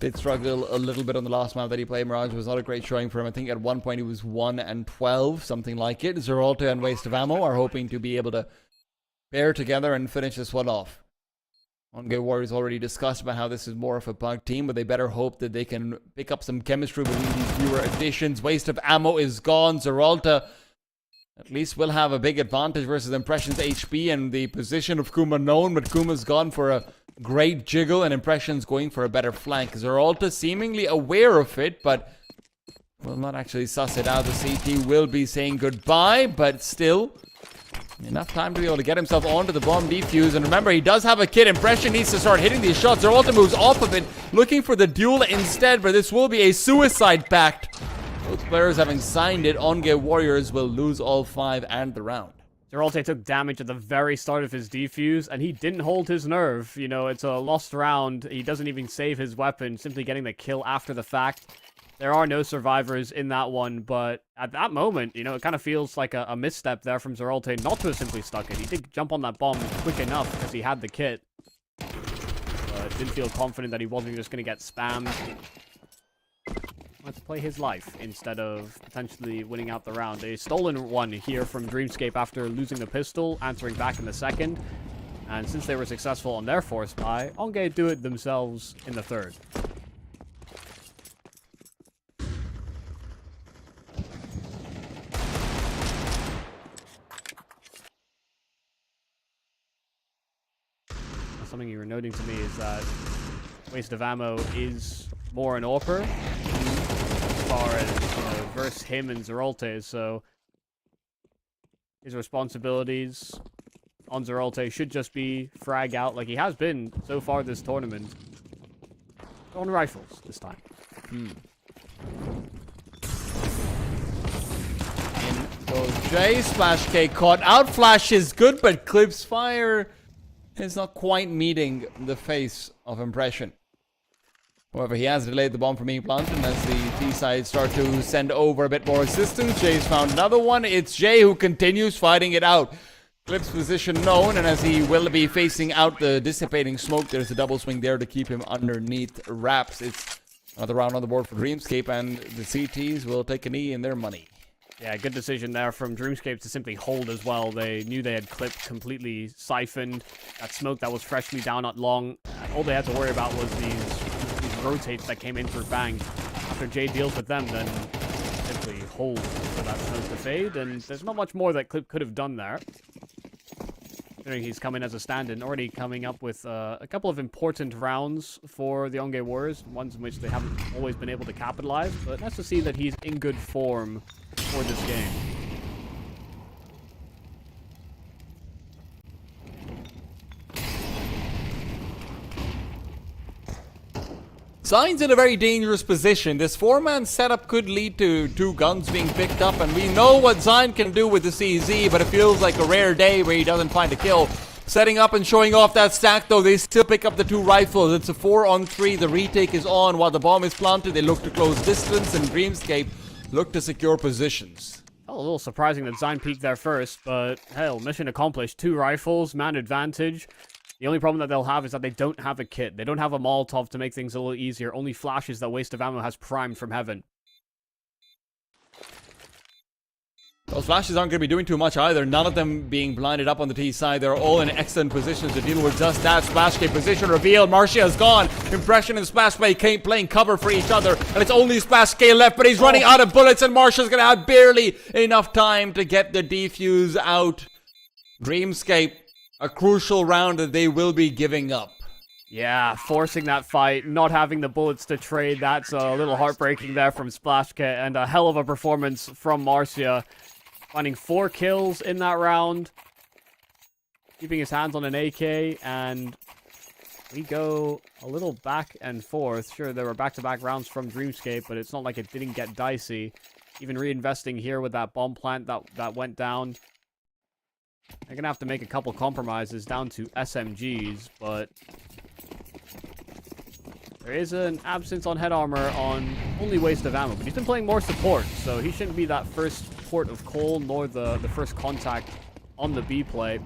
Did struggle a little bit on the last map that he played. Mirage was not a great showing for him. I think at one point he was 1 and 12, something like it. Zeralta and Waste of Ammo are hoping to be able to pair together and finish this one off. Onge Warriors already discussed about how this is more of a pug team, but they better hope that they can pick up some chemistry with these fewer additions. Waste of Ammo is gone. Zeralta at least will have a big advantage versus Impression's HP and the position of Kuma known, but Kuma's gone for a great jiggle and Impression's going for a better flank. Zeralta seemingly aware of it, but will not actually suss it out. The CT will be saying goodbye, but still enough time to be able to get himself onto the bomb defuse. And remember, he does have a kit. Impression needs to start hitting these shots. Zeralta moves off of it, looking for the duel instead, but this will be a suicide pact. Both players having signed it. Onge Warriors will lose all 5 and the round. Zeralta took damage at the very start of his defuse, and he didn't hold his nerve. You know, it's a lost round. He doesn't even save his weapon, simply getting the kill after the fact. There are no survivors in that one, but at that moment, you know, it kind of feels like a misstep there from Zeralta not to have simply stuck it. He did jump on that bomb quick enough because he had the kit, but didn't feel confident that he wasn't just going to get spammed. Let's play his life instead of potentially winning out the round. A stolen one here from Dreamscape after losing the pistol, answering back in the second. And since they were successful on their force buy, Onge do it themselves in the third. Something you were noting to me is that waste of ammo is more an AWPer as far as, you know, versus him and Zeralta, so his responsibilities on Zeralta should just be frag out like he has been so far this tournament. On rifles this time. In goes Jay. Splash K caught out. Flash is good, but Clip's fire is not quite meeting the face of Impression. However, he has delayed the bomb from being planted, and as the T-side start to send over a bit more assistance, Jay's found another one. It's Jay who continues fighting it out. Clip's position known, and as he will be facing out the dissipating smoke, there's a double swing there to keep him underneath wraps. It's another round on the board for Dreamscape, and the CTs will take a knee in their money. Yeah, good decision there from Dreamscape to simply hold as well. They knew they had Clip completely siphoned. That smoke that was freshly down not long. All they had to worry about was these rotates that came in through Bang. After Jay deals with them, then simply hold for that smoke to fade. And there's not much more that Clip could have done there. Considering he's come in as a stand-in, already coming up with a couple of important rounds for the Onge Warriors. Ones in which they haven't always been able to capitalize. But nice to see that he's in good form for this game. Zion's in a very dangerous position. This 4-man setup could lead to 2 guns being picked up, and we know what Zion can do with the CZ, but it feels like a rare day where he doesn't find a kill. Setting up and showing off that stack, though, they still pick up the 2 rifles. It's a 4-on-3. The retake is on while the bomb is planted. They look to close distance, and Dreamscape look to secure positions. Oh, a little surprising that Zion peeked there first, but hell, mission accomplished. 2 rifles, man advantage. The only problem that they'll have is that they don't have a kit. They don't have a Molotov to make things a little easier. Only flashes that Waste of Ammo has primed from heaven. Those flashes aren't going to be doing too much either. None of them being blinded up on the T side. They're all in excellent positions to deal with just that. Splash K position revealed. Marcia is gone. Impression and Splash K playing cover for each other. And it's only Splash K left, but he's running out of bullets, and Marcia's going to have barely enough time to get the defuse out. Dreamscape, a crucial round that they will be giving up. Yeah, forcing that fight, not having the bullets to trade. That's a little heartbreaking there from Splash K, and a hell of a performance from Marcia. Finding 4 kills in that round. Keeping his hands on an AK, and we go a little back and forth. Sure, there were back-to-back rounds from Dreamscape, but it's not like it didn't get dicey. Even reinvesting here with that bomb plant that went down. They're going to have to make a couple compromises down to SMGs, but there is an absence on head armor on only Waste of Ammo. But he's been playing more support, so he shouldn't be that first port of call, nor the first contact on the B play.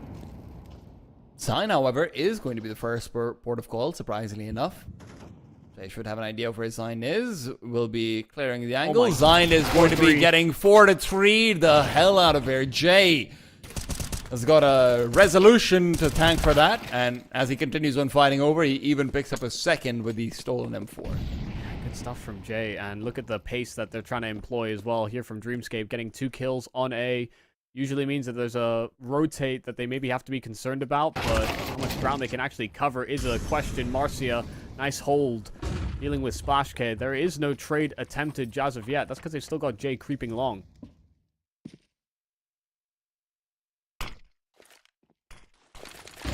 Zion, however, is going to be the first port of call, surprisingly enough. They should have an idea of where Zion is. We'll be clearing the angle. Zion is going to be getting 4-3 the hell out of here. Jay has got a resolution to thank for that, and as he continues on fighting over, he even picks up a second with the stolen M4. Good stuff from Jay, and look at the pace that they're trying to employ as well here from Dreamscape. Getting 2 kills on A usually means that there's a rotate that they maybe have to be concerned about, but how much ground they can actually cover is a question. Marcia, nice hold Dealing with Splash K. There is no trade attempted as of yet. That's because they've still got Jay creeping long.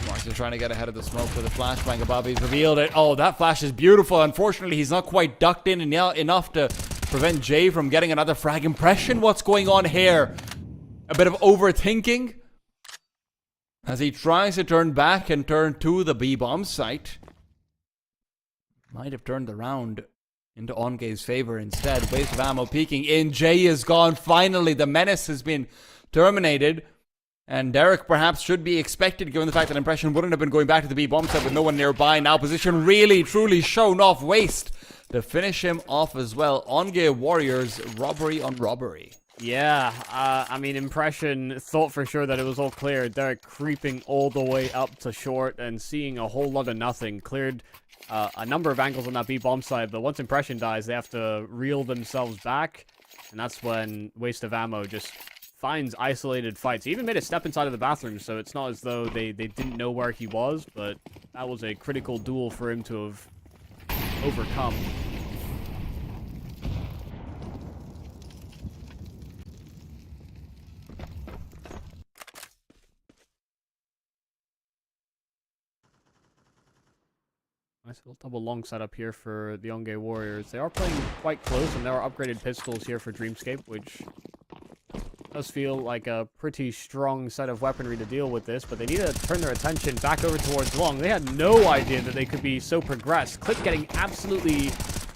Marshall trying to get ahead of the smoke with a flashbang above. He's revealed it. Oh, that flash is beautiful. Unfortunately, he's not quite ducked in enough to prevent Jay from getting another frag. Impression, what's going on here? A bit of overthinking as he tries to turn back and turn to the B-bomb site. Might have turned the round into Onge's favor instead. Waste of ammo peeking in. Jay is gone. Finally, the menace has been terminated. And Derek perhaps should be expected, given the fact that Impression wouldn't have been going back to the B-bomb set with no one nearby. Now position really, truly shown off. Waste to finish him off as well. Onge Warriors, robbery on robbery. Yeah, I mean, Impression thought for sure that it was all clear. Derek creeping all the way up to short and seeing a whole lot of nothing. Cleared a number of angles on that B-bomb side, but once Impression dies, they have to reel themselves back. And that's when Waste of Ammo just finds isolated fights. He even made a step inside of the bathroom, so it's not as though they didn't know where he was, but that was a critical duel for him to have overcome. Nice little double long setup here for the Onge Warriors. They are playing quite close, and there are upgraded pistols here for Dreamscape, which does feel like a pretty strong set of weaponry to deal with this, but they need to turn their attention back over towards long. They had no idea that they could be so progressed. Click getting absolutely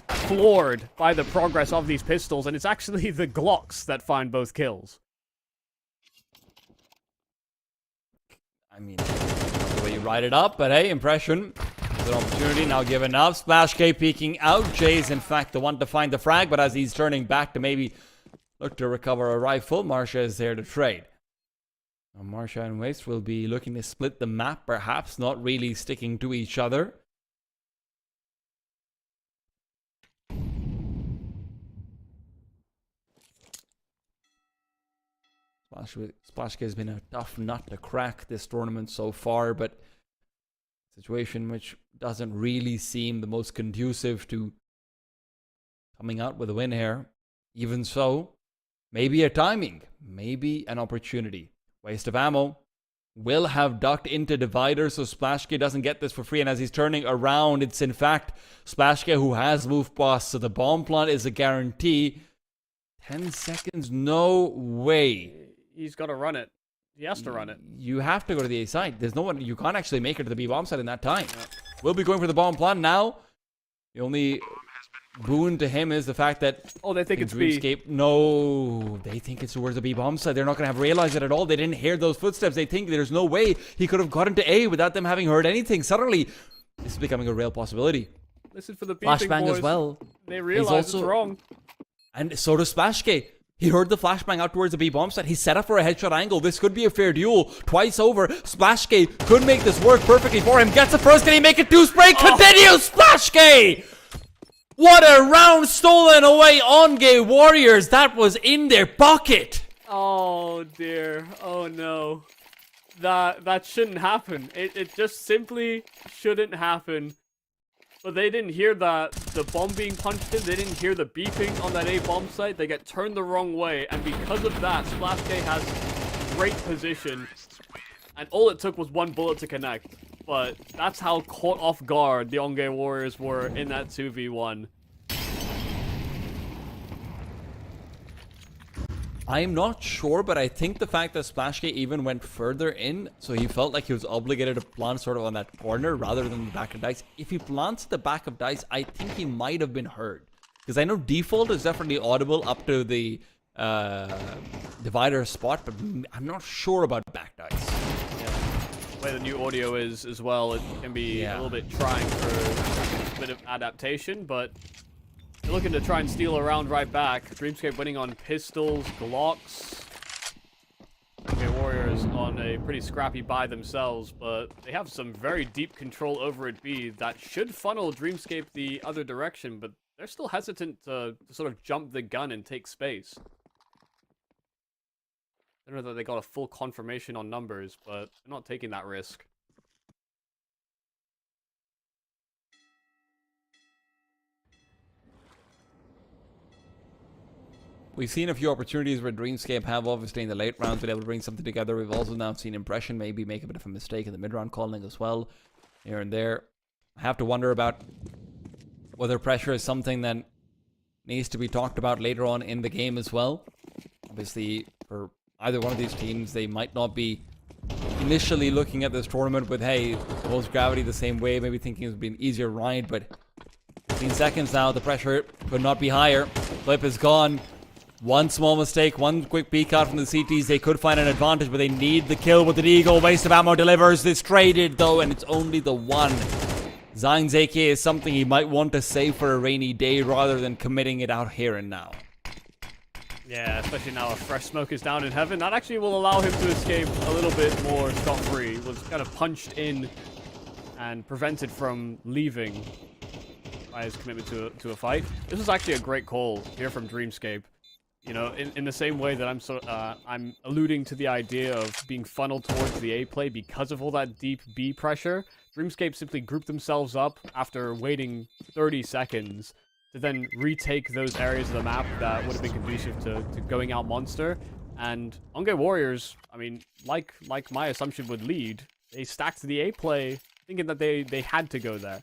floored by the progress of these pistols, and it's actually the Glocks that find both kills. I mean, that's the way you write it up, but hey, Impression. Good opportunity now given up. Splash K peeking out. Jay's in fact the one to find the frag, but as he's turning back to maybe look to recover a rifle, Marsha is there to trade. Now Marsha and Waste will be looking to split the map, perhaps not really sticking to each other. Splash K has been a tough nut to crack this tournament so far, but situation which doesn't really seem the most conducive to coming out with a win here. Even so, maybe a timing, maybe an opportunity. Waste of ammo. Will have ducked into divider, so Splashke doesn't get this for free. And as he's turning around, it's in fact Splashke who has moved past, so the bomb plant is a guarantee. 10 seconds, no way. He's got to run it. He has to run it. You have to go to the A side. There's no one, you can't actually make it to the B bomb side in that time. Yeah. We'll be going for the bomb plant now. The only boon to him is the fact that they think it's B. No, they think it's towards the B bomb side. They're not going to have realized it at all. They didn't hear those footsteps. They think there's no way he could have gotten to A without them having heard anything. Suddenly, this is becoming a real possibility. Listen for the flashbang boys. As well. They realize it's wrong. And so does Splashke. He heard the flashbang out towards the B bomb site. He's set up for a headshot angle. This could be a fair duel. Twice over. Splashke could make this work perfectly for him. Gets the first. Can he make it? Two spray. Continues. Splashke! What a round stolen away on Gay Warriors. That was in their pocket. Oh dear. Oh no. That shouldn't happen. It just simply shouldn't happen. But they didn't hear the bomb being punched in. They didn't hear the beeping on that A bomb site. They get turned the wrong way. And because of that, Splash K has great position. And all it took was one bullet to connect. But that's how caught off guard the Onge Warriors were in that 2v1. I'm not sure, but I think the fact that Splashke even went further in, so he felt like he was obligated to plant sort of on that corner rather than the back of dice. If he plants the back of dice, I think he might have been heard. Because I know default is definitely audible up to the divider spot, but I'm not sure about back dice. Yeah. The way the new audio is as well, it can be a little bit trying for a bit of adaptation, but they're looking to try and steal a round right back. Dreamscape winning on pistols, Glocks. Okay, Warriors on a pretty scrappy buy themselves, but they have some very deep control over at B that should funnel Dreamscape the other direction, but they're still hesitant to sort of jump the gun and take space. I don't know that they got a full confirmation on numbers, but they're not taking that risk. We've seen a few opportunities where Dreamscape have obviously in the late rounds been able to bring something together. We've also now seen Impression maybe make a bit of a mistake in the mid-round calling as well, here and there. I have to wonder about whether pressure is something that needs to be talked about later on in the game as well. Obviously, for either one of these teams, they might not be initially looking at this tournament with, hey, holds gravity the same way, maybe thinking it would be an easier ride, but 15 seconds now, the pressure could not be higher. Flip is gone. One small mistake, one quick peek out from the CTs, they could find an advantage, but they need the kill with the Eagle. Waste of ammo delivers. It's traded though, and it's only the one. Zion's AK is something he might want to save for a rainy day rather than committing it out here and now. Yeah, especially now a fresh smoke is down in heaven. That actually will allow him to escape a little bit more scot-free. Was kind of punched in and prevented from leaving by his commitment to a fight. This was actually a great call here from Dreamscape. You know, in the same way that I'm alluding to the idea of being funneled towards the A play because of all that deep B pressure, Dreamscape simply grouped themselves up after waiting 30 seconds to then retake those areas of the map that would have been conducive to going out Monster. And Onge Warriors, I mean, like my assumption would lead, they stacked the A play thinking that they had to go there.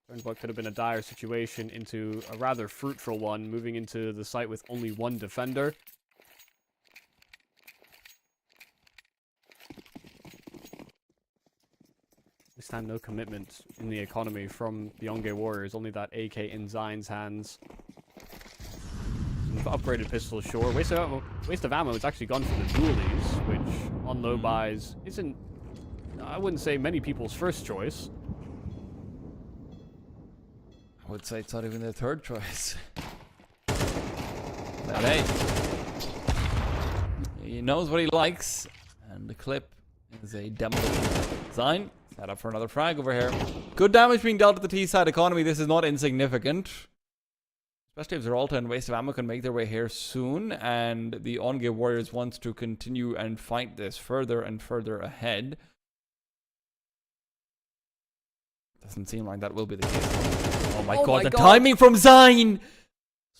Turned what could have been a dire situation into a rather fruitful one, moving into the site with only one defender. This time, no commitment in the economy from the Onge Warriors, only that AK in Zion's hands. Upgraded pistol, sure. Waste of ammo, it's actually gone for the dualies, which on low buys isn't, I wouldn't say many people's first choice. I would say it's not even their third choice. But hey, he knows what he likes, and the clip is a demolition. Sign, set up for another frag over here. Good damage being dealt at the T-side economy. This is not insignificant. Especially if Zeralta and Waste of Ammo can make their way here soon, and the Onge Warriors wants to continue and fight this further and further ahead. Doesn't seem like that will be the case. Oh my god, the timing from Zine!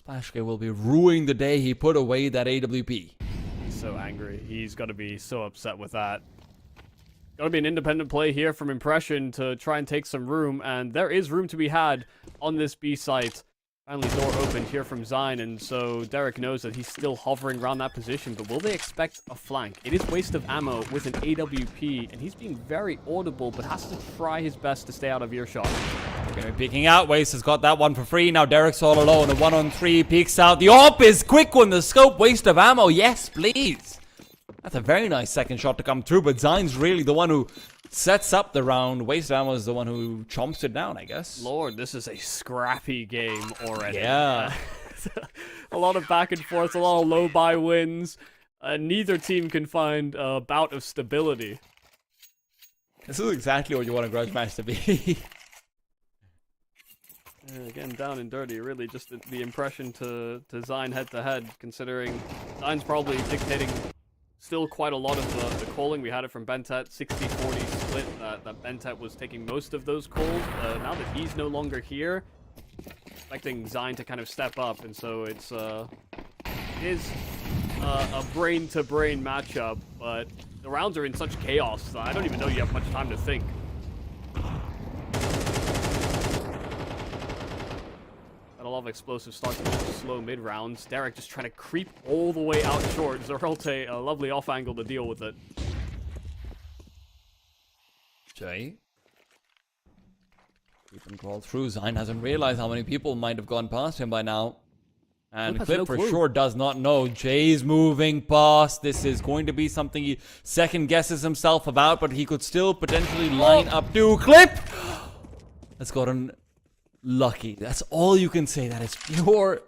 Splashke will be ruining the day he put away that AWP. He's so angry. He's got to be so upset with that. Got to be an independent play here from Impression to try and take some room, and there is room to be had on this B site. Finally, door opened here from Zine, and so Derek knows that he's still hovering around that position, but will they expect a flank? It is Waste of Ammo with an AWP, and he's being very audible, but has to try his best to stay out of earshot. They're going to be peeking out. Waste has got that one for free. Now Derek's all alone. A 1-on-3 peeks out. The AWP is quick one. The scope. Waste of Ammo. Yes, please. That's a very nice second shot to come through, but Zine's really the one who sets up the round. Waste of Ammo is the one who chomps it down, I guess. Lord, this is a scrappy game already. Yeah. A lot of back and forth, a lot of low buy wins. Neither team can find a bout of stability. This is exactly what you want a grudge match to be. Again, down and dirty, really just the impression to Zine head-to-head, considering Zine's probably dictating still quite a lot of the calling. We had it from Bentet, 60-40 split, that Bentet was taking most of those calls. Now that he's no longer here, expecting Zine to kind of step up, and so it is a brain-to-brain matchup, but the rounds are in such chaos that I don't even know you have much time to think. A lot of explosive starts and slow mid-rounds. Derek just trying to creep all the way out short. Zeralte, a lovely off-angle to deal with it. Jay. Keep and crawl through. Zine hasn't realized how many people might have gone past him by now. And Clip for sure does not know. Jay's moving past. This is going to be something he second guesses himself about, but he could still potentially line up to Clip. Let's go on. Lucky. That's all you can say. That is pure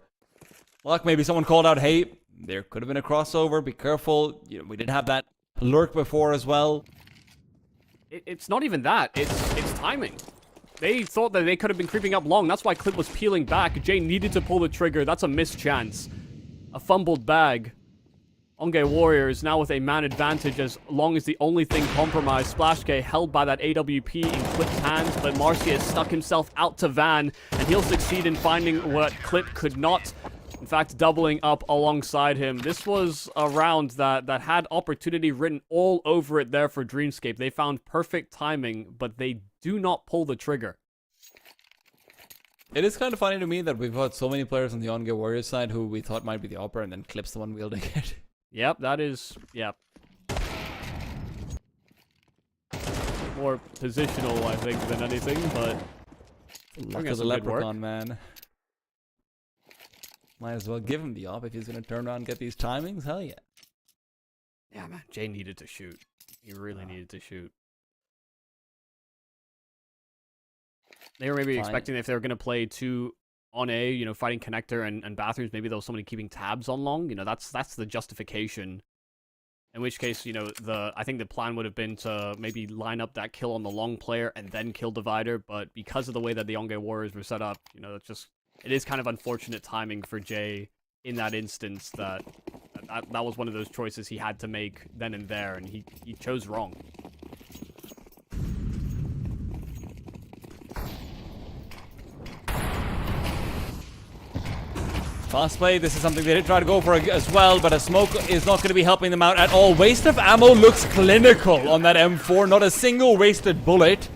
luck. Maybe someone called out, hey, there could have been a crossover. Be careful. You know, we did have that lurk before as well. It's not even that. It's timing. They thought that they could have been creeping up long. That's why Clip was peeling back. Jay needed to pull the trigger. That's a missed chance. A fumbled bag Onge Warriors now with a man advantage as long as the only thing compromised. Splash K held by that AWP in Clip's hands, but Marcia has stuck himself out to Van, and he'll succeed in finding what Clip could not. In fact, doubling up alongside him. This was a round that had opportunity written all over it there for Dreamscape. They found perfect timing, but they do not pull the trigger. It is kind of funny to me that we've had so many players on the Onge Warriors side who we thought might be the Opera, and then Clip's the one wielding it. Yep, that is, yep. More positional, I think, than anything, but... Luck of the Leprechaun, man. Might as well give him the op if he's going to turn around and get these timings. Hell yeah. Yeah, man. Jay needed to shoot. He really needed to shoot. They were maybe expecting if they were going to play two on A, you know, fighting connector and bathrooms, maybe there was somebody keeping tabs on long. You know, that's the justification. In which case, you know, I think the plan would have been to maybe line up that kill on the long player and then kill Divider. But because of the way that the Onge Warriors were set up, you know, it's just... It is kind of unfortunate timing for Jay in that instance that was one of those choices he had to make then and there, and he chose wrong. Fast play, this is something they did try to go for as well, but a smoke is not going to be helping them out at all. Waste of ammo looks clinical on that M4, not a single wasted bullet.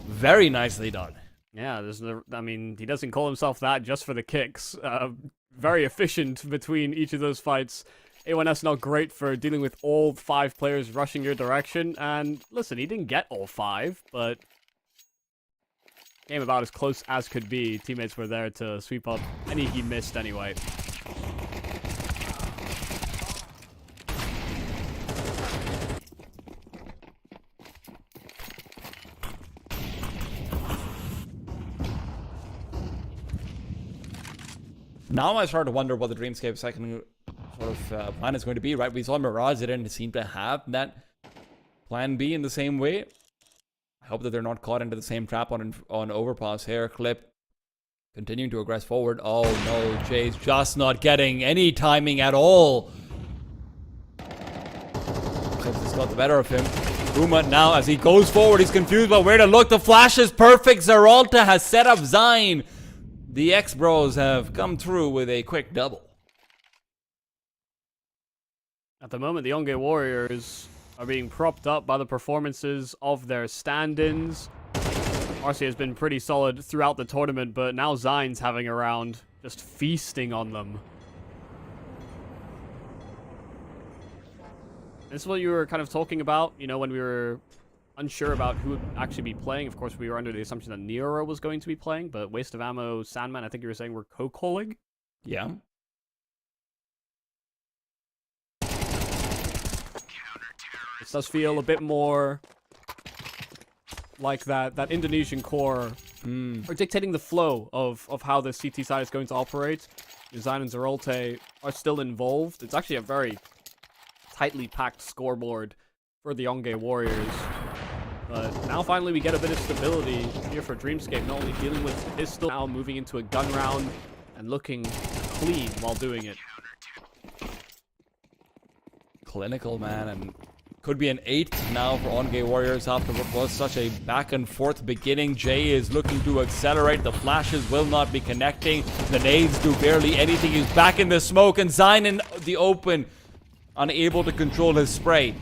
Very nicely done. Yeah, I mean, he doesn't call himself that just for the kicks. Very efficient between each of those fights. A1S not great for dealing with all 5 players rushing your direction. And listen, he didn't get all 5, but came about as close as could be. Teammates were there to sweep up any he missed anyway. Now I start to wonder what the Dreamscape second sort of plan is going to be, right? We saw Mirage didn't seem to have that plan B in the same way. I hope that they're not caught into the same trap on overpass here. Clip continuing to aggress forward. Oh no, Jay's just not getting any timing at all. Clips has got the better of him. Uma now, as he goes forward, he's confused about where to look. The flash is perfect. Zeralta has set up Zine. The X-Bros have come through with a quick double. At the moment, the Onge Warriors are being propped up by the performances of their stand-ins. RC has been pretty solid throughout the tournament, but now Zine's having a round, just feasting on them. This is what you were kind of talking about, you know, when we were unsure about who would actually be playing. Of course, we were under the assumption that Nero was going to be playing, but Waste of Ammo, Sandman, I think you were saying were co-calling? Yeah. This does feel a bit more like that Indonesian core are dictating the flow of how the CT side is going to operate. Design and Zeralte are still involved. It's actually a very tightly packed scoreboard for the Onge Warriors. But now finally we get a bit of stability here for Dreamscape, not only dealing with the pistol, now moving into a gun round and looking clean while doing it. Clinical, man, and could be an 8 now for Onge Warriors after what was such a back and forth beginning. Jay is looking to accelerate. The flashes will not be connecting. The nades do barely anything. He's back in the smoke, and Zine in the open, unable to control his spray.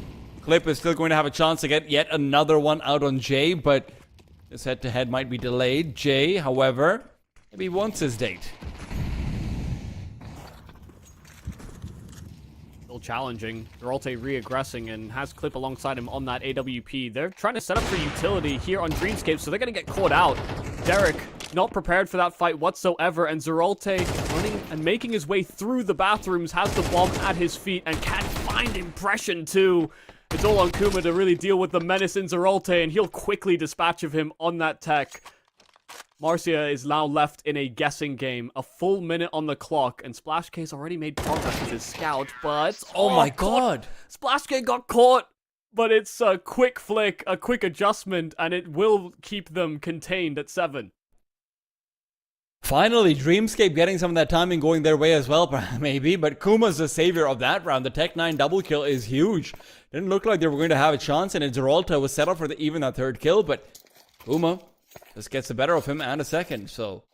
Clip is still going to have a chance to get yet another one out on Jay, but this head-to-head might be delayed. Jay, however, maybe wants his date. Still challenging. Zeralte re-aggressing and has Clip alongside him on that AWP. They're trying to set up for utility here on Dreamscape, so they're going to get caught out. Derek not prepared for that fight whatsoever, and Zeralte running and making his way through the bathrooms, has the bomb at his feet and can't find impression too. It's all on Kuma to really deal with the menace in Zeralte, and he'll quickly dispatch of him on that tech. Marcia is now left in a guessing game. A full minute on the clock, and Splash K's already made progress with his scout, but... Oh my god! Splash K got caught! But it's a quick flick, a quick adjustment, and it will keep them contained at 7. Finally, Dreamscape getting some of that timing going their way as well, maybe. But Kuma's the savior of that round. The Tech 9 double kill is huge. Didn't look like they were going to have a chance, and Zeralta was set up for even that third kill, but Kuma just gets the better of him and a second. So,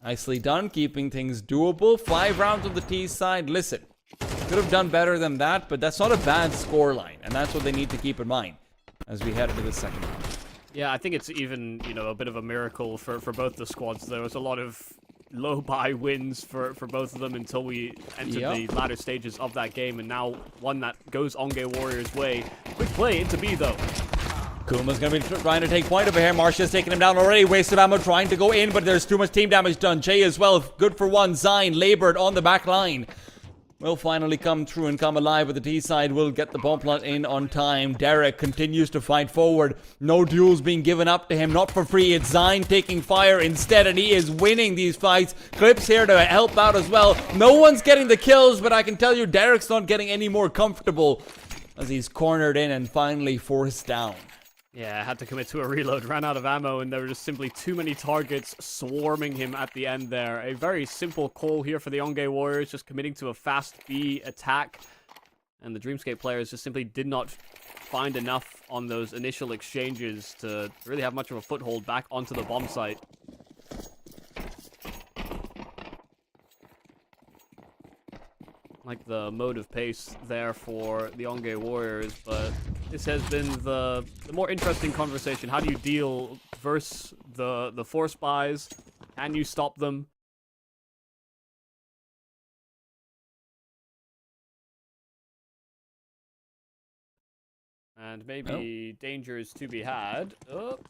nicely done, keeping things doable. 5 rounds on the T side. Listen, could have done better than that, but that's not a bad scoreline, and that's what they need to keep in mind as we head into the second round. Yeah, I think it's even, you know, a bit of a miracle for both the squads. There was a lot of low buy wins for both of them until we entered the latter stages of that game, and now one that goes Onge Warriors' way. Quick play into B, though. Kuma's going to be trying to take point over here. Marcia's taking him down already. Waste of ammo trying to go in, but there's too much team damage done. Jay as well, good for one. Zine labored on the back line. Will finally come through and come alive with the T side. Will get the bomb plot in on time. Derek continues to fight forward. No duels being given up to him. Not for free. It's Zine taking fire instead, and he is winning these fights. Clips here to help out as well. No one's getting the kills, but I can tell you Derek's not getting any more comfortable as he's cornered in and finally forced down. Yeah, I had to commit to a reload, ran out of ammo, and there were just simply too many targets swarming him at the end there. A very simple call here for the Onge Warriors, just committing to a fast B attack. And the Dreamscape players just simply did not find enough on those initial exchanges to really have much of a foothold back onto the bomb site. Like the mode of pace there for the Onge Warriors, but this has been the more interesting conversation. How do you deal versus the force buys? Can you stop them? And maybe dangers to be had. Oh.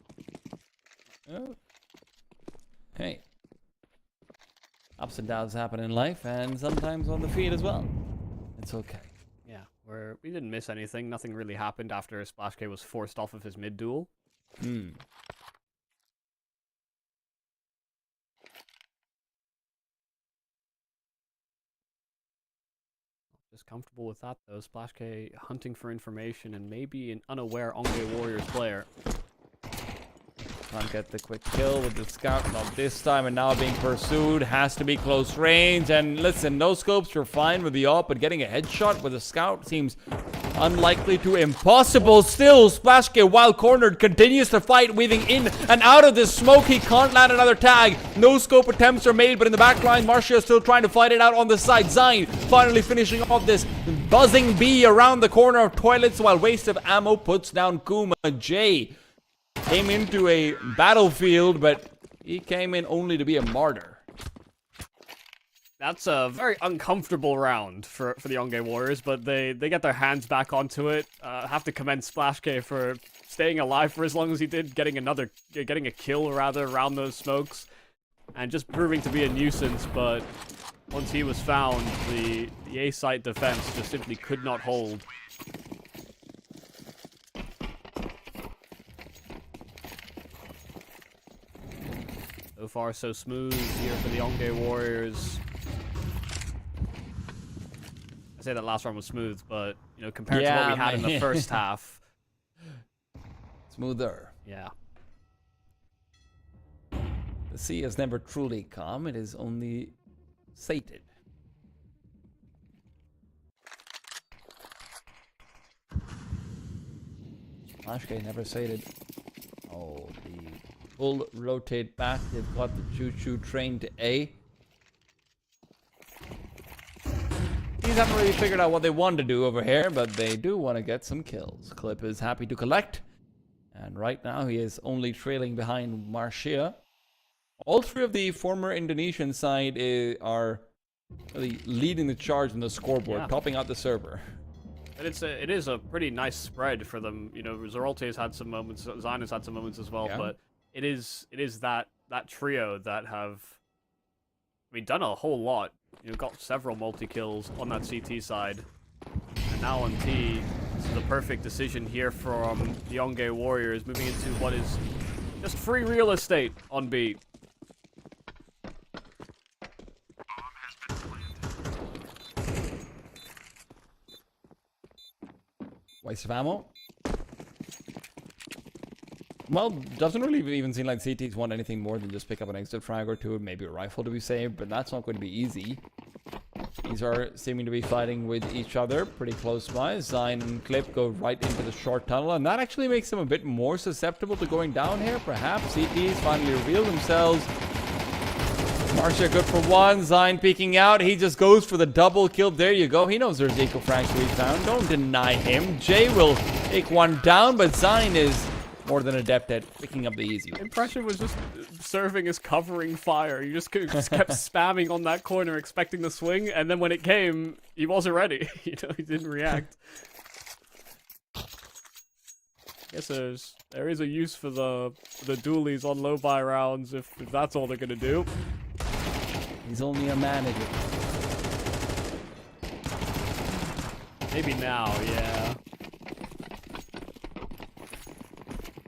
Hey. Ups and downs happen in life, and sometimes on the field as well. It's okay. Yeah, we didn't miss anything. Nothing really happened after Splash K was forced off of his mid duel. Just comfortable with that though. Splash K hunting for information and maybe an unaware Onge Warriors player. Can't get the quick kill with the scout, not this time, and now being pursued. Has to be close range, and listen, no scopes are fine with the op, but getting a headshot with a scout seems unlikely to impossible. Still, Splash K, while cornered, continues to fight, weaving in and out of this smoke. He can't land another tag. No scope attempts are made, but in the back line, Marcia is still trying to fight it out on the side. Zine finally finishing off this buzzing bee around the corner of toilets, while Waste of Ammo puts down Kuma. Jay came into a battlefield, but he came in only to be a martyr. That's a very uncomfortable round for the Onge Warriors, but they get their hands back onto it. Have to commend Splash K for staying alive for as long as he did, getting a kill rather around those smokes, and just proving to be a nuisance. But once he was found, the A site defense just simply could not hold. So far, so smooth here for the Onge Warriors. I say that last round was smooth, but, you know, compared to what we had in the first half. Smoother. Yeah. The sea has never truly calm, it is only sated. Splash K never sated. Oh, the full rotate back. They've got the choo-choo train to A. These haven't really figured out what they want to do over here, but they do want to get some kills. Clip is happy to collect. And right now he is only trailing behind Marcia. All three of the former Indonesian side are really leading the charge in the scoreboard, topping out the server. But it is a pretty nice spread for them. You know, Zeralta has had some moments, Zine has had some moments as well, but it is that trio that have, I mean, done a whole lot. You know, got several multi-kills on that CT side. And now on T, this is the perfect decision here from the Onge Warriors, moving into what is just free real estate on B. Waste of ammo. Well, doesn't really even seem like CTs want anything more than just pick up an exit frag or two, maybe a rifle to be saved, but that's not going to be easy. These are seeming to be fighting with each other pretty close by. Zine and Clip go right into the short tunnel, and that actually makes them a bit more susceptible to going down here. Perhaps CTs finally reveal themselves. Marcia good for one. Zine peeking out. He just goes for the double kill. There you go. He knows there's eco frags to be found. Don't deny him. Jay will take one down, but Zine is more than adept at picking up the easy one. Impression was just serving as covering fire. You just kept spamming on that corner, expecting the swing, and then when it came, he wasn't ready. You know, he didn't react. Guess there is a use for the dualies on low buy rounds if that's all they're gonna do. He's only a manager. Maybe now, yeah.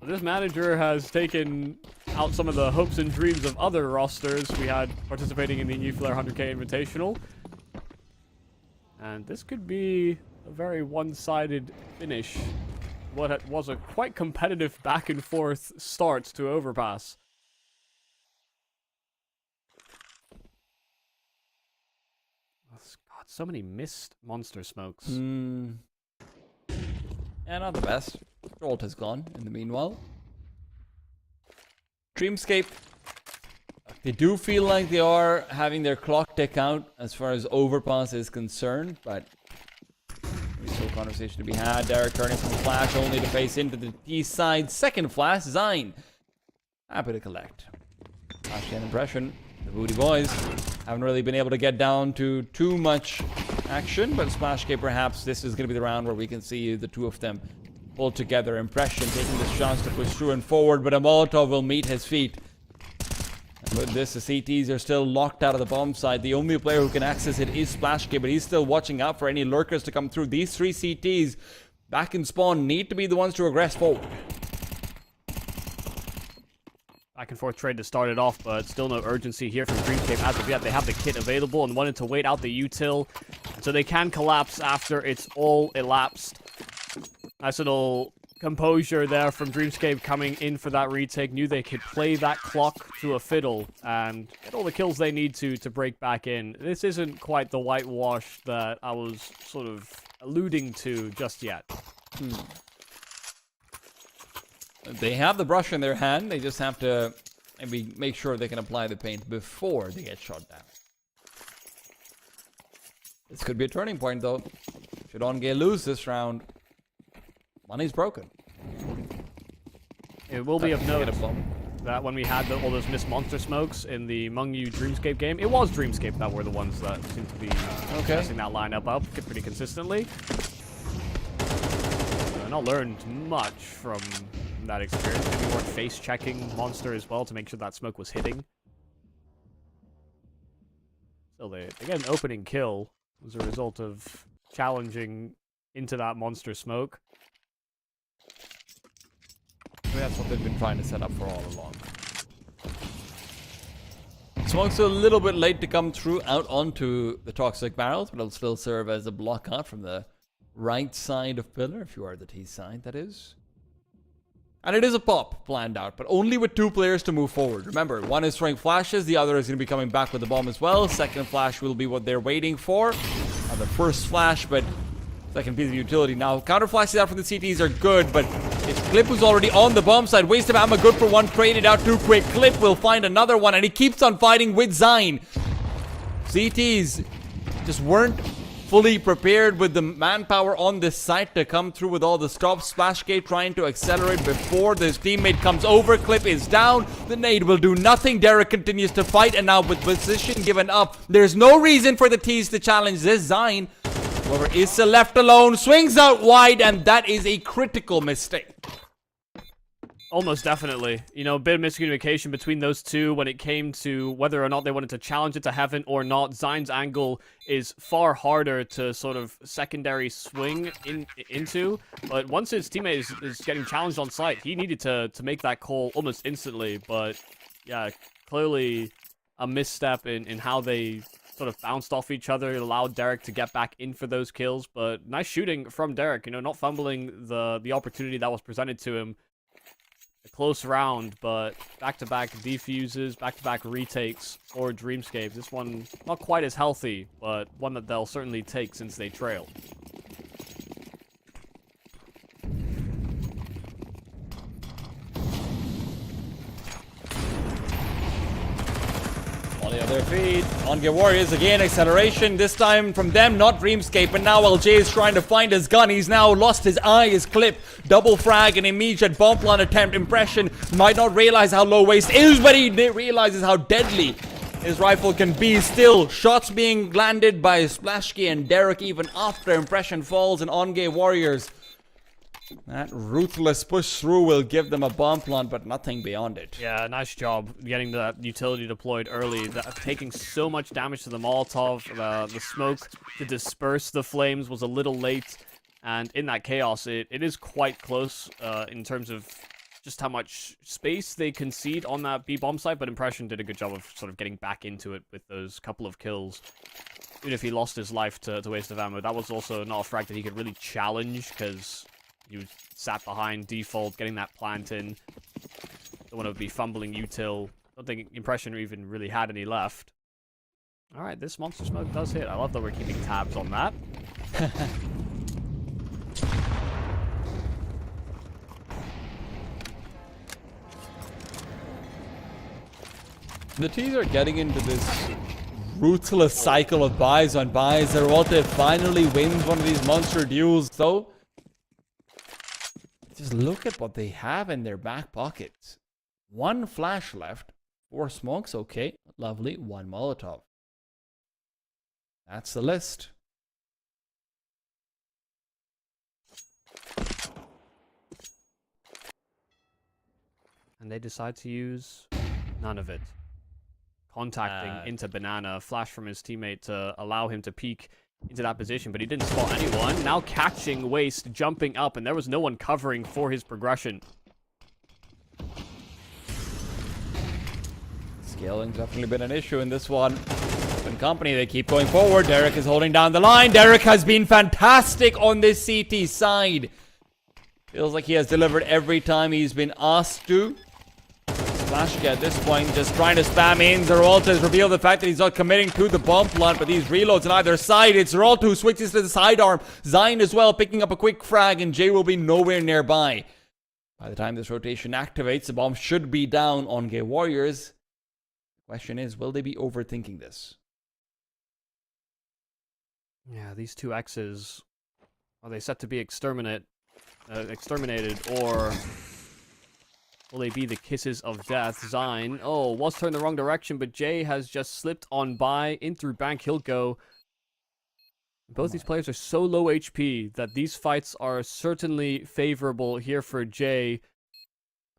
This manager has taken out some of the hopes and dreams of other rosters we had participating in the Eflare 100k Invitational. And this could be a very one-sided finish. What was a quite competitive back and forth start to Overpass. God, so many missed monster smokes. Yeah, not the best. Jolt has gone in the meanwhile. Dreamscape. They do feel like they are having their clock tick out as far as Overpass is concerned, but there's still conversation to be had. Derek turning from flash only to face into the T side. Second flash, Zine. Happy to collect. Flash and impression. The Booty Boys haven't really been able to get down to too much action, but Splashgate perhaps this is going to be the round where we can see the two of them pull together. Impression taking this chance to push through and forward, but a Molotov will meet his feet. And with this, the CTs are still locked out of the bomb site. The only player who can access it is Splashgate, but he's still watching out for any lurkers to come through. These three CTs back in spawn need to be the ones to regress forward. Back and forth trade to start it off, but still no urgency here from Dreamscape as of yet. They have the kit available and wanted to wait out the util, so they can collapse after it's all elapsed. Nice little composure there from Dreamscape coming in for that retake. Knew they could play that clock to a fiddle and get all the kills they need to break back in. This isn't quite the whitewash that I was sort of alluding to just yet. They have the brush in their hand. They just have to maybe make sure they can apply the paint before they get shot down. This could be a turning point, though. Should Onge lose this round, money's broken. It will be of note that when we had all those missed monster smokes in the Mungyu Dreamscape game, it was Dreamscape that were the ones that seemed to be messing that lineup up pretty consistently. Not learned much from that experience. Maybe more face checking monster as well to make sure that smoke was hitting. So they get an opening kill as a result of challenging into that monster smoke. Maybe that's what they've been trying to set up for all along. Smoke's a little bit late to come through out onto the toxic barrels, but it'll still serve as a block out from the right side of pillar, if you are the T side, that is. And it is a pop planned out, but only with two players to move forward. Remember, one is throwing flashes, the other is going to be coming back with the bomb as well. Second flash will be what they're waiting for. The first flash, but second piece of utility. Now, counter flashes out from the CTs are good, but it's Clip who's already on the bomb side. Waste of ammo, good for one, traded out too quick. Clip will find another one, and he keeps on fighting with Zine. CTs just weren't fully prepared with the manpower on this site to come through with all the stops. Splashgate trying to accelerate before this teammate comes over. Clip is down. The nade will do nothing. Derek continues to fight, and now with position given up, there's no reason for the T's to challenge this. Zine, however, is left alone, swings out wide, and that is a critical mistake. Almost definitely. You know, a bit of miscommunication between those two when it came to whether or not they wanted to challenge it to heaven or not. Zine's angle is far harder to sort of secondary swing into. But once his teammate is getting challenged on site, he needed to make that call almost instantly. But yeah, clearly a misstep in how they sort of bounced off each other. It allowed Derek to get back in for those kills. But nice shooting from Derek, you know, not fumbling the opportunity that was presented to him. a close round, but back-to-back defuses, back-to-back retakes for Dreamscape. This one not quite as healthy, but one that they'll certainly take since they trailed. On the other feet, OnGame Warriors again, acceleration, this time from them, not Dreamscape, but now LJ is trying to find his gun. He's now lost his eye, his clip, double frag, an immediate bomb plant attempt. Impression might not realize how low waste is, but he realizes how deadly his rifle can be. Still, shots being landed by Splashki and Derek even after Impression falls, and OnGame Warriors. That ruthless push through will give them a bomb plant, but nothing beyond it. Yeah, nice job getting that utility deployed early. Taking so much damage to the Molotov, the smoke to disperse the flames was a little late. And in that chaos, it is quite close in terms of just how much space they concede on that B-bomb site. But Impression did a good job of sort of getting back into it with those couple of kills. Even if he lost his life to waste of ammo, that was also not a frag that he could really challenge, because he was sat behind default, getting that plant in. Don't want to be fumbling util. Don't think Impression even really had any left. Alright, this monster smoke does hit. I love that we're keeping tabs on that. The T's are getting into this ruthless cycle of buys on buys. Zerwalte finally wins one of these monster duels, though. Just look at what they have in their back pockets. 1 flash left, 4 smokes, okay, lovely, 1 Molotov. That's the list. And they decide to use none of it. Contacting into Banana, flash from his teammate to allow him to peek into that position, but he didn't spot anyone. Now catching Waste, jumping up, and there was no one covering for his progression. Scaling's definitely been an issue in this one. In company, they keep going forward. Derek is holding down the line. Derek has been fantastic on this CT side. Feels like he has delivered every time he's been asked to. Splashki at this point just trying to spam in. Zerwalte has revealed the fact that he's not committing to the bomb plant, but these reloads on either side. It's Zerwalte who switches to the sidearm. Zain as well picking up a quick frag, and Jay will be nowhere nearby. By the time this rotation activates, the bomb should be down on Gay Warriors. The question is, will they be overthinking this? Yeah, these two X's, are they set to be exterminated, or will they be the kisses of death? Zain, oh, was turned the wrong direction, but Jay has just slipped on by. In through bank, he'll go. Both these players are so low HP that these fights are certainly favorable here for Jay.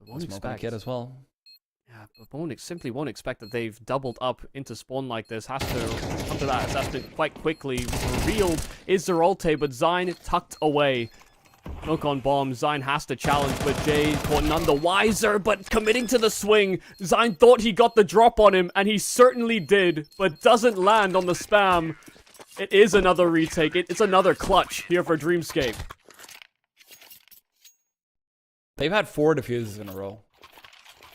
But won't expect as well. Yeah, but simply won't expect that they've doubled up into spawn like this. Has to come to that assessment quite quickly. Revealed is Zerwalte, but Zain tucked away. Smoke on bomb. Zain has to challenge, but Jay caught none the wiser, but committing to the swing. Zain thought he got the drop on him, and he certainly did, but doesn't land on the spam. It is another retake. It's another clutch here for Dreamscape. They've had 4 defuses in a row.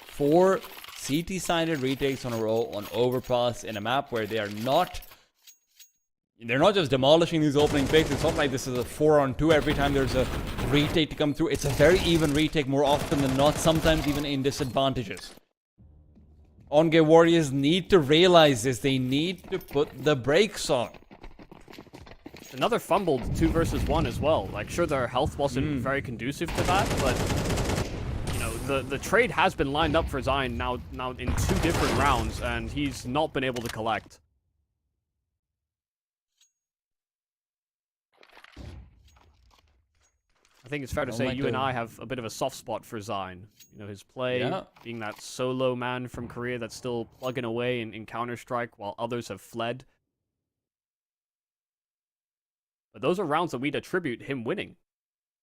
4 CT-sided retakes on a row on Overpass in a map where they're not just demolishing these opening picks. It's not like this is a 4-on-2 every time there's a retake to come through. It's a very even retake more often than not, sometimes even in disadvantages. OnGame Warriors need to realize this. They need to put the brakes on. Another fumbled 2 versus 1 as well. Like, sure, their health wasn't very conducive to that, but you know, the trade has been lined up for Zain now in 2 different rounds, and he's not been able to collect. I think it's fair to say you and I have a bit of a soft spot for Zain. You know, his play, being that solo man from Korea that's still plugging away in Counter-Strike while others have fled. But those are rounds that we'd attribute him winning,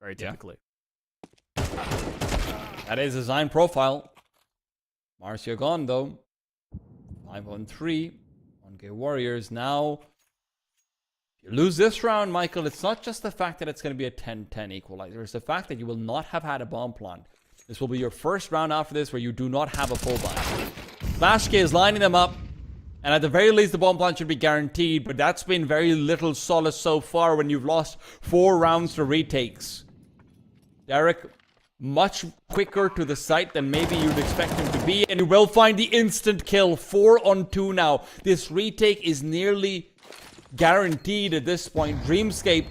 very typically. That is a Zain profile. Marcia gone, though. 5-on-3. OnGame Warriors now. If you lose this round, Michael, it's not just the fact that it's going to be a 10-10 equalizer. It's the fact that you will not have had a bomb plant. This will be your first round after this where you do not have a full buy. Splashk is lining them up. And at the very least, the bomb plant should be guaranteed, but that's been very little solace so far when you've lost 4 rounds to retakes. Derek, much quicker to the site than maybe you'd expect him to be, and you will find the instant kill. 4 on 2 now. This retake is nearly guaranteed at this point. Dreamscape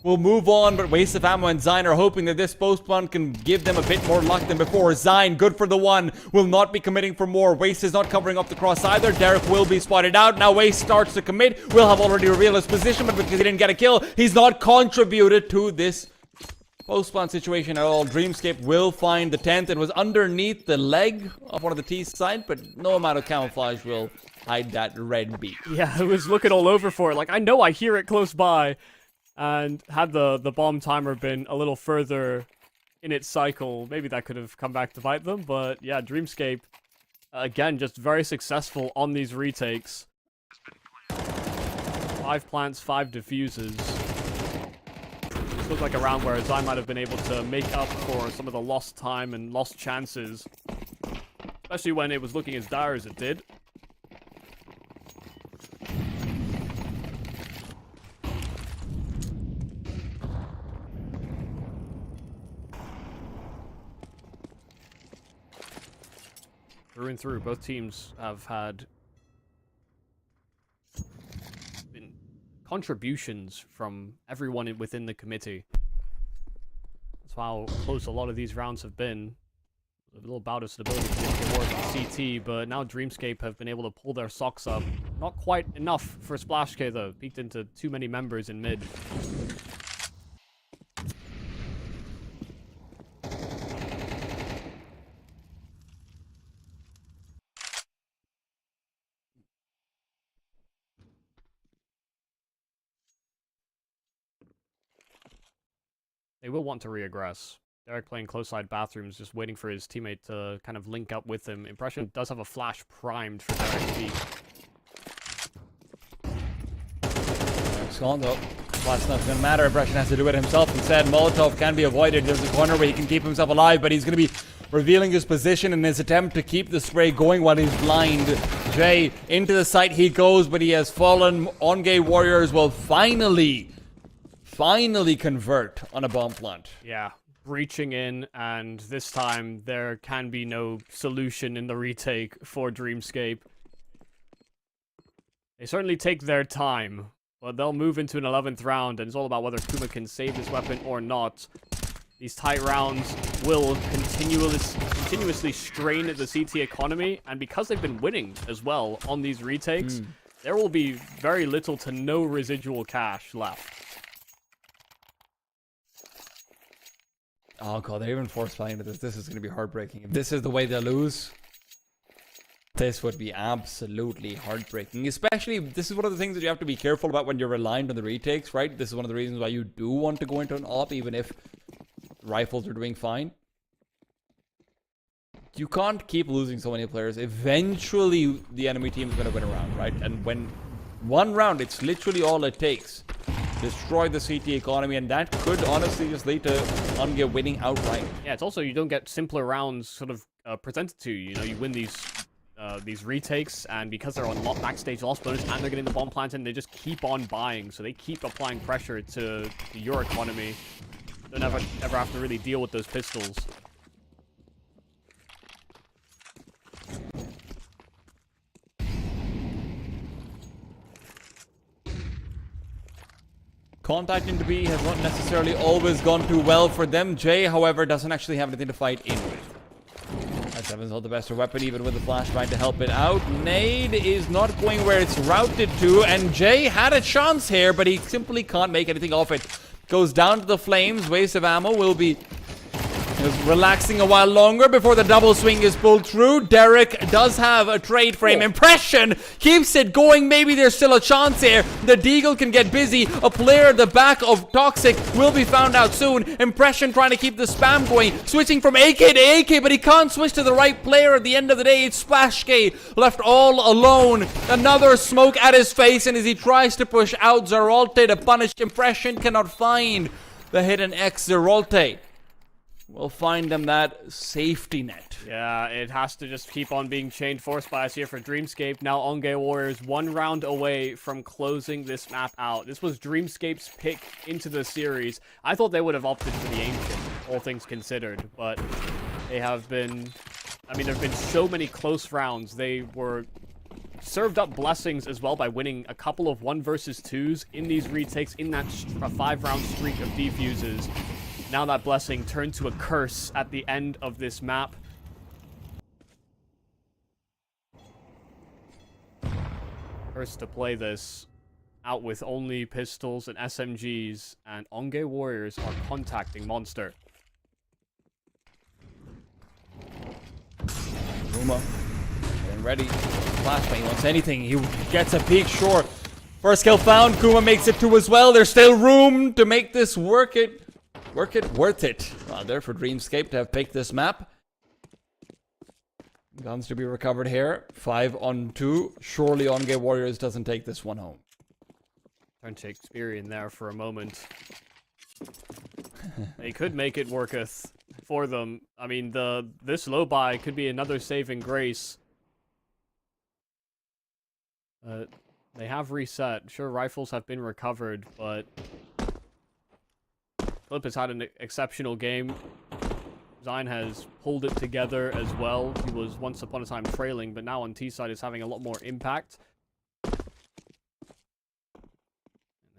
will move on, but Waste of Ammo and Zine are hoping that this post plant can give them a bit more luck than before. Zine, good for the 1, will not be committing for more. Waste is not covering up the cross either. Derek will be spotted out. Now Waste starts to commit. Will have already revealed his position, but because he didn't get a kill, he's not contributed to this post plant situation at all. Dreamscape will find the 10th. It was underneath the leg of one of the T's side, but no amount of camouflage will hide that red beak. Yeah, I was looking all over for it. Like, I know I hear it close by. And had the bomb timer been a little further in its cycle, maybe that could have come back to bite them. But yeah, Dreamscape, again, just very successful on these retakes. 5 plants, 5 diffuses. This looked like a round where Zai might have been able to make up for some of the lost time and lost chances. Especially when it was looking as dire as it did. Through and through, both teams have had contributions from everyone within the committee. That's how close a lot of these rounds have been. A little bout of stability for war CT, but now Dreamscape have been able to pull their socks up. Not quite enough for Splashk though. Peeked into too many members in mid. They will want to reaggress. Derek playing close side bathrooms, just waiting for his teammate to kind of link up with him. Impression does have a flash primed for Derek's peak. It's gone though. Flash's not going to matter. Impression has to do it himself instead. Molotov can be avoided. There's a corner where he can keep himself alive, but he's going to be revealing his position in his attempt to keep the spray going while he's blind. Jay, into the site he goes, but he has fallen. On-gay Warriors will finally convert on a bomb plant. Yeah, breaching in, and this time there can be no solution in the retake for Dreamscape. They certainly take their time, but they'll move into an 11th round, and it's all about whether Kuma can save this weapon or not. These tight rounds will continuously strain the CT economy, and because they've been winning as well on these retakes, there will be very little to no residual cash left. Oh god, they're even force playing into this. This is going to be heartbreaking. If this is the way they lose, this would be absolutely heartbreaking. Especially, this is one of the things that you have to be careful about when you're reliant on the retakes, right? This is one of the reasons why you do want to go into an op, even if rifles are doing fine. You can't keep losing so many players. Eventually, the enemy team is going to win a round, right? And when one round, it's literally all it takes. Destroy the CT economy, and that could honestly just lead to Unge winning outright. Yeah, it's also, you don't get simpler rounds sort of presented to you. You know, you win these retakes, and because they're on backstage loss bonus and they're getting the bomb plant in, they just keep on buying, so they keep applying pressure to your economy. Don't ever have to really deal with those pistols. Contacting to B has not necessarily always gone too well for them. Jay, however, doesn't actually have anything to fight in with. S7's not the best weapon, even with the flashbang to help it out. Nade is not going where it's routed to, and Jay had a chance here, but he simply can't make anything of it. Goes down to the flames. Waste of ammo will be relaxing a while longer before the double swing is pulled through. Derek does have a trade frame. Impression keeps it going. Maybe there's still a chance here. The Deagle can get busy. A player at the back of Toxic will be found out soon. Impression trying to keep the spam going. Switching from AK to AK, but he can't switch to the right player at the end of the day. It's Splashk left all alone. Another smoke at his face, and as he tries to push out Zeralte to punish, Impression cannot find the hidden X Zeralte. will find them that safety net. Yeah, it has to just keep on being chained force bias here for Dreamscape. Now Onge Warriors 1 round away from closing this map out. This was Dreamscape's pick into the series. I thought they would have opted for the Ancient, all things considered, but they have been... I mean, there have been so many close rounds. They were served up blessings as well by winning a couple of 1 versus 2s in these retakes, in that 5-round streak of defuses. Now that blessing turned to a curse at the end of this map. First to play this out with only pistols and SMGs, and Onge Warriors are contacting Monster. Kuma getting ready. Flashbang, he wants anything. He gets a peek, sure. First kill found. Kuma makes it 2 as well. There's still room to make this worth it. Well, there for Dreamscape to have picked this map. Guns to be recovered here. 5 on 2. Surely Onge Warriors doesn't take this one home. Turn Shakespearean there for a moment. They could make it worketh for them. I mean, this low buy could be another saving grace. They have reset. Sure, rifles have been recovered, but Clip has had an exceptional game. Zine has pulled it together as well. He was once upon a time trailing, but now on T side is having a lot more impact.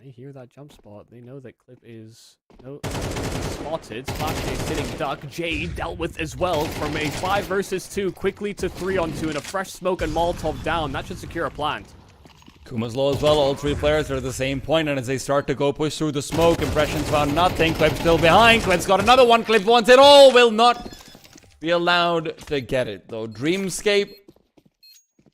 They hear that jump spot. They know that Clip is spotted. Splash J sitting duck. J dealt with as well from a 5 versus 2 quickly to 3 on 2 and a fresh smoke and Molotov down. That should secure a plant. Kuma's low as well. All 3 players are at the same point, and as they start to go push through the smoke, Impressions found nothing. Clip still behind. Clip's got another one. Clip wants it all. Will not be allowed to get it, though. Dreamscape,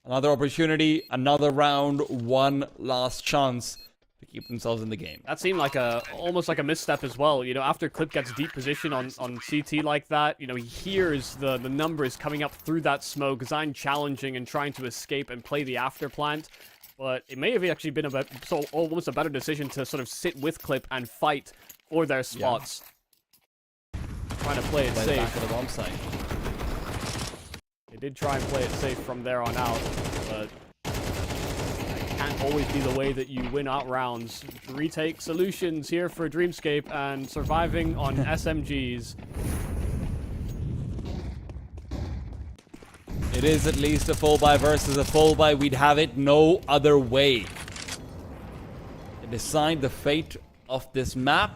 another opportunity, another round, one last chance to keep themselves in the game. That seemed like almost like a misstep as well. You know, after Clip gets deep position on CT like that, you know, he hears the numbers coming up through that smoke. Zine challenging and trying to escape and play the after plant. But it may have actually been almost a better decision to sort of sit with Clip and fight for their spots. Yeah. Trying to play it safe. Back to the bomb site. They did try and play it safe from there on out, but it can't always be the way that you win out rounds. Retake solutions here for Dreamscape and surviving on SMGs. It is at least a full buy versus a full buy. We'd have it no other way. To decide the fate of this map.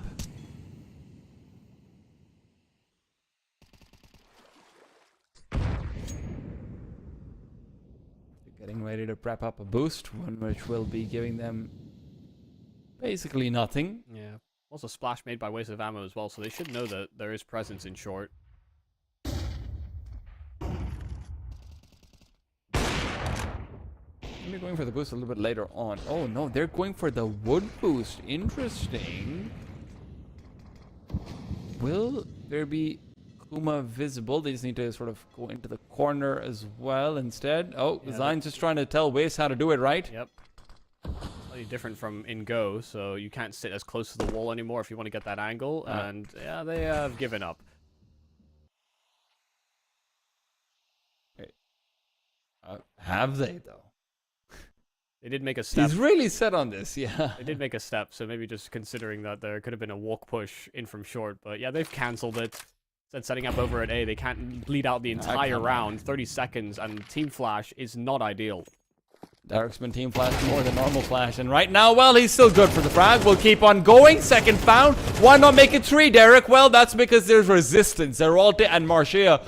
Getting ready to prep up a boost, one which will be giving them basically nothing. Yeah. Also splash made by waste of ammo as well, so they should know that there is presence in short. Maybe going for the boost a little bit later on. Oh no, they're going for the wood boost. Interesting. Will there be Kuma visible? They just need to sort of go into the corner as well instead. Oh, yeah, Zine's just trying to tell Waste how to do it, right? Yep. Slightly different from in Go, so you can't sit as close to the wall anymore if you want to get that angle. And yeah, they have given up. Have they though? They did make a step. He's really set on this, yeah. They did make a step, so maybe just considering that there could have been a walk push in from short. But yeah, they've cancelled it. Instead setting up over at A, they can't bleed out the entire round. 30 seconds, and Team Flash is not ideal. Derek's been Team Flash more than normal Flash, and right now, well, he's still good for the frag. We'll keep on going. Second found. Why not make it 3, Derek? Well, that's because there's resistance. Zeralte and Marcia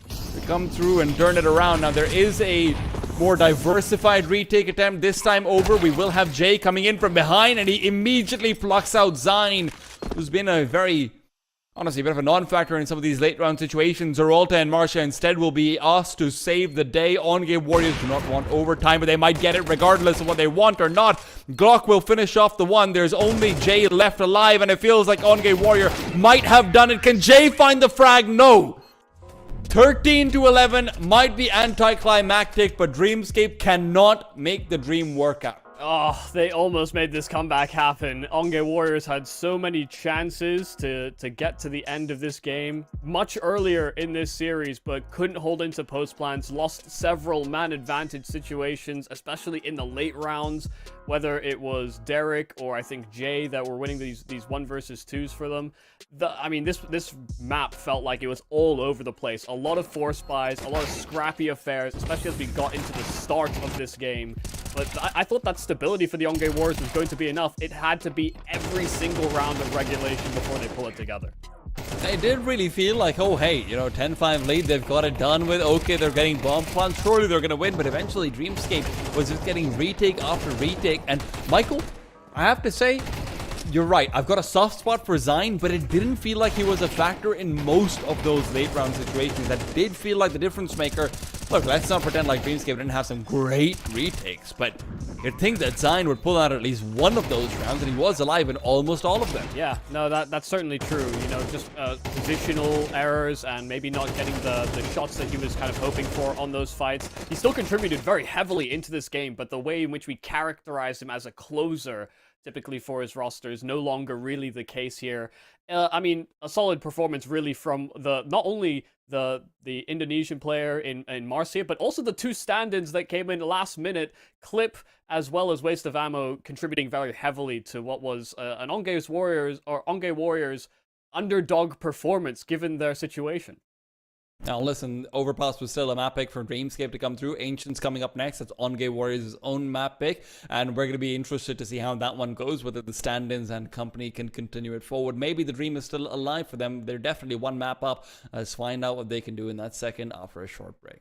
to come through and turn it around. Now, there is a more diversified retake attempt this time over. We will have Jay coming in from behind, and he immediately plucks out Zine, who's been a very, honestly, a bit of a non-factor in some of these late round situations. Zeralta and Marcia instead will be asked to save the day. On-game Warriors do not want overtime, but they might get it regardless of what they want or not. Glock will finish off the one. There's only Jay left alive, and it feels like On-game Warrior might have done it. Can Jay find the frag? No. 13 to 11 might be anticlimactic, but Dreamscape cannot make the dream work out. Oh, they almost made this comeback happen. Onge Warriors had so many chances to get to the end of this game much earlier in this series, but couldn't hold into post plans, lost several man advantage situations, especially in the late rounds, whether it was Derek or I think Jay that were winning these 1 versus 2s for them. I mean, this map felt like it was all over the place. A lot of force buys, a lot of scrappy affairs, especially as we got into the start of this game. But I thought that stability for the Onge Warriors was going to be enough. It had to be every single round of regulation before they pull it together. They did really feel like, oh, hey, 10-5 lead, they've got it done with. Okay, they're getting bomb plants, surely they're going to win. But eventually, Dreamscape was just getting retake after retake. And Michael, I have to say, you're right. I've got a soft spot for Zine, but it didn't feel like he was a factor in most of those late round situations. That did feel like the difference maker. Look, let's not pretend like Dreamscape didn't have some great retakes, but you'd think that Zine would pull out at least one of those rounds, and he was alive in almost all of them. Yeah, no, that's certainly true. Just positional errors and maybe not getting the shots that he was kind of hoping for on those fights. He still contributed very heavily into this game, but the way in which we characterize him as a closer typically for his roster is no longer really the case here. I mean, a solid performance really from not only the Indonesian player in Marcia, but also the 2 stand-ins that came in last minute, Clip as well as Waste of Ammo, contributing very heavily to what was an Onge Warriors underdog performance given their situation. Now listen, Overpass was still a map pick for Dreamscape to come through. Ancients coming up next. That's Onge Warriors' own map pick. And we're going to be interested to see how that one goes, whether the stand-ins and company can continue it forward. Maybe the dream is still alive for them. They're definitely one map up. Let's find out what they can do in that second after a short break.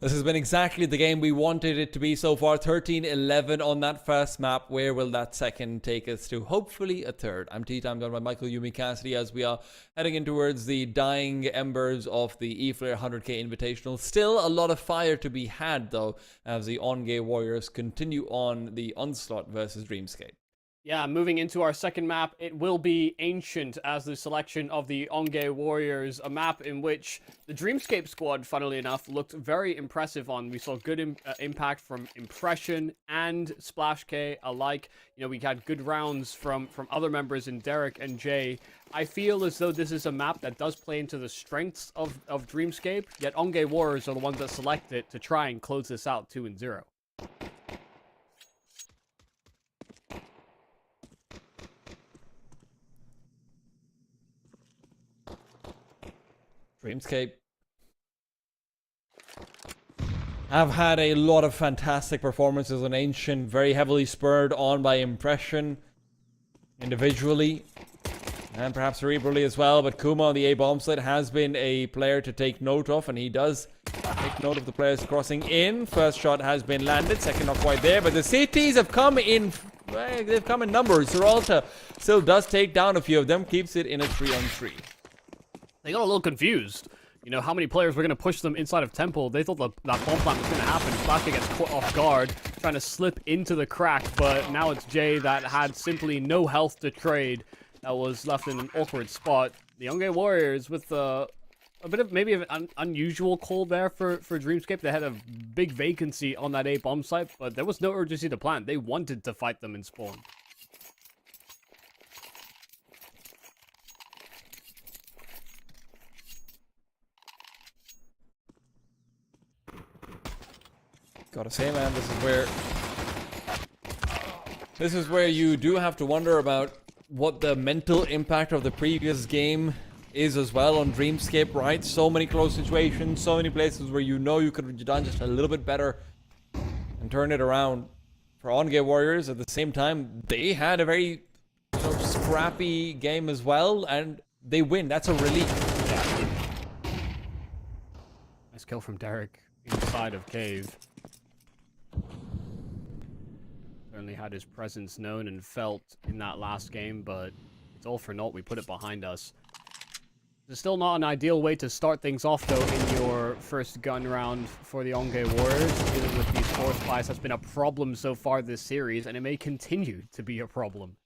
This has been exactly the game we wanted it to be so far. 13-11 on that first map. Where will that second take us to? Hopefully a third. I'm T-Time, done by Michael Yumi Cassidy, as we are heading in towards the dying embers of the Eflare 100k Invitational. Still a lot of fire to be had, though, as the OnGay Warriors continue on the onslaught versus Dreamscape. Yeah, moving into our second map, it will be Ancient as the selection of the OnGay Warriors, a map in which the Dreamscape squad, funnily enough, looked very impressive on. We saw good impact from Impression and Splash K alike. You know, we had good rounds from other members in Derek and Jay. I feel as though this is a map that does play into the strengths of Dreamscape, yet OnGay Warriors are the ones that select it to try and close this out 2-0. Dreamscape have had a lot of fantastic performances on Ancient, very heavily spurred on by Impression individually and perhaps cerebrally as well. But Kuma on the A-bomb side has been a player to take note of, and he does take note of the players crossing in. First shot has been landed, second not quite there, but the CTs have come in. They've come in numbers. Seralta still does take down a few of them, keeps it in a 3-on-3. They got a little confused. You know, how many players were going to push them inside of Temple? They thought that bomb plant was going to happen. Flashka gets caught off guard, trying to slip into the crack, but now it's Jay that had simply no health to trade, that was left in an awkward spot. The OnGay Warriors with a bit of maybe an unusual call there for Dreamscape. They had a big vacancy on that A-bomb site, but there was no urgency to plant. They wanted to fight them in spawn. Gotta say, man, this is where you do have to wonder about what the mental impact of the previous game is as well on Dreamscape, right? So many close situations, so many places where you know you could have done just a little bit better and turn it around. For OnGay Warriors, at the same time, they had a very sort of scrappy game as well, and they win. That's a relief. Yeah. Nice kill from Derek inside of Cave. Certainly had his presence known and felt in that last game, but it's all for naught. We put it behind us. It's still not an ideal way to start things off, though, in your first gun round for the OnGay Warriors. Dealing with these force buys has been a problem so far this series, and it may continue to be a problem.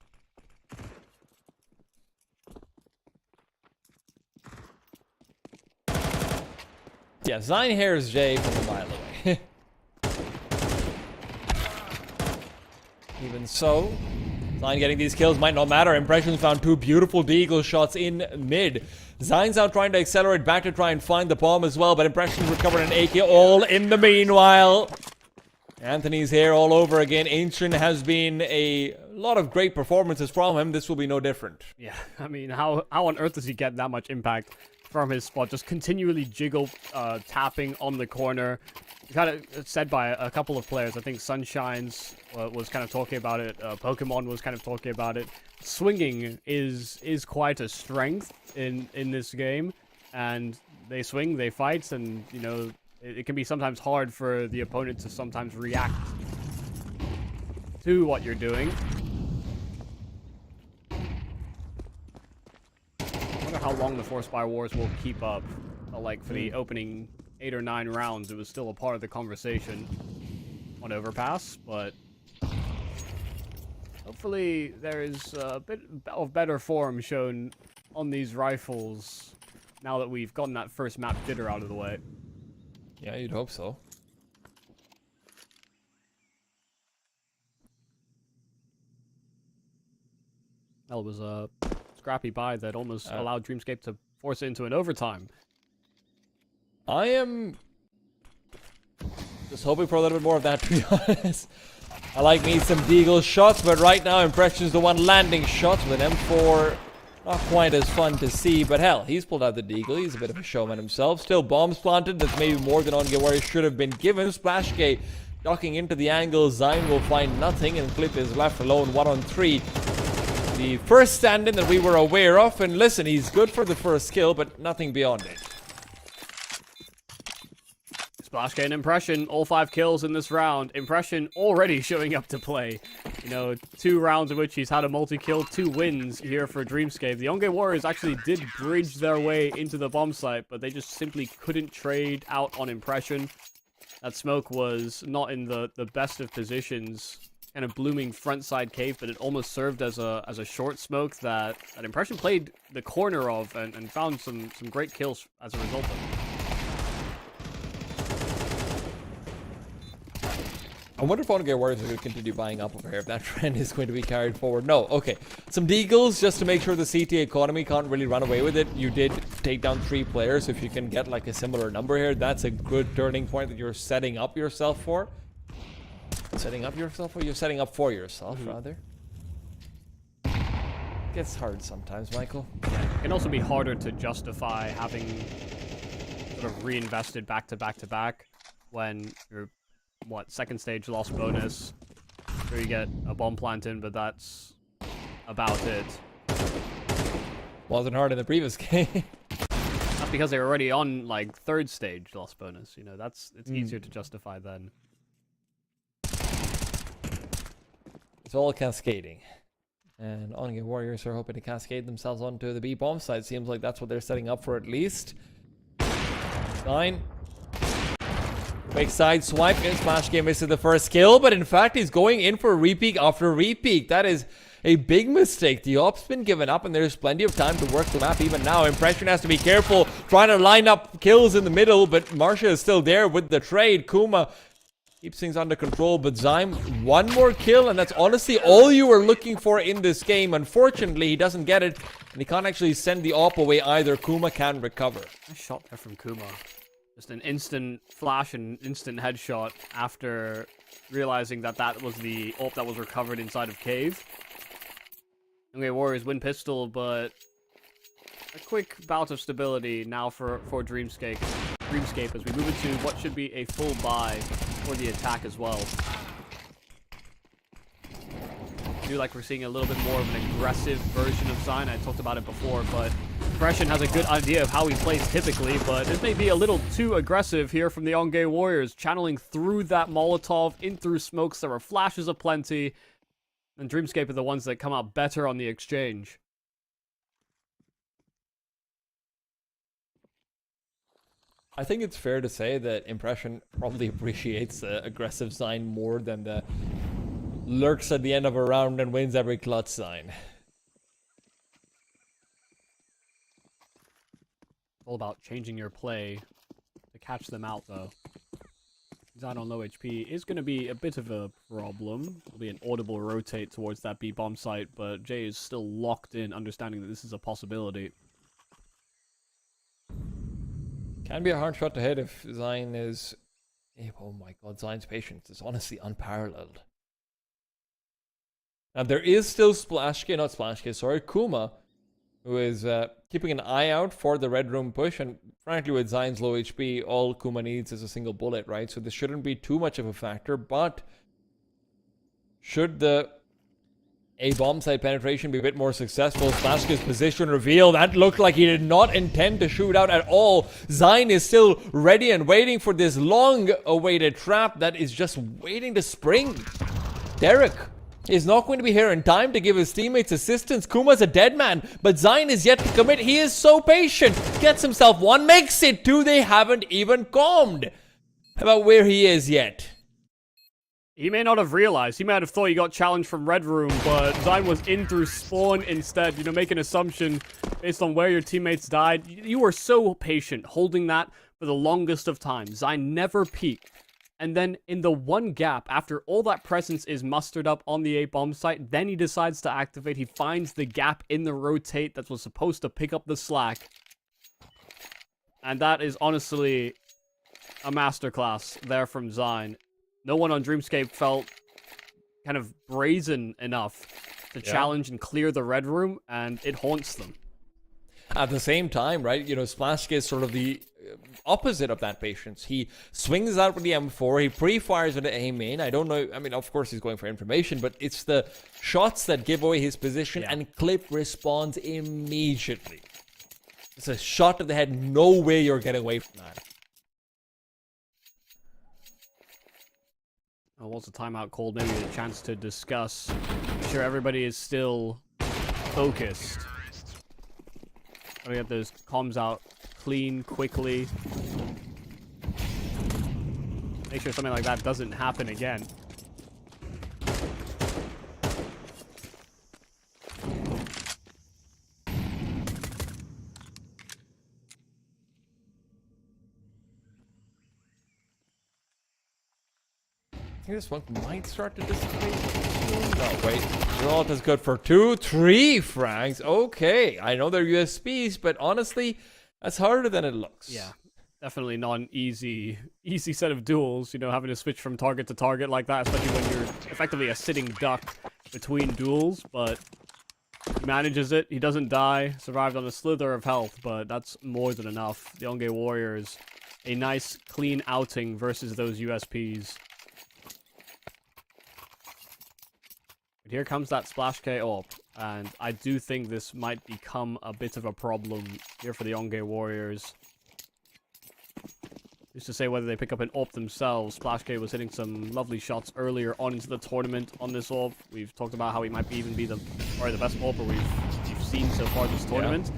Yeah, Zine hears Jay from a mile away. Even so, Zine getting these kills might not matter. Impressions found two beautiful deagle shots in mid. Zine's out trying to accelerate back to try and find the bomb as well, but Impressions recovered an AK all in the meanwhile. Anthony's here all over again. Ancient has been a lot of great performances from him. This will be no different. Yeah, I mean, how on earth does he get that much impact from his spot? Just continually jiggle tapping on the corner. Kind of said by a couple of players. I think Sunshine's was kind of talking about it. Pokemon was kind of talking about it. Swinging is quite a strength in this game, and they swing, they fight, and you know it can be sometimes hard for the opponent to sometimes react to what you're doing. I wonder how long the Force Spy Wars will keep up. Like for the opening 8 or 9 rounds, it was still a part of the conversation on Overpass, but hopefully there is a bit of better form shown on these rifles now that we've gotten that first map jitter out of the way. Yeah, you'd hope so. That was a scrappy buy that almost allowed Dreamscape to force it into an overtime. I am just hoping for a little bit more of that, to be honest. I like me some deagle shots, but right now Impression's the one landing shots with an M4. Not quite as fun to see, but hell, he's pulled out the deagle. He's a bit of a showman himself. Still bombs planted. That's maybe more than OnGay Warriors should have been given. Splash K ducking into the angle. Zine will find nothing, and Clip is left alone 1-on-3. The first stand-in that we were aware of, and listen, he's good for the first kill, but nothing beyond it. Splashgate and Impression, all 5 kills in this round. Impression already showing up to play. You know, 2 rounds in which he's had a multi-kill, 2 wins here for Dreamscape. The Onge Warriors actually did bridge their way into the bomb site, but they just simply couldn't trade out on Impression. That smoke was not in the best of positions, kind of blooming front side cave, but it almost served as a short smoke that Impression played the corner of and found some great kills as a result of it. I wonder if Onge Warriors are going to continue buying up over here, if that trend is going to be carried forward. No, okay. Some deagles just to make sure the CT economy can't really run away with it. You did take down 3 players. If you can get like a similar number here, that's a good turning point that you're setting up yourself for. Setting up yourself, or you're setting up for yourself, rather. Gets hard sometimes, Michael. It can also be harder to justify having sort of reinvested back to back to back when you're, what, second stage lost bonus. Sure, you get a bomb plant in, but that's about it. Wasn't hard in the previous game. That's because they're already on, like, third stage lost bonus. You know, it's easier to justify then. It's all cascading. And Onge Warriors are hoping to cascade themselves onto the B bomb side. Seems like that's what they're setting up for at least. 9. Quick side swipe. Splashgate misses the first kill, but in fact he's going in for repeat after repeat. That is a big mistake. The op's been given up and there's plenty of time to work the map even now. Impression has to be careful trying to line up kills in the middle, but Marsha is still there with the trade. Kuma keeps things under control, but Zyme, 1 more kill, and that's honestly all you were looking for in this game. Unfortunately, he doesn't get it, and he can't actually send the op away either. Kuma can recover. Nice shot there from Kuma. Just an instant flash and instant headshot after realizing that that was the op that was recovered inside of cave. Okay, Warriors win pistol, but a quick bout of stability now for Dreamscape as we move into what should be a full buy for the attack as well. I do like we're seeing a little bit more of an aggressive version of Zyne. I talked about it before, but Impression has a good idea of how he plays typically, but it may be a little too aggressive here from the Onge Warriors, channeling through that Molotov, in through smokes. There are flashes aplenty, and Dreamscape are the ones that come out better on the exchange. I think it's fair to say that Impression probably appreciates the aggressive Zyne more than the lurks at the end of a round and wins every clutch Zyne. All about changing your play to catch them out, though. Zyne on low HP is going to be a bit of a problem. It'll be an audible rotate towards that B bomb site, but Jay is still locked in, understanding that this is a possibility. Can be a hard shot to hit if Zyne is... Oh my god, Zyne's patience is honestly unparalleled. Now there is still Kuma, who is keeping an eye out for the red room push, and frankly with Zyne's low HP, all Kuma needs is a single bullet, right? So this shouldn't be too much of a factor, but should the bomb site penetration be a bit more successful, Splashgate's position reveal, that looked like he did not intend to shoot out at all. Zyne is still ready and waiting for this long-awaited trap that is just waiting to spring. Derek is not going to be here in time to give his teammates assistance. Kuma's a dead man, but Zyne is yet to commit. He is so patient. Gets himself 1, makes it 2. They haven't even calmed about where he is yet. He may not have realized. He might have thought he got challenged from Red Room, but Zyne was in through spawn instead. You know, make an assumption based on where your teammates died. You were so patient, holding that for the longest of time. Zyne never peeked. And then in the one gap, after all that presence is mustered up on the A bomb site, then he decides to activate. He finds the gap in the rotate that was supposed to pick up the slack. And that is honestly a masterclass there from Zyne. No one on Dreamscape felt kind of brazen enough to challenge and clear the red room, and it haunts them. At the same time, right, you know, Splashgate is sort of the opposite of that patience. He swings out with the M4, he pre-fires with the A main. I don't know, I mean, of course he's going for information, but it's the shots that give away his position, and Clip responds immediately. It's a shot to the head, no way you're getting away from that. calls a timeout called, maybe a chance to discuss. Make sure everybody is still focused. Gotta get those comms out clean, quickly. Make sure something like that doesn't happen again. This one might start to dissipate. No, wait. Geralt is good for 2, 3 frags. Okay, I know they're USBs, but honestly, that's harder than it looks. Yeah, definitely not an easy set of duels, you know, having to switch from target to target like that, especially when you're effectively a sitting duck between duels, but he manages it. He doesn't die, survived on a slither of health, but that's more than enough. The Onge Warriors, a nice, clean outing versus those USPs. But here comes that Splash K up, and I do think this might become a bit of a problem here for the Onge Warriors. Just to say whether they pick up an AWP themselves, Splash K was hitting some lovely shots earlier on into the tournament on this AWP. We've talked about how he might even be the best AWPer we've seen so far this tournament.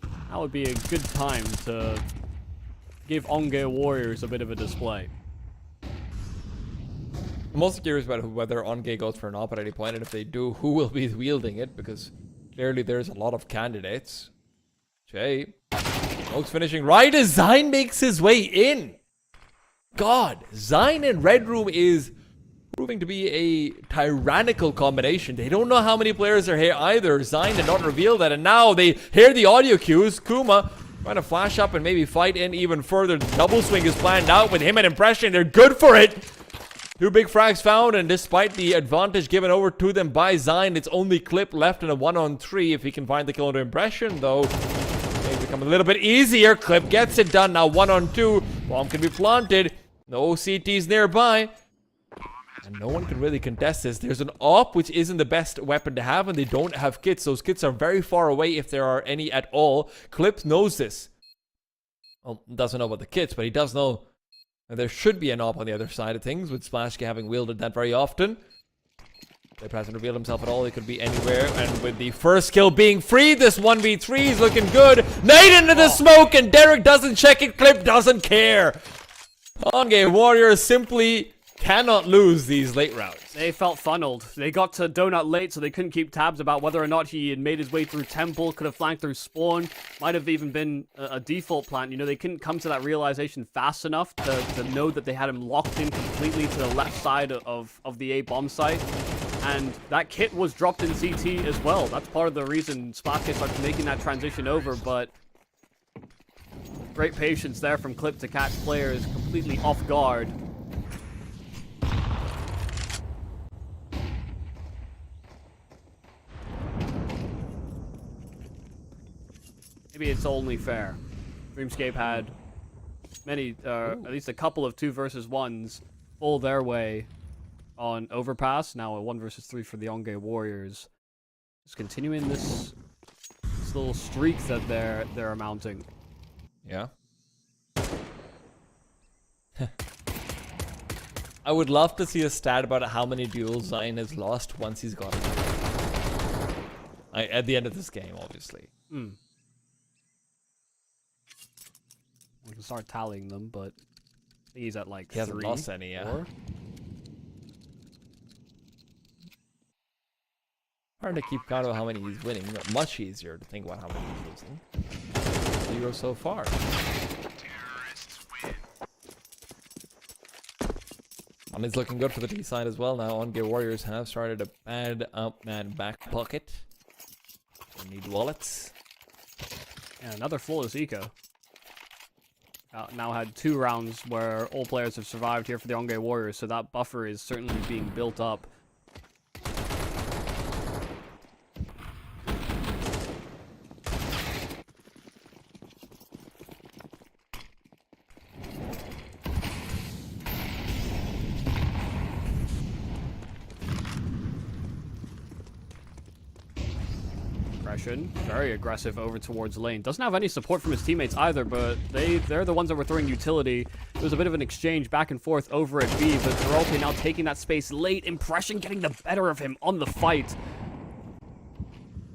Yeah. That would be a good time to give Onge Warriors a bit of a display. I'm also curious about whether Onge goes for an AWP at any point, and if they do, who will be wielding it, because clearly there's a lot of candidates. Jay. Smokes finishing right as Zine makes his way in. God, Zine and Red Room is proving to be a tyrannical combination. They don't know how many players are here either. Zine did not reveal that, and now they hear the audio cues. Kuma trying to flash up and maybe fight in even further. The double swing is planned out with him and Impression. They're good for it. 2 big frags found, and despite the advantage given over to them by Zine, it's only Clip left in a 1-on-3. If he can find the kill into Impression, though, may become a little bit easier. Clip gets it done. Now 1-on-2. Bomb can be planted. No CTs nearby. And no one can really contest this. There's an AWP, which isn't the best weapon to have, and they don't have kits. Those kits are very far away if there are any at all. Clip knows this. Well, doesn't know about the kits, but he does know there should be an AWP on the other side of things, with Splashke having wielded that very often. Clip hasn't revealed himself at all. He could be anywhere. And with the first kill being free, this 1v3 is looking good. Nade into the smoke, and Derek doesn't check it. Clip doesn't care. Onge Warriors simply cannot lose these late rounds. They felt funneled. They got to Donut late, so they couldn't keep tabs about whether or not he had made his way through Temple, could have flanked through Spawn, might have even been a default plant. You know, they couldn't come to that realization fast enough to know that they had him locked in completely to the left side of the A bomb site. And that kit was dropped in CT as well. That's part of the reason Splashke started making that transition over, but great patience there from Clip to catch players completely off guard. Maybe it's only fair. Dreamscape had many, at least a couple of 2 versus 1s pull their way on Overpass. Now a 1 versus 3 for the Onge Warriors. Just continuing this little streak that they're mounting. Yeah. I would love to see a stat about how many duels Zine has lost once he's got it. At the end of this game, obviously. We can start tallying them, but I think he's at like 3. He hasn't lost any, yeah. 4. Hard to keep count of how many he's winning, but much easier to think about how many he's losing. 0 so far. And it's looking good for the T side as well now. Onge Warriors have started a bad man back pocket. They need wallets. And another flawless eco. Now had 2 rounds where all players have survived here for the Onge Warriors, so that buffer is certainly being built up. Impression, very aggressive over towards lane. Doesn't have any support from his teammates either, but they're the ones that were throwing utility. There was a bit of an exchange back and forth over at B, but Zerolpe now taking that space late. Impression getting the better of him on the fight.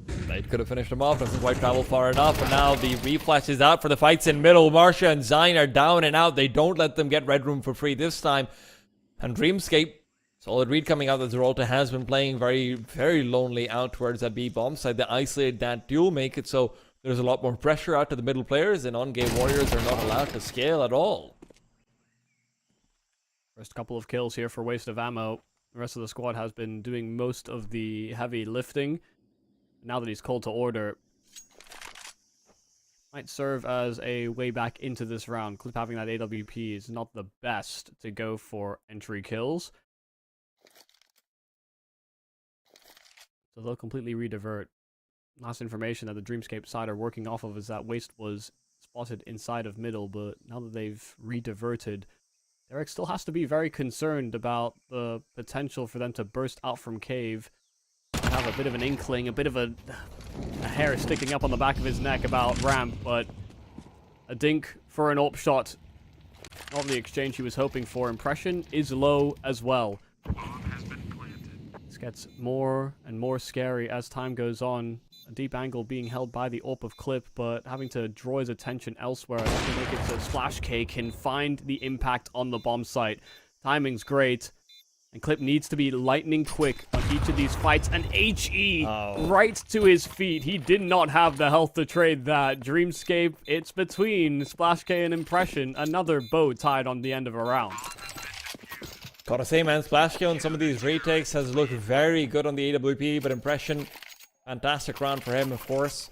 They could have finished him off, doesn't quite travel far enough, and now the reflash is out for the fights in middle. Marcia and Zine are down and out. They don't let them get red room for free this time. And Dreamscape, solid read coming out that Zerolta has been playing very, very lonely out towards that B bomb side. They isolate that duel, make it so there's a lot more pressure out to the middle players, and on-game warriors are not allowed to scale at all. First couple of kills here for waste of ammo. The rest of the squad has been doing most of the heavy lifting. Now that he's called to order, might serve as a way back into this round. Clip having that AWP is not the best to go for entry kills. So they'll completely redivert. Last information that the Dreamscape side are working off of is that Waste was spotted inside of middle, but now that they've rediverted, Derek still has to be very concerned about the potential for them to burst out from cave. Have a bit of an inkling, a bit of a hair sticking up on the back of his neck about ramp, but a dink for an AWP shot. Not the exchange he was hoping for. Impression is low as well. This gets more and more scary as time goes on. A deep angle being held by the AWP of Clip, but having to draw his attention elsewhere to make it so Splash K can find the impact on the bomb site. Timing's great. And Clip needs to be lightning quick on each of these fights. And HE right to his feet. He did not have the health to trade that. Dreamscape, it's between Splash K and Impression. Another bow tied on the end of a round. Gotta say, man, Splash K on some of these retakes has looked very good on the AWP, but Impression, fantastic round for him, of course.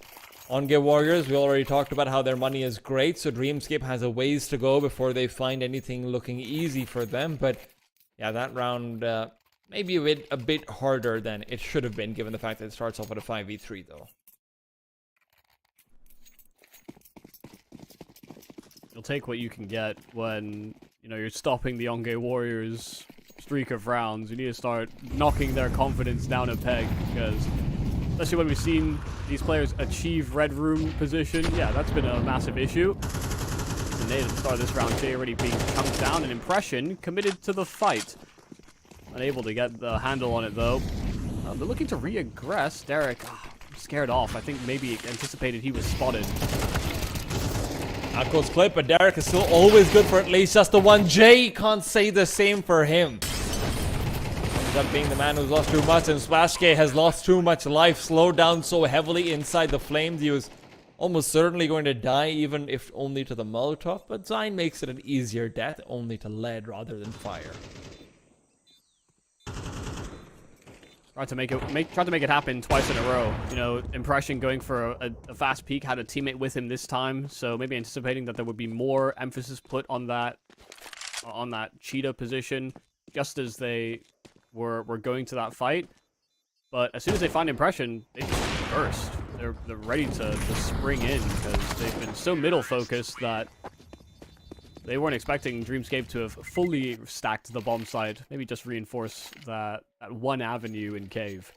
On Game Warriors, we already talked about how their money is great, so Dreamscape has a ways to go before they find anything looking easy for them, but yeah, that round maybe a bit harder than it should have been, given the fact that it starts off with a 5v3, though. You'll take what you can get when, you're stopping the Onge Warriors' streak of rounds. You need to start knocking their confidence down a peg, because especially when we've seen these players achieve red room position, yeah, that's been a massive issue. At the start of this round, Jay already being chunked down, and Impression committed to the fight. Unable to get the handle on it, though. They're looking to re-aggress. Derek scared off. I think maybe anticipated he was spotted. Out goes Clip, but Derek is still always good for at least just the one. Jay can't say the same for him. Ends up being the man who's lost too much, and Splash K has lost too much life, slowed down so heavily inside the flames. He was almost certainly going to die, even if only to the Molotov, but Zine makes it an easier death, only to lead rather than fire. Tried to make it happen twice in a row. Impression going for a fast peek, had a teammate with him this time, so maybe anticipating that there would be more emphasis put on that cheetah position, just as they were going to that fight. But as soon as they find Impression, they just burst. They're ready to spring in, because they've been so middle focused that they weren't expecting Dreamscape to have fully stacked the bomb site. Maybe just reinforce that one avenue in cave.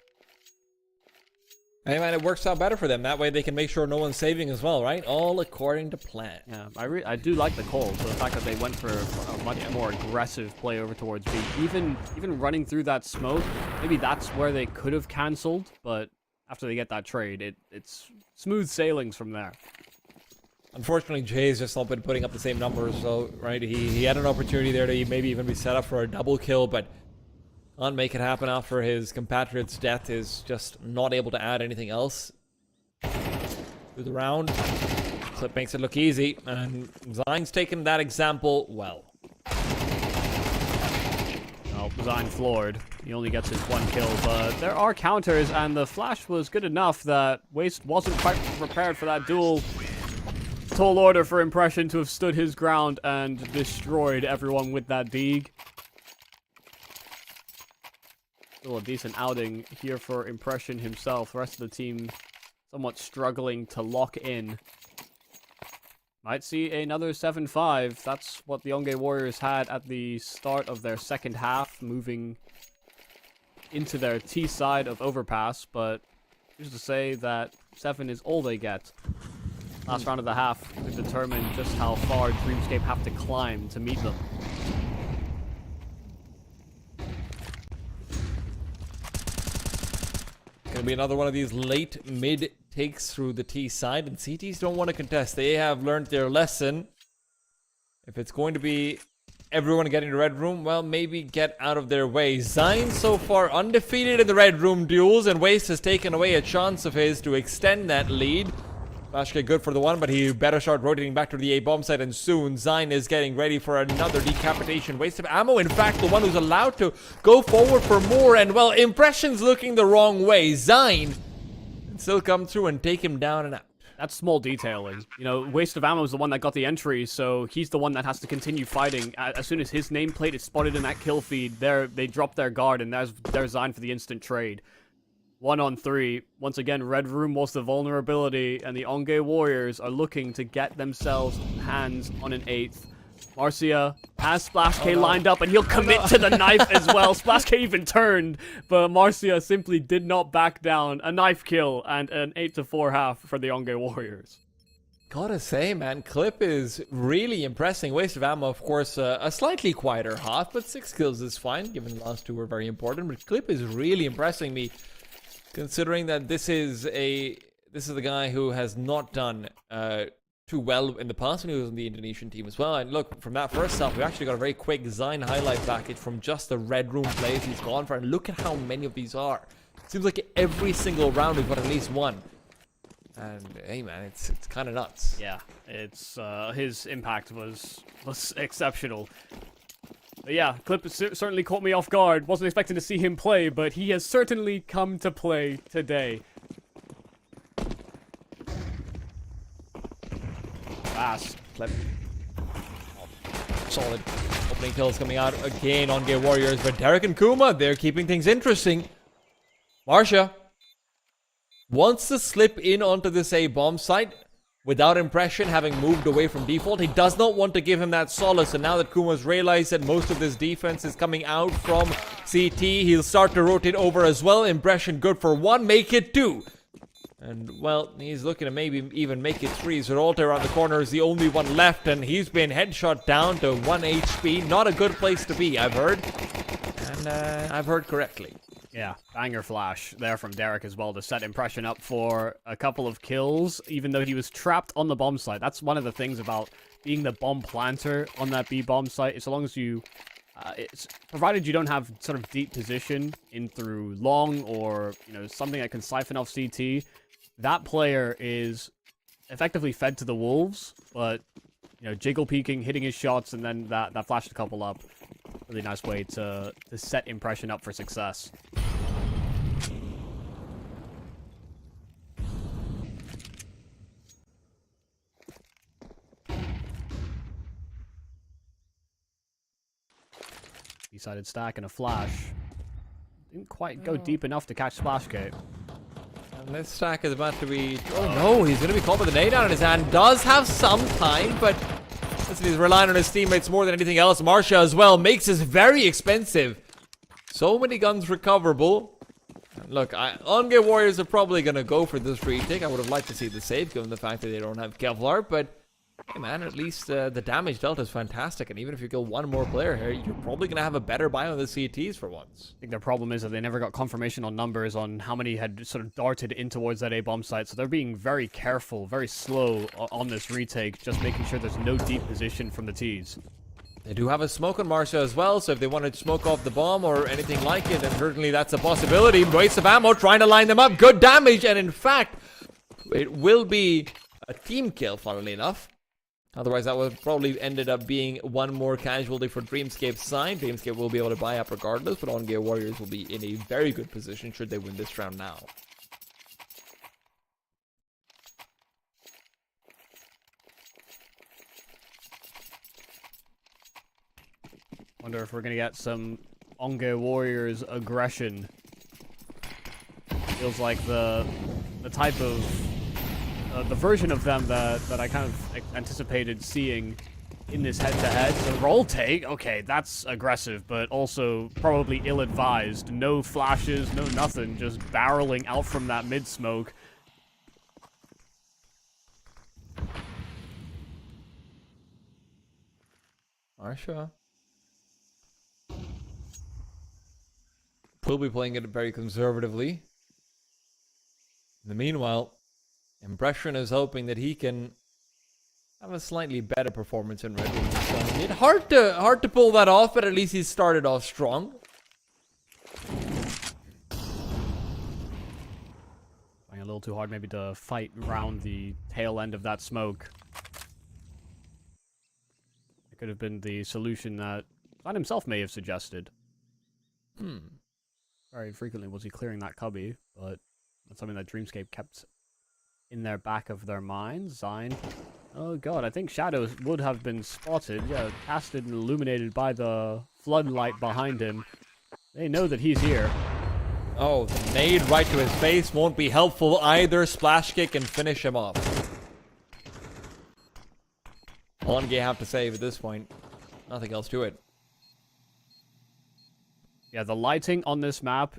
Hey man, it works out better for them. That way they can make sure no one's saving as well, right? All according to plan. Yeah, I do like the call. So the fact that they went for a much more aggressive play over towards B. Even running through that smoke, maybe that's where they could have cancelled, but after they get that trade, it's smooth sailings from there. Unfortunately, Jay's just not been putting up the same numbers, so, right, he had an opportunity there to maybe even be set up for a double kill, but can't make it happen after his compatriot's death, is just not able to add anything else to the round. Clip makes it look easy, and Zine's taken that example well. Well, Zine floored. He only gets his one kill, but there are counters, and the flash was good enough that Waste wasn't quite prepared for that duel. Tall order for Impression to have stood his ground and destroyed everyone with that Deeg. Still a decent outing here for Impression himself. The rest of the team somewhat struggling to lock in. Might see another 7-5. That's what the Onge Warriors had at the start of their second half, moving into their T side of Overpass, but just to say that 7 is all they get. Last round of the half could determine just how far Dreamscape have to climb to meet them. Gonna be another one of these late mid takes through the T side, and CTs don't want to contest. They have learned their lesson. If it's going to be everyone getting the red room, well, maybe get out of their way. Zine so far undefeated in the red room duels, and Waste has taken away a chance of his to extend that lead. Flashkick good for the one, but he better start rotating back to the A bomb site, and soon Zine is getting ready for another decapitation. Waste of ammo, in fact, the one who's allowed to go forward for more, and well, Impression's looking the wrong way. Zine can still come through and take him down and out. That's small detailing. You know, Waste of Ammo is the one that got the entry, so he's the one that has to continue fighting. As soon as his nameplate is spotted in that kill feed, they drop their guard, and there's Zine for the instant trade. 1-on-3. Once again, Red Room was the vulnerability, and the Onge Warriors are looking to get themselves hands on an 8th. Marcia has Splash K lined up, and he'll commit to the knife as well. Splash K even turned, but Marcia simply did not back down. A knife kill and an 8-4 half for the Onge Warriors. Gotta say, man, Clip is really impressing. Waste of ammo, of course, a slightly quieter half, but 6 kills is fine, given the last 2 were very important. But Clip is really impressing me, considering that this is the guy who has not done too well in the past when he was on the Indonesian team as well. And look, from that first half, we actually got a very quick Zine highlight package from just the red room plays he's gone for. And look at how many of these are. Seems like every single round we've got at least one. And hey, man, it's kind of nuts. Yeah, it's his impact was exceptional. But yeah, Clip certainly caught me off guard. Wasn't expecting to see him play, but he has certainly come to play today. Fast. Clip. Solid opening kills coming out again on Gay Warriors, but Derek and Kuma, they're keeping things interesting. Marcia wants to slip in onto this A bomb site without Impression having moved away from default. He does not want to give him that solace, and now that Kuma's realized that most of this defense is coming out from CT, he'll start to rotate over as well. Impression good for 1, make it 2. And, well, he's looking to maybe even make it 3. Zerolta around the corner is the only one left, and he's been headshot down to 1 HP. Not a good place to be, I've heard. And I've heard correctly. Yeah, banger flash there from Derek as well to set Impression up for a couple of kills, even though he was trapped on the bomb site. That's one of the things about being the bomb planter on that B bomb site. As long as you, it's provided you don't have sort of deep position in through long or, you know, something that can siphon off CT, that player is effectively fed to the wolves, but, you know, jiggle peeking, hitting his shots, and then that flashed a couple up. Really nice way to set Impression up for success. B-sided stack and a flash. Didn't quite go deep enough to catch Splashgate. And this stack is about to be... Oh no, he's going to be caught with an nade out in his hand. Does have some time, but... Listen, he's relying on his teammates more than anything else. Marcia as well makes this very expensive. So many guns recoverable. And look, Onge Warriors are probably going to go for this retake. I would have liked to see the save, given the fact that they don't have Kevlar, but... Hey man, at least the damage dealt is fantastic, and even if you kill one more player here, you're probably going to have a better buy on the CTs for once. I think their problem is that they never got confirmation on numbers on how many had sort of darted in towards that A-bomb site, so they're being very careful, very slow on this retake, just making sure there's no deep position from the Ts. They do have a smoke on Marcia as well, so if they want to smoke off the bomb or anything like it, then certainly that's a possibility. Waste of ammo, trying to line them up, good damage, and in fact, it will be a team kill, funnily enough. Otherwise, that would probably ended up being one more casualty for Dreamscape's side. Dreamscape will be able to buy up regardless, but Onge Warriors will be in a very good position should they win this round now. Wonder if we're going to get some Onge Warriors aggression. Feels like the type of... the version of them that I kind of anticipated seeing in this head-to-head. So roll take, okay, that's aggressive, but also probably ill-advised. No flashes, no nothing, just barreling out from that mid-smoke. Marsha will be playing it very conservatively. In the meanwhile, Impression is hoping that he can have a slightly better performance in Red Room. Hard to pull that off, but at least he started off strong. Trying a little too hard maybe to fight around the tail end of that smoke. It could have been the solution that Stein himself may have suggested. Very frequently was he clearing that cubby, but that's something that Dreamscape kept in their back of their minds. Zine. Oh god, I think Shadows would have been spotted. Yeah, casted and illuminated by the floodlight behind him. They know that he's here. Oh, the nade right to his face won't be helpful either. Splash kick and finish him off. All you have to save at this point. Nothing else to it. Yeah, the lighting on this map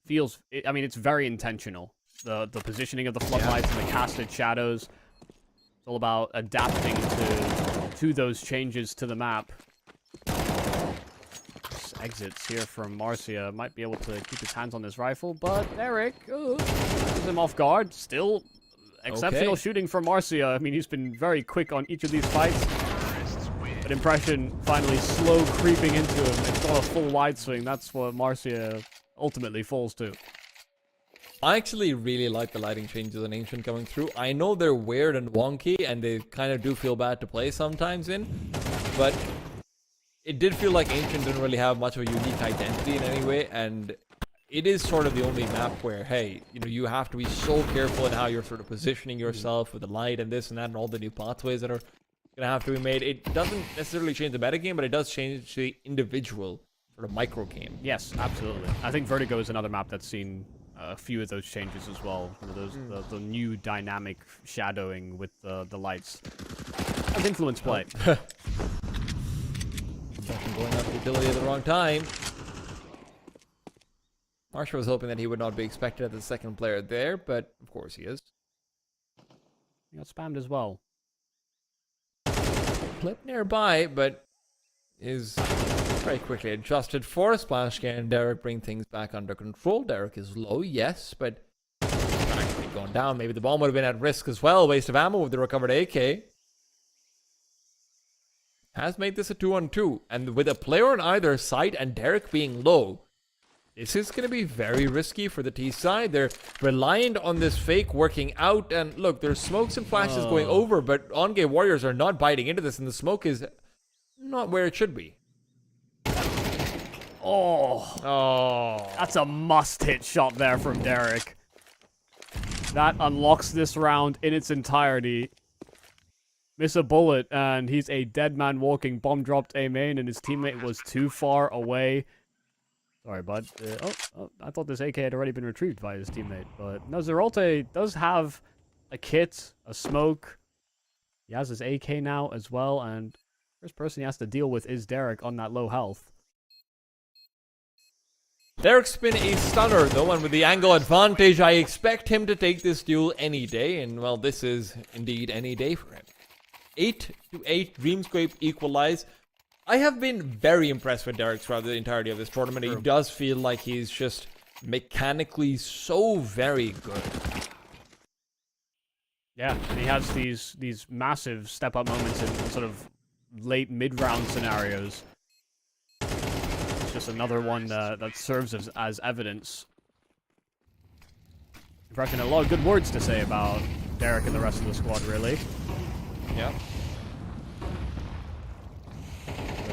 feels, I mean, it's very intentional. The positioning of the floodlights and the casted shadows. It's all about adapting to those changes to the map. Exits here from Marcia. Might be able to keep his hands on this rifle, but Eric catches him off guard. Still exceptional shooting from Marcia. I mean, he's been very quick on each of these fights. But Impression finally slow creeping into him. It's not a full wide swing. That's what Marcia ultimately falls to. I actually really like the lighting changes on Ancient coming through. I know they're weird and wonky, and they kind of do feel bad to play sometimes in, but it did feel like Ancient didn't really have much of a unique identity in any way, and it is sort of the only map where, hey, you know, you have to be so careful in how you're sort of positioning yourself with the light and this and that and all the new pathways that are gonna have to be made. It doesn't necessarily change the metagame, but it does change the individual sort of micro game. Yes, absolutely. I think Vertigo is another map that's seen a few of those changes as well. One of those, the new dynamic shadowing with the lights. Has influence play. Going up utility at the wrong time. Marshall was hoping that he would not be expected as the second player there, but of course he is. He got spammed as well. Clip nearby, but is very quickly adjusted for a splash can. Derek bring things back under control. Derek is low, yes, but actually going down. Maybe the bomb would have been at risk as well. Waste of ammo with the recovered AK. Has made this a 2-on-2, and with a player on either side and Derek being low, this is going to be very risky for the T side. They're reliant on this fake working out, and look, there's smokes and flashes going over, but on-game Warriors are not biting into this, and the smoke is not where it should be. Oh, that's a must-hit shot there from Derek. That unlocks this round in its entirety. Miss a bullet, and he's a dead man walking. Bomb dropped A main, and his teammate was too far away. Sorry, bud. I thought this AK had already been retrieved by his teammate. But no, Zeralte does have a kit, a smoke. He has his AK now as well, and first person he has to deal with is Derek on that low health. Derek's been a stunner, though, and with the angle advantage, I expect him to take this duel any day, and, well, this is indeed any day for him. 8-8, Dreamscape equalize. I have been very impressed with Derek throughout the entirety of this tournament. He does feel like he's just mechanically so very good. Yeah, and he has these massive step-up moments in sort of late mid-round scenarios. It's just another one that serves as evidence. Impression, a lot of good words to say about Derek and the rest of the squad, really. Yeah.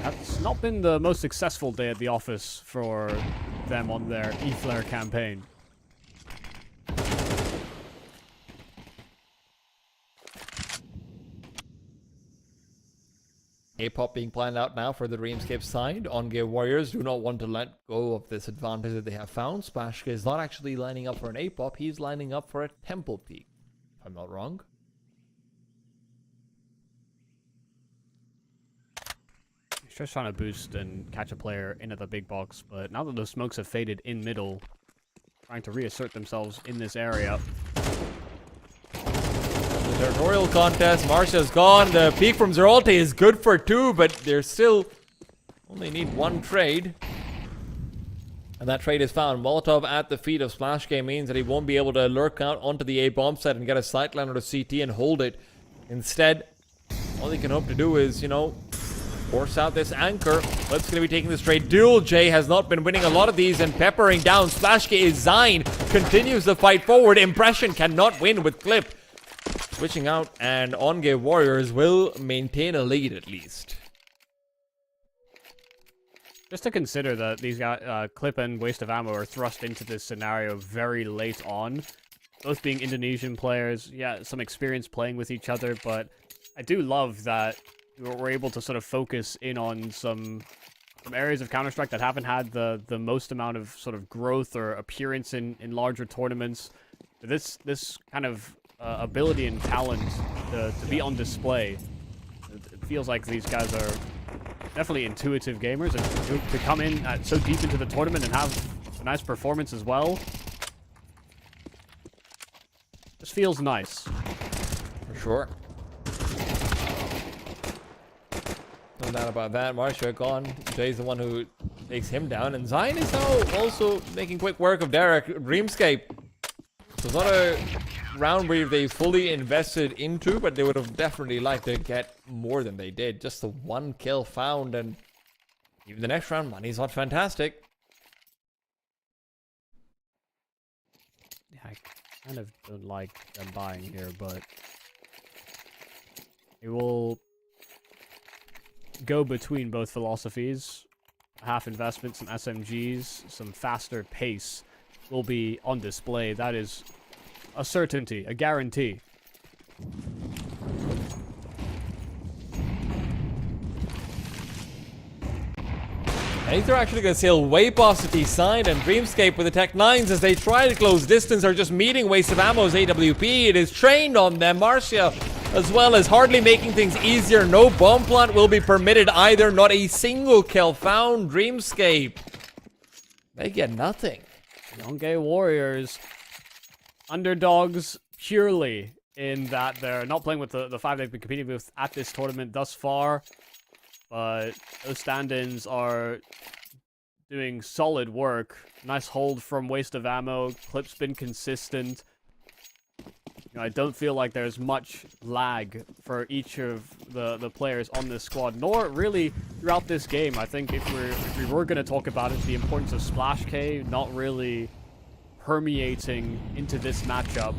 It's not been the most successful day at the office for them on their Eflare campaign. A-pop being planned out now for the Dreamscape side. On-game Warriors do not want to let go of this advantage that they have found. Splashka is not actually lining up for an A-pop, he's lining up for a Temple Peak, if I'm not wrong. He's just trying to boost and catch a player into the big box, but now that those smokes have faded in middle, trying to reassert themselves in this area. Territorial contest. Marcia's gone. The peak from Zeralte is good for 2, but they're still only need 1 trade. And that trade is found. Molotov at the feet of Splash Game means that he won't be able to lurk out onto the A bomb set and get a sightline or a CT and hold it. Instead, all he can hope to do is, you know, force out this anchor. Flip's going to be taking this trade. Dual J has not been winning a lot of these and peppering down. Splashke is Zine. Continues the fight forward. Impression cannot win with Clip. Switching out, and OnGame Warriors will maintain a lead at least. Just to consider that these guys, Clip and Waste of Ammo, are thrust into this scenario very late on. Both being Indonesian players, yeah, some experience playing with each other, but I do love that we're able to sort of focus in on some areas of Counter-Strike that haven't had the most amount of sort of growth or appearance in larger tournaments. This kind of ability and talent to be on display. It feels like these guys are definitely intuitive gamers, and to come in so deep into the tournament and have a nice performance as well. This feels nice. For sure. No doubt about that. Marcia gone. Jay's the one who takes him down, and Zion is now also making quick work of Derek. Dreamscape. So it's not a round where they fully invested into, but they would have definitely liked to get more than they did. Just the 1 kill found, and even the next round, money's not fantastic. Yeah, I kind of don't like them buying here, but it will go between both philosophies. Half investment, some SMGs, some faster pace will be on display. That is a certainty, a guarantee. And they're actually going to sail way past the T side, and Dreamscape with the Tech 9s as they try to close distance are just meeting Waste of Ammo's AWP. It is trained on them. Marcia as well as hardly making things easier. No bomb plant will be permitted either. Not a single kill found. Dreamscape, they get nothing. OnGame Warriors, underdogs purely in that they're not playing with the 5 they've been competing with at this tournament thus far. But those stand-ins are doing solid work. Nice hold from Waste of Ammo. Clip's been consistent. You know, I don't feel like there's much lag for each of the players on this squad, nor really throughout this game. I think if we were going to talk about it, the importance of Splash K not really permeating into this matchup.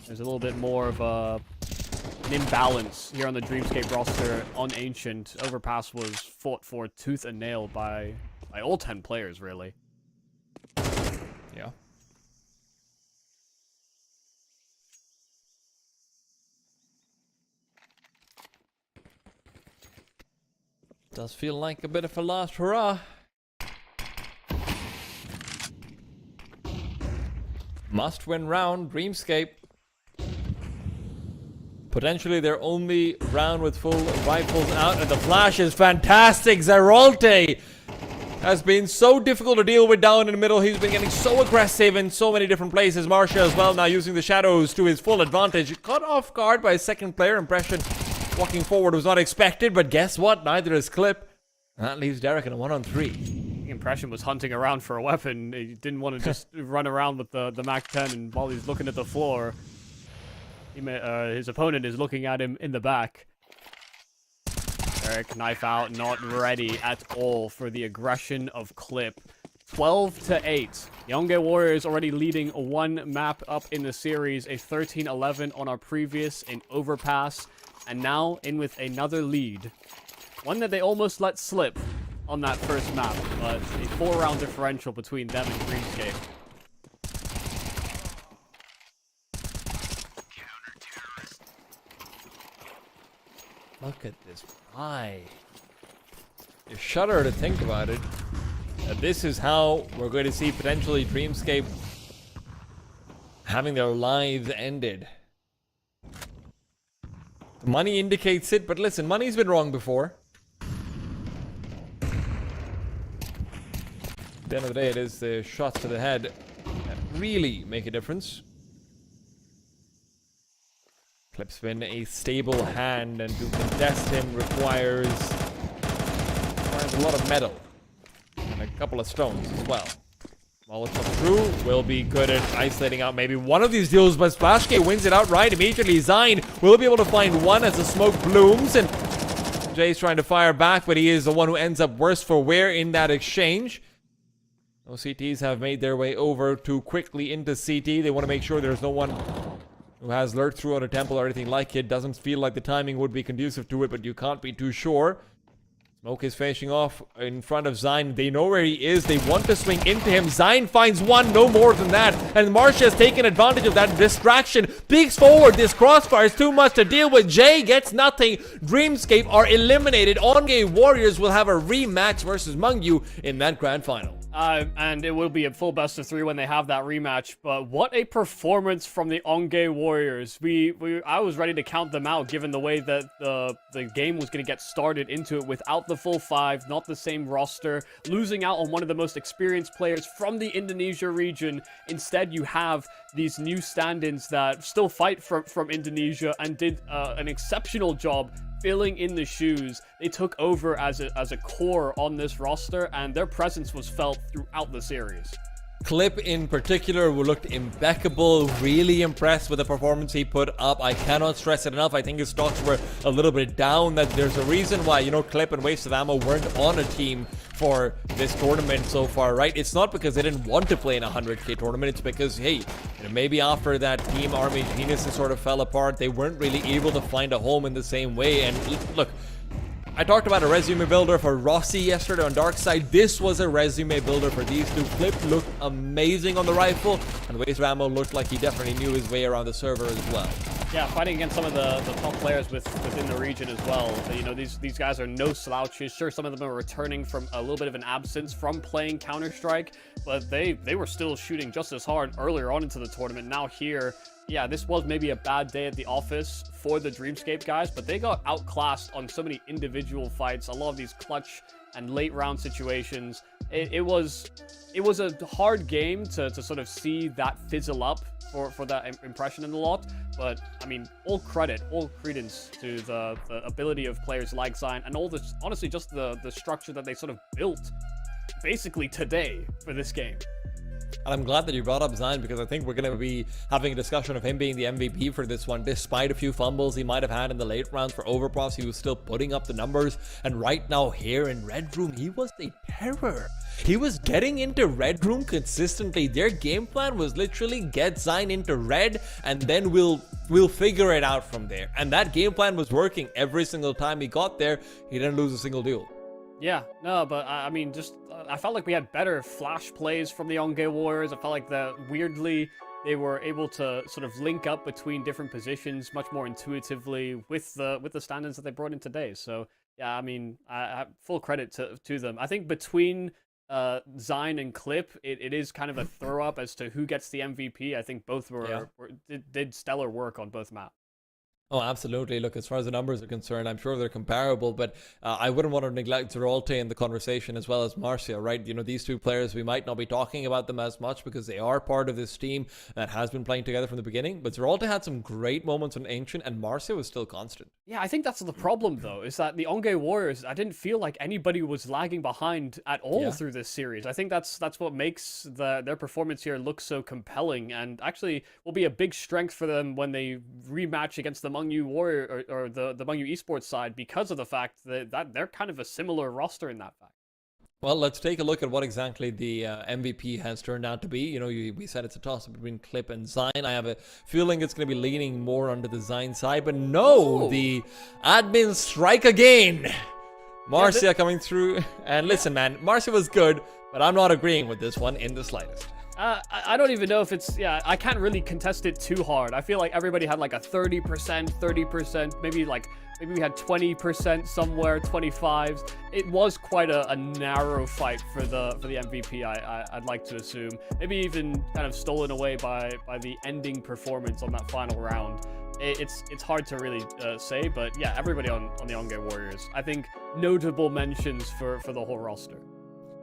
There's a little bit more of an imbalance here on the Dreamscape roster. On Ancient, Overpass was fought for tooth and nail by all 10 players, really. Yeah. Does feel like a bit of a last hurrah. Must-win round, Dreamscape. Potentially their only round with full rifles out, and the flash is fantastic. Zeralte has been so difficult to deal with down in the middle. He's been getting so aggressive in so many different places. Marcia as well now using the shadows to his full advantage. Caught off guard by a second player. Impression walking forward was not expected, but guess what? Neither is Clip. And that leaves Derek in a 1-on-3. Impression was hunting around for a weapon. He didn't want to just run around with the MAC-10, and while he's looking at the floor, his opponent is looking at him in the back. Derek, knife out, not ready at all for the aggression of Clip. 12-8. OnGame Warriors already leading 1 map up in the series, a 13-11 on our previous in Overpass, and now in with another lead. One that they almost let slip on that first map, but a 4-round differential between them and Dreamscape. Look at this eye. You shudder to think about it. This is how we're going to see potentially Dreamscape having their lives ended. The money indicates it, but listen, money's been wrong before. At the end of the day, it is the shots to the head that really make a difference. Clip's been a stable hand, and to contest him requires a lot of metal. And a couple of stones as well. Molotov through will be good at isolating out maybe one of these deals, but Splashgate wins it outright immediately. Zine will be able to find one as the smoke blooms, and Jay's trying to fire back, but he is the one who ends up worse for wear in that exchange. OCTs have made their way over too quickly into CT. They want to make sure there's no one who has lurked through on a temple or anything like it. Doesn't feel like the timing would be conducive to it, but you can't be too sure. Smoke is finishing off in front of Zine. They know where he is. They want to swing into him. Zine finds one, no more than that. And Marcia has taken advantage of that distraction. Peeks forward. This crossfire is too much to deal with. Jay gets nothing. Dreamscape are eliminated. OnGame Warriors will have a rematch versus Mungyu in that grand final. And it will be a full best of 3 when they have that rematch. But what a performance from the OnGame Warriors. I was ready to count them out, given the way that the game was going to get started into it without the full 5, not the same roster, losing out on one of the most experienced players from the Indonesia region. Instead, you have these new stand-ins that still fight from Indonesia and did an exceptional job filling in the shoes. They took over as a core on this roster, and their presence was felt throughout the series. Clip in particular looked impeccable, really impressed with the performance he put up. I cannot stress it enough. I think his stocks were a little bit down. That there's a reason why, you know, Clip and Waste of Ammo weren't on a team for this tournament so far, right? It's not because they didn't want to play in a 100k tournament. It's because, hey, you know, maybe after that Team Army Geniuses sort of fell apart, they weren't really able to find a home in the same way. And look, I talked about a resume builder for Rossi yesterday on Dark Side. This was a resume builder for these two. Clip looked amazing on the rifle, and Waste of Ammo looked like he definitely knew his way around the server as well. Yeah, fighting against some of the top players within the region as well. You know, these guys are no slouches. Sure, some of them are returning from a little bit of an absence from playing Counter-Strike, but they were still shooting just as hard earlier on into the tournament. Now here, yeah, this was maybe a bad day at the office for the Dreamscape guys, but they got outclassed on so many individual fights, a lot of these clutch and late round situations. It was a hard game to sort of see that fizzle up for that impression in the lot. But I mean, all credence to the ability of players like Zine, and all this, honestly, just the structure that they sort of built basically today for this game. And I'm glad that you brought up Zine, because I think we're going to be having a discussion of him being the MVP for this one. Despite a few fumbles he might have had in the late rounds for Overpass, he was still putting up the numbers. And right now here in Red Room, he was a terror. He was getting into Red Room consistently. Their game plan was literally get Zine into Red, and then we'll figure it out from there. And that game plan was working every single time he got there. He didn't lose a single duel. Yeah, no, but I mean, just I felt like we had better flash plays from the OnGame Warriors. I felt like weirdly they were able to sort of link up between different positions much more intuitively with the stand-ins that they brought in today. So yeah, I mean, I have full credit to them. I think between Zine and Clip, it is kind of a throw up as to who gets the MVP. I think both did stellar work on both maps. Oh, absolutely. Look, as far as the numbers are concerned, I'm sure they're comparable, but I wouldn't want to neglect Zeralte in the conversation as well as Marcia, right? You know, these two players, we might not be talking about them as much because they are part of this team that has been playing together from the beginning, but Zeralte had some great moments on Ancient, and Marcia was still constant. Yeah, I think that's the problem, though, is that the OnGame Warriors, I didn't feel like anybody was lagging behind at all through this series. I think that's what makes their performance here look so compelling, and actually will be a big strength for them when they rematch against the Mungyu Warrior or the Mungyu esports side, because of the fact that they're kind of a similar roster in that fact. Well, let's take a look at what exactly the MVP has turned out to be. You know, we said it's a toss-up between Clip and Zine. I have a feeling it's going to be leaning more onto the Zine side, but no, the admins strike again. Marcia coming through, and listen, man, Marcia was good, but I'm not agreeing with this one in the slightest. I don't even know if it's, I can't really contest it too hard. I feel like everybody had like a 30%, maybe we had 20% somewhere, 25s. It was quite a narrow fight for the MVP, I'd like to assume. Maybe even kind of stolen away by the ending performance on that final round. It's hard to really say, but yeah, everybody on the OnGame Warriors. I think notable mentions for the whole roster.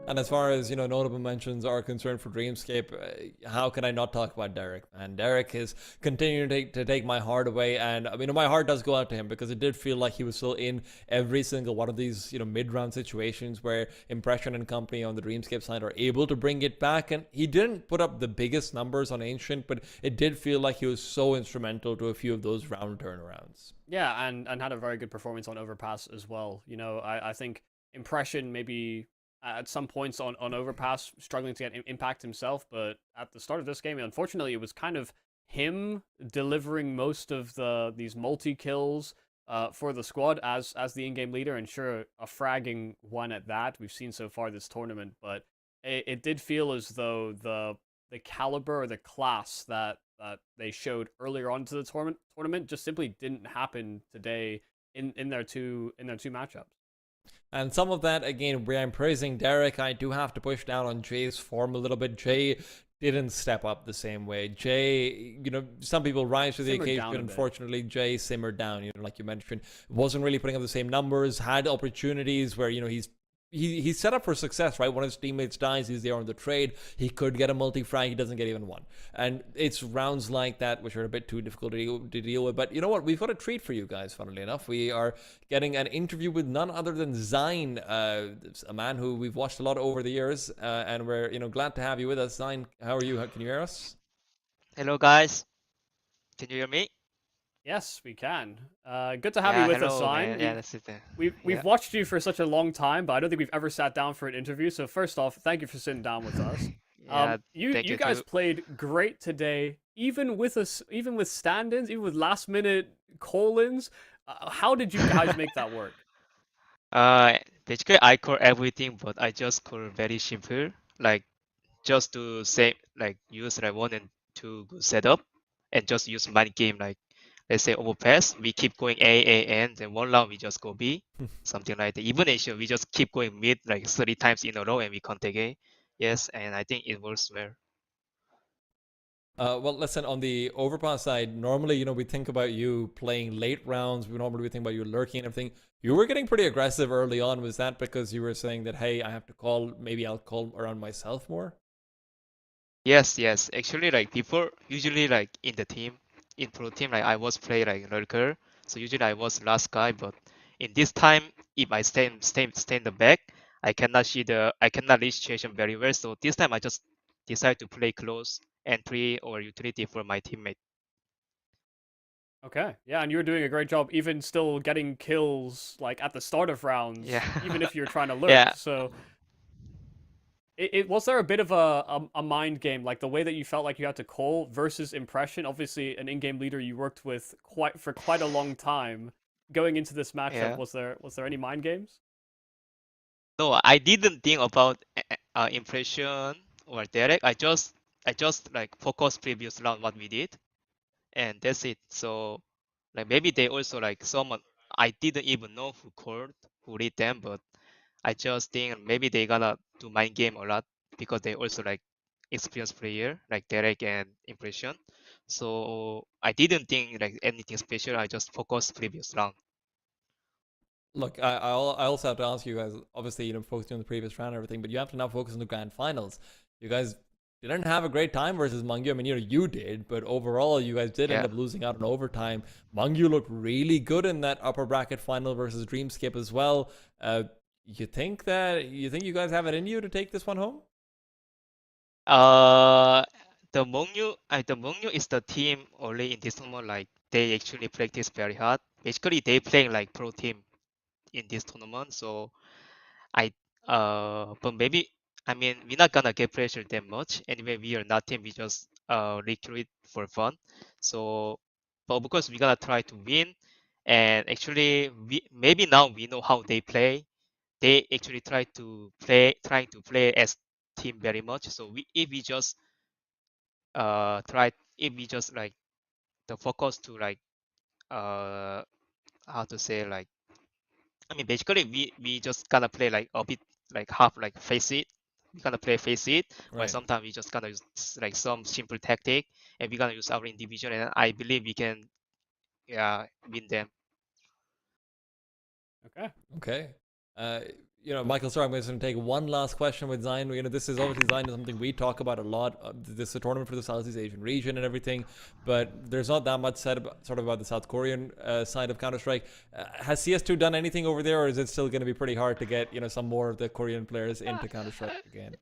And as far as notable mentions are concerned for Dreamscape, how can I not talk about Derek? And Derek is continuing to take my heart away, and I mean my heart does go out to him because it did feel like he was still in every single one of these mid-round situations where Impression and company on the Dreamscape side are able to bring it back. And he didn't put up the biggest numbers on Ancient, but it did feel like he was so instrumental to a few of those round turnarounds. Yeah, and had a very good performance on Overpass as well. I think Impression maybe at some points on Overpass struggling to get impact himself, but at the start of this game, unfortunately, it was kind of him delivering most of these multi kills for the squad as the in-game leader, and sure, a fragging one at that we've seen so far this tournament, but it did feel as though the caliber or the class that they showed earlier on to the tournament just simply didn't happen today in their two matchups. And some of that, again, where I'm praising Derek, I do have to push down on Jay's form a little bit. Jay didn't step up the same way. Jay, some people rise to the Simmered down occasion. a bit. Unfortunately, Jay simmered down. Like you mentioned, wasn't really putting up the same numbers. Had opportunities where he's set up for success, right? One of his teammates dies, he's there on the trade. He could get a multi-frag, he doesn't get even one. And it's rounds like that which are a bit too difficult to deal with. But you know what? We've got a treat for you guys, funnily enough. We are getting an interview with none other than Zine, a man who we've watched a lot over the years. And we're glad to have you with us. Zine, how are you? Can you hear us? Hello guys, can you hear me? Yes, we can. Good to have you Yeah, with us, hello Sign. man. Yeah, that's it. We've Yeah, watched you for such a long time, but I don't think we've ever sat down for an interview. So first off, thank you for sitting down with us. yeah. You Thank you you guys too. played great today, even with us, even with stand-ins, even with last-minute call-ins. How did you guys make that work? Uh, Basically I call everything, but I just call very simple, like just to say like use like 1 and 2 good setup, and just use my game like let's say overpass. We keep going A N, then one round we just go B, something like that. Even Asia we just keep going mid like 30 times in a row and we can't take A. Yes, and I think it works well. Well, listen, on the overpass side, normally, we think about you playing late rounds. We think about you lurking and everything. You were getting pretty aggressive early on. Was that because you were saying that, hey, I have to call, maybe I'll call around myself more? Yes, yes. Actually, like before, usually like in the team, in pro team, like I was play like lurker. So usually I was last guy, but in this time, if I stay in the back, I cannot read situation very well. So this time I just decide to play close entry or utility for my teammate. Okay, yeah, and you were doing a great job, even still getting kills like at the start of Yeah, rounds, even if you're trying to lurk. yeah. So it was there a bit of a mind game, like the way that you felt like you had to call versus impression? Obviously, an in-game leader you worked with quite a long time. Going into this matchup, Yeah. was there any mind games? No, I didn't think about impression or Derek. I just like focus previous round what we did, and that's it. So like maybe they also like someone I didn't even know who called, who read them, but I just think maybe they gonna do mind game a lot because they also like experienced player like Derek and Impression. So I didn't think like anything special. I just focused previous round. Look, I also have to ask you guys, obviously, focusing on the previous round and everything, but you have to now focus on the grand finals. You guys didn't have a great time versus Mangyu. I mean, you did, but overall, you guys did end Yeah. up losing out in overtime. Mangyu looked really good in that upper bracket final versus Dreamscape as well. You think you guys have it in you to take this one home? Uh, the Mongyu is the team only in this tournament. Like they actually practice very hard. Basically, they playing like pro team in this tournament. So I but maybe I mean we're not gonna get pressure that much. Anyway, we are not team. We just recruit for fun. So, but because we're gonna try to win, and actually we maybe now we know how they play. They actually trying to play as team very much. So if we just try if we just like the focus to like uh how to say like I mean basically we just gonna play like a bit like half like face it. We gonna play face it, or Right. sometimes we just gonna use like some simple tactic, and we gonna use our individual, and I believe we can win them. Okay. Okay. Uh, Michael, sorry, I'm going to take one last question with Zion. This is obviously Zion is something we talk about a lot. This is a tournament for the Southeast Asian region and everything, but there's not that much said about the South Korean side of Counter-Strike. Has CS2 done anything over there, or is it still going to be pretty hard to get some more of the Korean players into Counter-Strike again?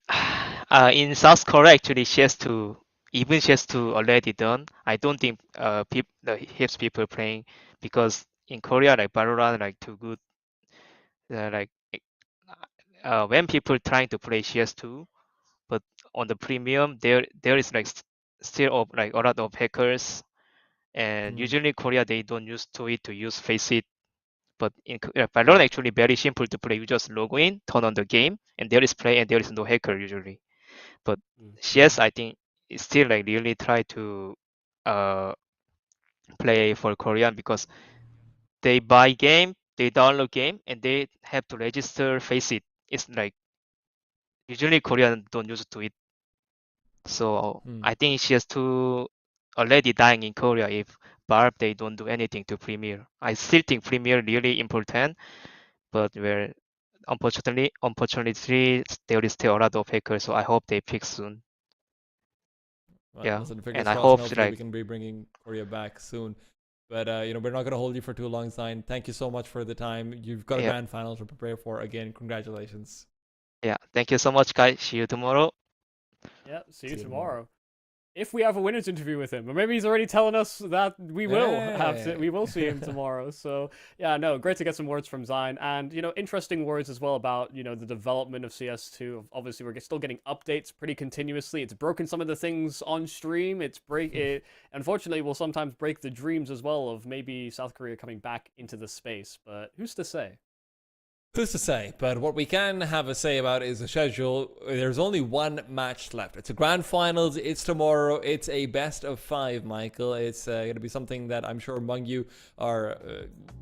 In South Korea, actually, CS2, even CS2 already done. I don't think the hips people playing, because in Korea, like Valorant, like too good. Like when people trying to play CS2, but on the premium, there is like still like a lot of hackers, and usually Korea they don't use to it to use face it. But in Valorant actually very simple to play. You just log in, turn on the game, and there is play, and there is no hacker usually. But CS, I think, is still like really try to play for Korean, because they buy game, they download game, and they have to register face it. It's like usually Korean don't use to it. So I think CS2 already dying in Korea if Valve they don't do anything to Premier. I still think Premier really important, but where unfortunately there is still a lot of hackers. So I hope they fix soon. Well, Yeah, listen, fingers and I crossed, and hope hopefully we like can be bringing Korea back soon. But we're not going to hold you for too long, Zion. Thank you so much for the time. You've got a yeah, grand final to prepare for. Again, congratulations. yeah. Thank you so much, guys. See you tomorrow. Yeah, see you See you tomorrow. tomorrow. If we have a winners interview with him, or maybe he's already telling us that we will see him tomorrow. So yeah, no, great to get some words from Zion, and interesting words as well about the development of CS2. Obviously, we're still getting updates pretty continuously. It's broken some of the things on stream. It unfortunately will sometimes break the dreams as well of maybe South Korea coming back into the space, but who's to say? Who's to say? But what we can have a say about is the schedule. There's only one match left. It's a grand finals. It's tomorrow. It's a best of 5, Michael. It's going to be something that I'm sure among you are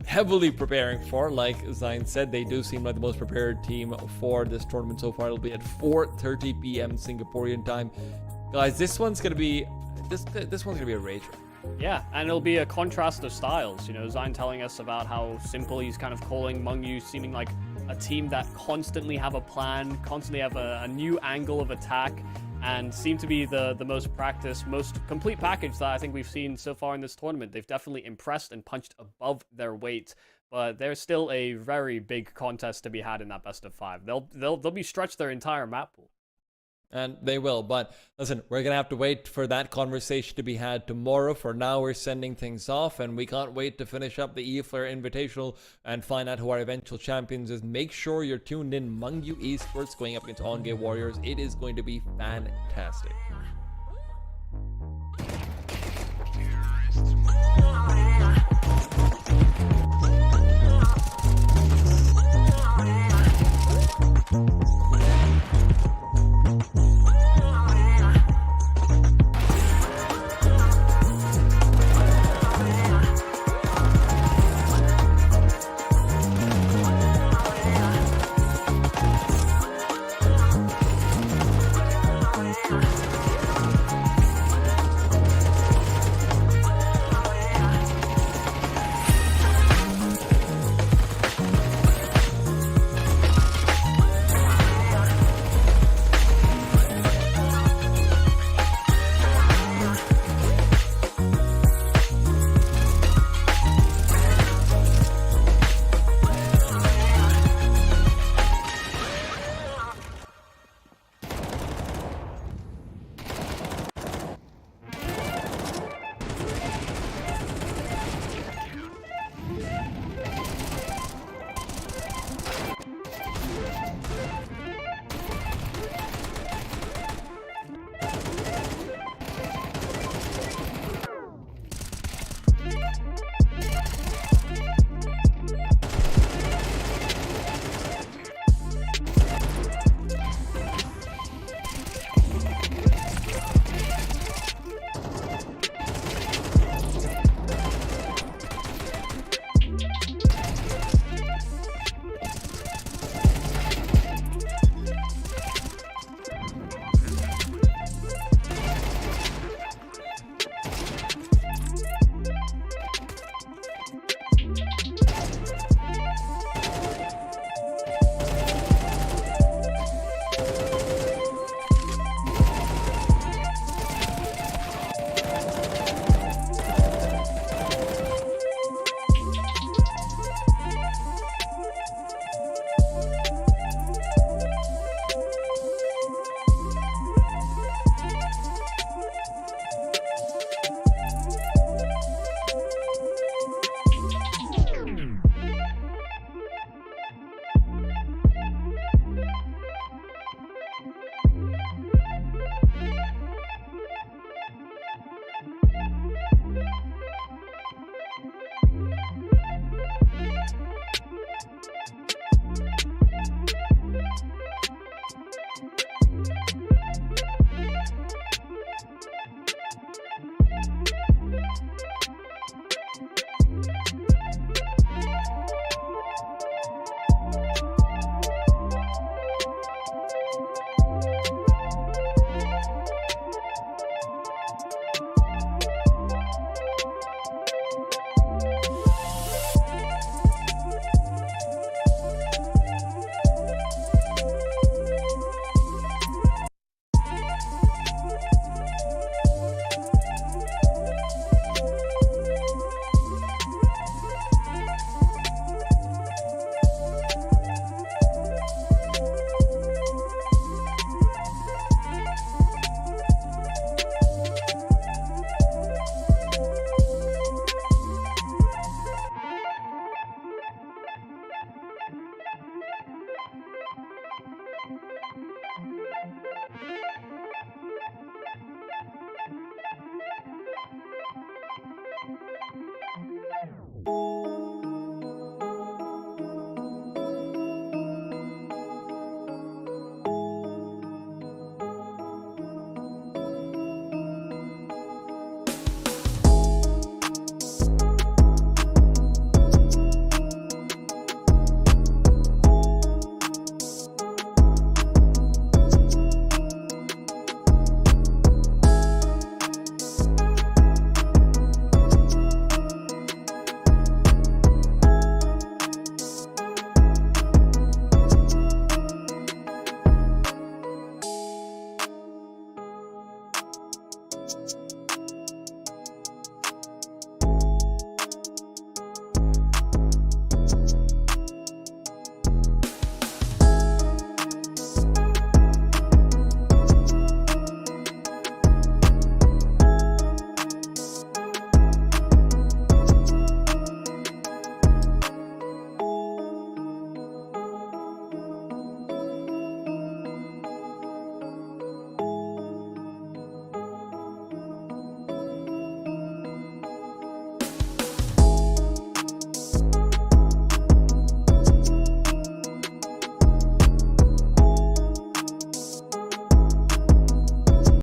heavily preparing for. Like Zion said, they do seem like the most prepared team for this tournament so far. It'll be at 4:30 p.m. Singaporean time. Guys, this one's going to be this one's going to be a rager. Yeah, and it'll be a contrast of styles. Zion telling us about how simple he's kind of calling Mungyu seeming like a team that constantly have a plan, constantly have a new angle of attack, and seem to be the most practiced, most complete package that I think we've seen so far in this tournament. They've definitely impressed and punched above their weight, but there's still a very big contest to be had in that best of 5. They'll be stretched their entire map pool. And they will. But listen, we're going to have to wait for that conversation to be had tomorrow. For now, we're sending things off, and we can't wait to finish up the Eflare Invitational and find out who our eventual champions is. Make sure you're tuned in. Mungyu Esports going up against On Game Warriors. It is going to be fantastic.